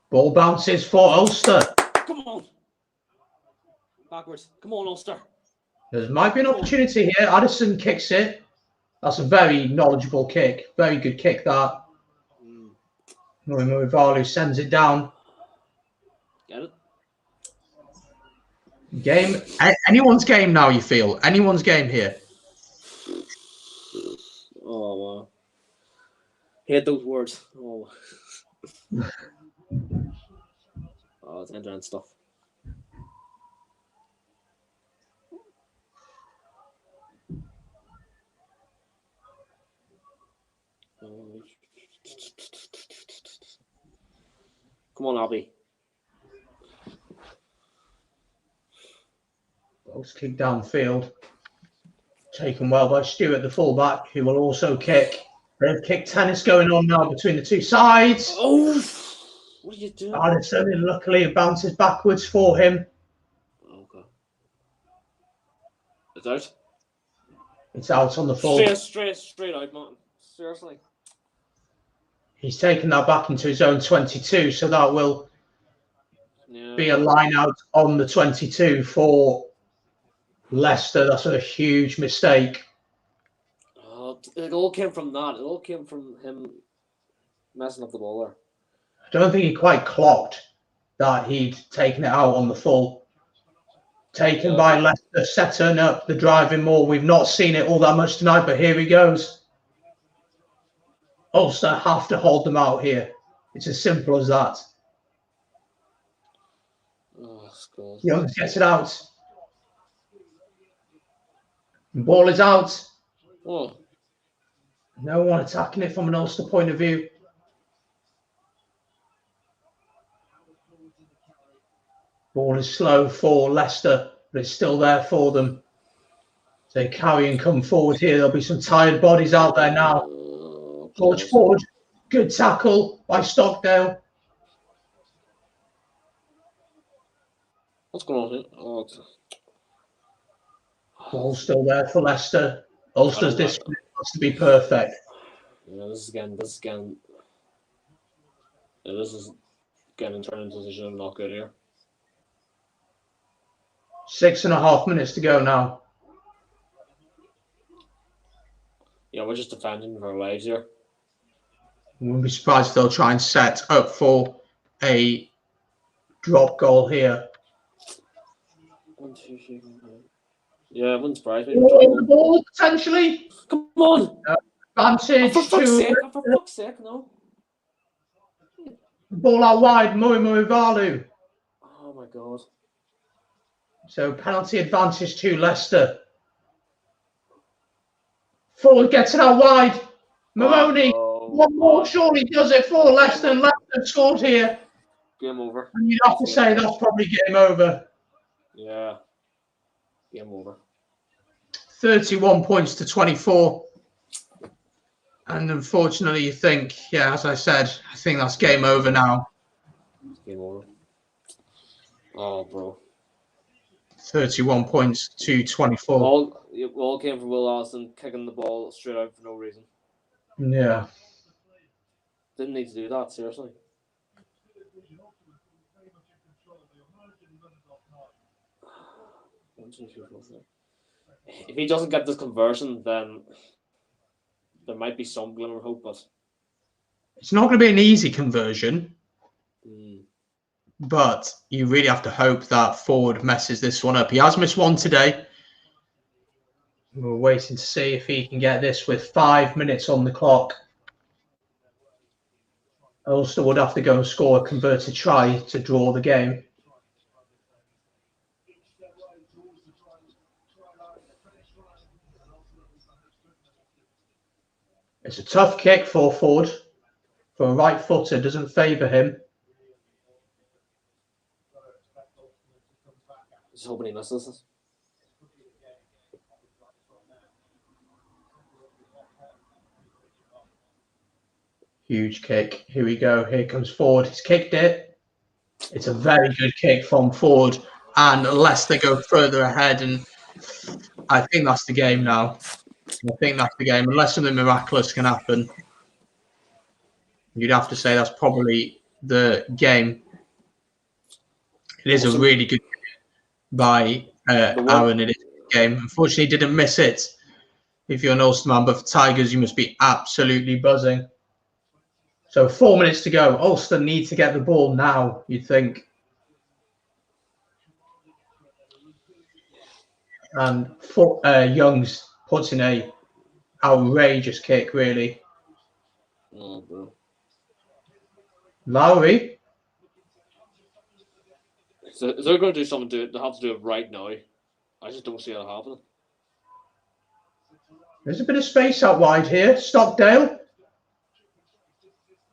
Ball bounces for Ulster. Come on. Backwards. Come on, Ulster. There might be an opportunity here. Addison kicks it. That's a very knowledgeable kick. Very good kick, that. Murivalu sends it down. Get it? Game. Anyone's game now, you feel? Anyone's game here. Oh, wow. Hate those words. Oh, oh, it's end-to-end stuff. Come on, Abby. Box kick downfield. Taken well by Stewart, the fullback, who will also kick. They've kick tennis going on now between the two sides. Oh, what are you doing? Addison, and luckily it bounces backwards for him. Okay. It's out. It's out on the full. Straight out, man. Seriously. He's taken that back into his own 22, so that will be a line out on the 22 for Leicester. That's a huge mistake. It all came from that. It all came from him messing up the ball there. I don't think he quite clocked that he'd taken it out on the full. Taken by Leicester, setting up the driving more. We've not seen it all that much tonight, but here he goes. Ulster have to hold them out here. It's as simple as that. Oh, Youngs gets it out. Ball is out. Oh. No one attacking it from an Ulster point of view. Ball is slow for Leicester, but it's still there for them. They carry and come forward here. There'll be some tired bodies out there now. George Ford, good tackle by Stockdale. What's going on here? Oh, Ball still there for Leicester. Ulster's discipline has to be perfect. Yeah, this is again. Yeah, this is getting turned into a position not good here. 6.5 minutes to go now. Yeah, we're just defending for our lives here. Wouldn't be surprised if they'll try and set up for a drop goal here. 1, 2, 3, 4, 5. Yeah, it wouldn't surprise me. The ball potentially. Come on! Advantage For fuck's sake, no. Ball out wide, Murivalu. Oh my god. So penalty advantage to Leicester. Ford gets it out wide. Maroney. One more surely does it for Leicester, and Leicester scored here. Game over. And you'd have to say that's probably game over. Yeah. Game over. 31 points to 24. And unfortunately, you think, yeah, as I said, I think that's game over now. Game over. Oh, bro. 31 points to 24. All came from Will Austin kicking the ball straight out for no reason. Yeah. Didn't need to do that, seriously. If he doesn't get this conversion, then there might be some glimmer of hope, but it's not going to be an easy conversion. But you really have to hope that Ford messes this one up. He has missed one today. We're waiting to see if he can get this with 5 minutes on the clock. Ulster would have to go and score a converted try to draw the game. It's a tough kick for Ford. For a right footer, doesn't favour him. Just hoping he misses it. Huge kick. Here we go. Here comes Ford. He's kicked it. It's a very good kick from Ford. And Leicester go further ahead. And I think that's the game now. I think that's the game. Unless something miraculous can happen, you'd have to say that's probably the game. It is a really good game by Aaron. It is a game. Unfortunately, he didn't miss it. If you're an Ulster man, but for Tigers, you must be absolutely buzzing. So 4 minutes to go. Ulster need to get the ball now, you'd think. And Youngs puts in a outrageous kick, really. Oh, bro. Lowry. So they're going to do something to it. They have to do it right now. I just don't see it happening. There's a bit of space out wide here. Stockdale.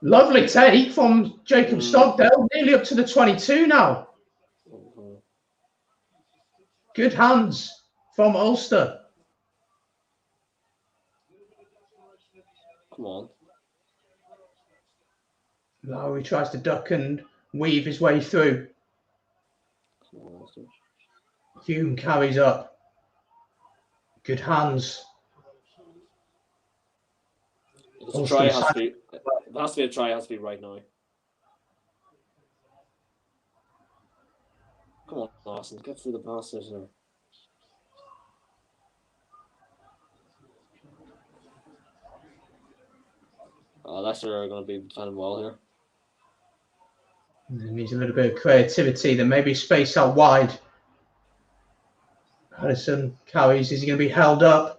Lovely take from Jacob Stockdale. Nearly up to the 22 now. Good hands from Ulster. Come on. Lowry tries to duck and weave his way through. Hume carries up. Good hands. The try has to be. It has to be a try. It has to be right now. Come on, Lawson, get through the passes now. Leicester are going to be defending well here. There needs a little bit of creativity. There may be space out wide. Harrison carries. Is he going to be held up?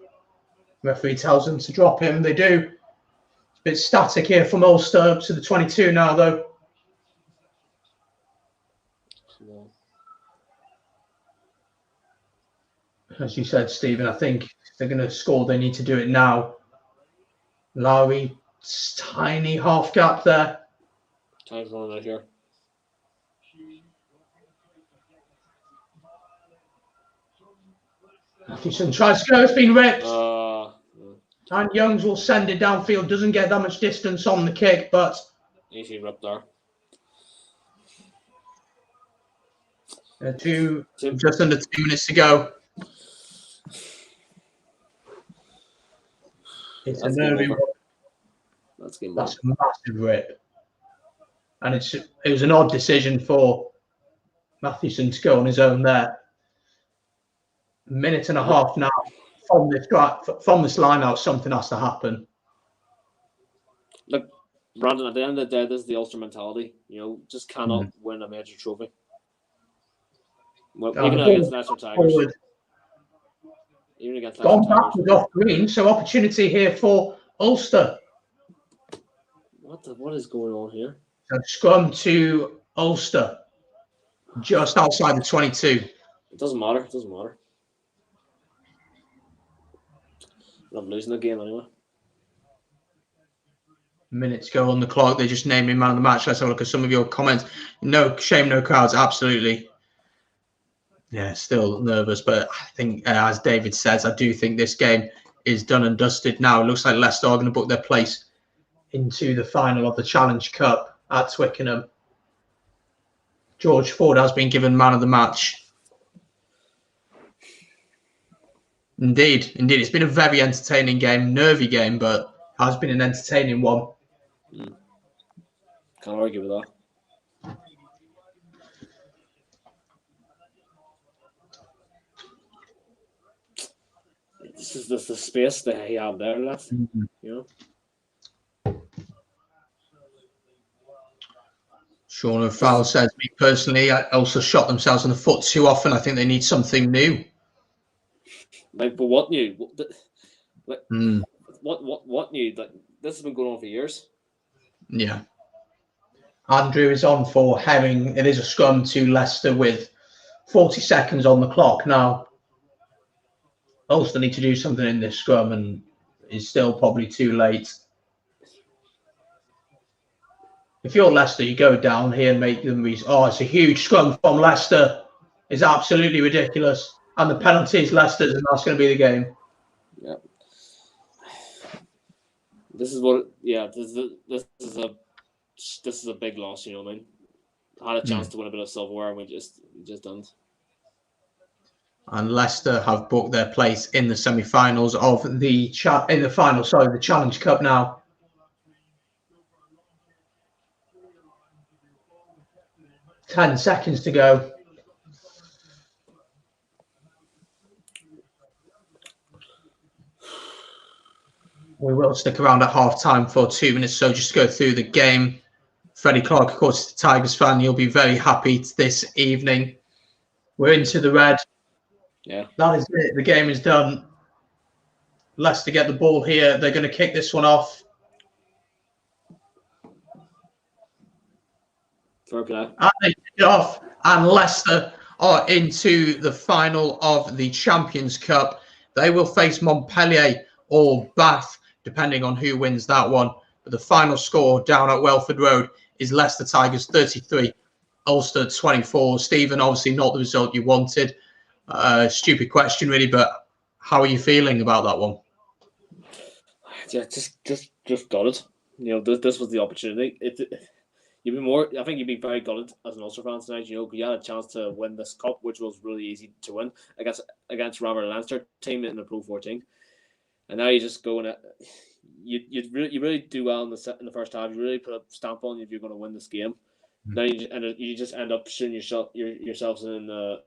Referee tells them to drop him. They do. It's a bit static here from Ulster up to the 22 now, though. As you said, Stephen, I think if they're going to score, they need to do it now. Lowry, tiny half gap there. Time's running out here. Mathewson tries to go. It's been ripped. And Youngs will send it downfield. Doesn't get that much distance on the kick, but easy ripped there. Just under 2 minutes to go. It's a nervy rip. That's a massive rip. And it was an odd decision for Mathewson to go on his own there. A minute and a half now from this line out, something has to happen. Look, Brandon, at the end of the day, this is the Ulster mentality. You know, just cannot win a major trophy. Well, even against Leicester Tigers. Forward. Even against Gone Leicester Tigers. backwards off green, so opportunity here for Ulster. What is going on here? A scrum to Ulster, just outside the 22. It doesn't matter. It doesn't matter. I'm losing the game anyway. Minutes go on the clock. They just named him man of the match. Let's have a look at some of your comments. No shame, no cards. Absolutely. Yeah, still nervous, but I think, as David says, I do think this game is done and dusted now. It looks like Leicester are going to book their place into the final of the Challenge Cup at Twickenham. George Ford has been given man of the match. Indeed. It's been a very entertaining game, nervy game, but has been an entertaining one. Can't argue with that. This is the space that he have there left. You know. Sean O'Farrell says, me personally, I also shot themselves in the foot too often. I think they need something new. Like, but what new? Like, what new? Like, this has been going on for years. Yeah. Andrew is on for Herring. It is a scrum to Leicester with 40 seconds on the clock now. Ulster need to do something in this scrum, and it's still probably too late. If you're Leicester, you go down here and make them it's a huge scrum from Leicester. It's absolutely ridiculous. And the penalty is Leicester's, and that's going to be the game. Yeah. This is what. Yeah. This is a big loss. You know what I mean? Had a chance to win a bit of silverware, and we just didn't. And Leicester have booked their place in the semi-finals of the the Challenge Cup now. Ten seconds to go. We will stick around at half-time for 2 minutes, so just to go through the game. Freddie Clark, of course, is a Tigers fan. You'll be very happy this evening. We're into the red. Yeah. That is it. The game is done. Leicester get the ball here. They're going to kick this one off. Fair play. And they kick it off. And Leicester are into the final of the Champions Cup. They will face Montpellier or Bath, depending on who wins that one. But the final score down at Welford Road is Leicester Tigers 33, Ulster 24. Stephen, obviously not the result you wanted. Stupid question, really, but how are you feeling about that one? Yeah, just got it. You know, this was the opportunity. I think you'd be very gutted as an Ulster fan tonight. You know, you had a chance to win this cup, which was really easy to win against Robert Leinster team in the Pro 14, and now you just go in it. You really do well in the first half. You really put a stamp on if you're going to win this game. Now you just end up shooting yourselves in the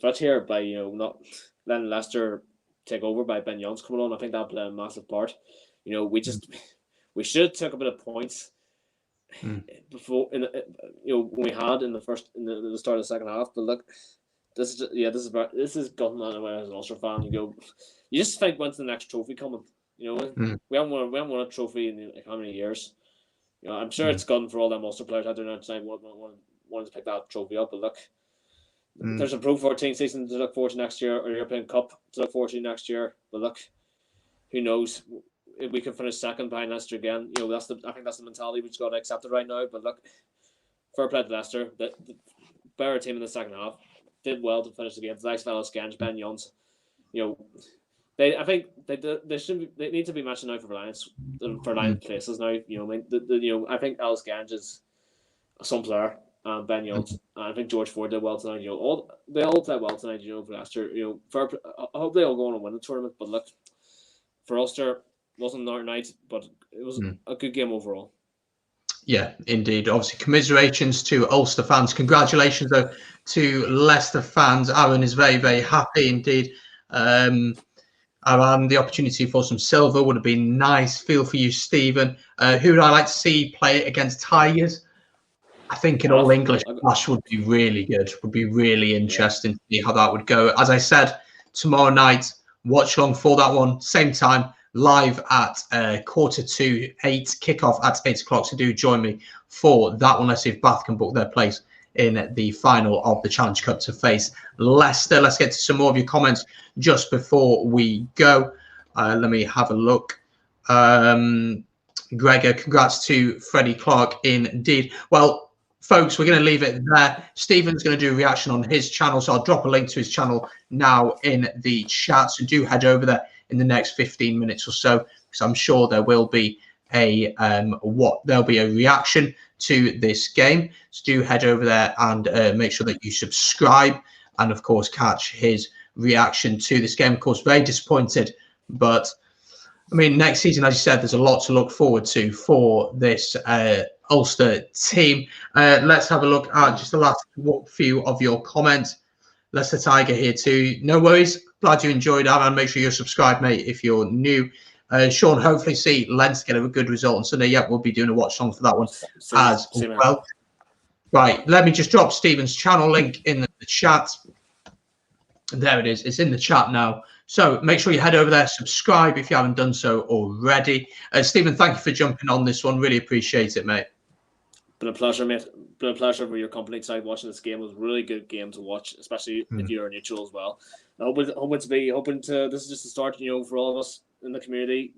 foot here by not letting Leicester take over by Ben Youngs coming on. I think that played a massive part. You know, we should have took a bit of points before when we had in the start of the second half. But look, this is gutting away as an Ulster fan. You just think, when's the next trophy coming? You know, we haven't won a trophy in how many years? You know, I'm sure it's gutting for all them Ulster players out there now tonight want to pick that trophy up. But look, there's a Pro 14 season to look forward to next year, or European Cup to look forward to next year. But look, who knows? If we can finish second behind Leicester again, you know, I think that's the mentality we've just got to accept it right now. But look, fair play to Leicester. The better team in the second half did well to finish the game. Thanks, fellas, Ganj, Ben Youngs. You know, I think they need to be matching out for ninth places now. You know, I think Alice Ganj is some player, and Ben Youngs, and I think George Ford did well tonight. You know, they all played well tonight. You know, for Leicester. You know, I hope they all go on and win the tournament. But look, for Ulster, wasn't our night, but it was a good game overall. Yeah, indeed. Obviously, commiserations to Ulster fans. Congratulations, though, to Leicester fans. Aaron is very, very happy indeed. The opportunity for some silver would have been nice. Feel for you, Stephen. Who would I like to see play against Tigers? I think an all-English clash would be really good. Would be really interesting to see how that would go. As I said, tomorrow night, watch along for that one. Same time, live at 7:45, kickoff at 8 o'clock. So do join me for that one. Let's see if Bath can book their place in the final of the Challenge Cup to face Leicester. Let's get to some more of your comments just before we go. Let me have a look. Gregor, congrats to Freddie Clark indeed. Well, folks, we're going to leave it there. Stephen's going to do a reaction on his channel, so I'll drop a link to his channel now in the chat. So do head over there in the next 15 minutes or so, because I'm sure there will be a reaction to this game. So do head over there and make sure that you subscribe, and of course catch his reaction to this game. Of course, very disappointed, but I mean, next season, as you said, there's a lot to look forward to for this Ulster team. Let's have a look at just the last few of your comments. Leicester Tiger here too. No worries. Glad you enjoyed that, and make sure you're subscribed, mate, if you're new. Sean, hopefully see Lens get a good result on Sunday. Yep, we'll be doing a watch song for that one as well. Right, let me just drop Stephen's channel link in the chat. There it is. It's in the chat now. So make sure you head over there, subscribe if you haven't done so already. Stephen, thank you for jumping on this one. Really appreciate it, mate. Been a pleasure, mate. Been a pleasure for your company tonight watching this game. It was a really good game to watch, especially if you're a neutral as well. Hoping to this is just the start, for all of us in the community.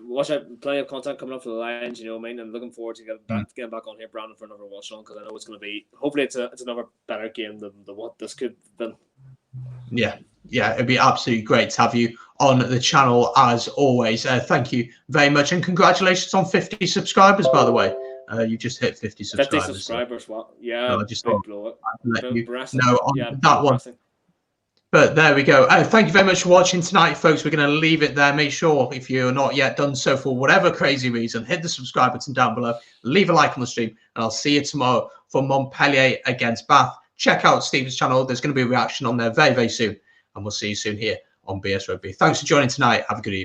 Watch out, plenty of content coming up for the Lions, and looking forward to getting back on here, Brandon, for another watch on, because I know it's going to be, hopefully it's another better game than what this could have been. Yeah, it'd be absolutely great to have you on the channel as always. Thank you very much, and congratulations on 50 subscribers, by the way. You just hit 50 subscribers. 50 subscribers, well, yeah. So I just thought I'd let you know on that one. But there we go. Thank you very much for watching tonight, folks. We're going to leave it there. Make sure, if you're not yet done so for whatever crazy reason, hit the subscribe button down below. Leave a like on the stream, and I'll see you tomorrow for Montpellier against Bath. Check out Stephen's channel. There's going to be a reaction on there very, very soon. And we'll see you soon here on BS Rugby. Thanks for joining tonight. Have a good evening.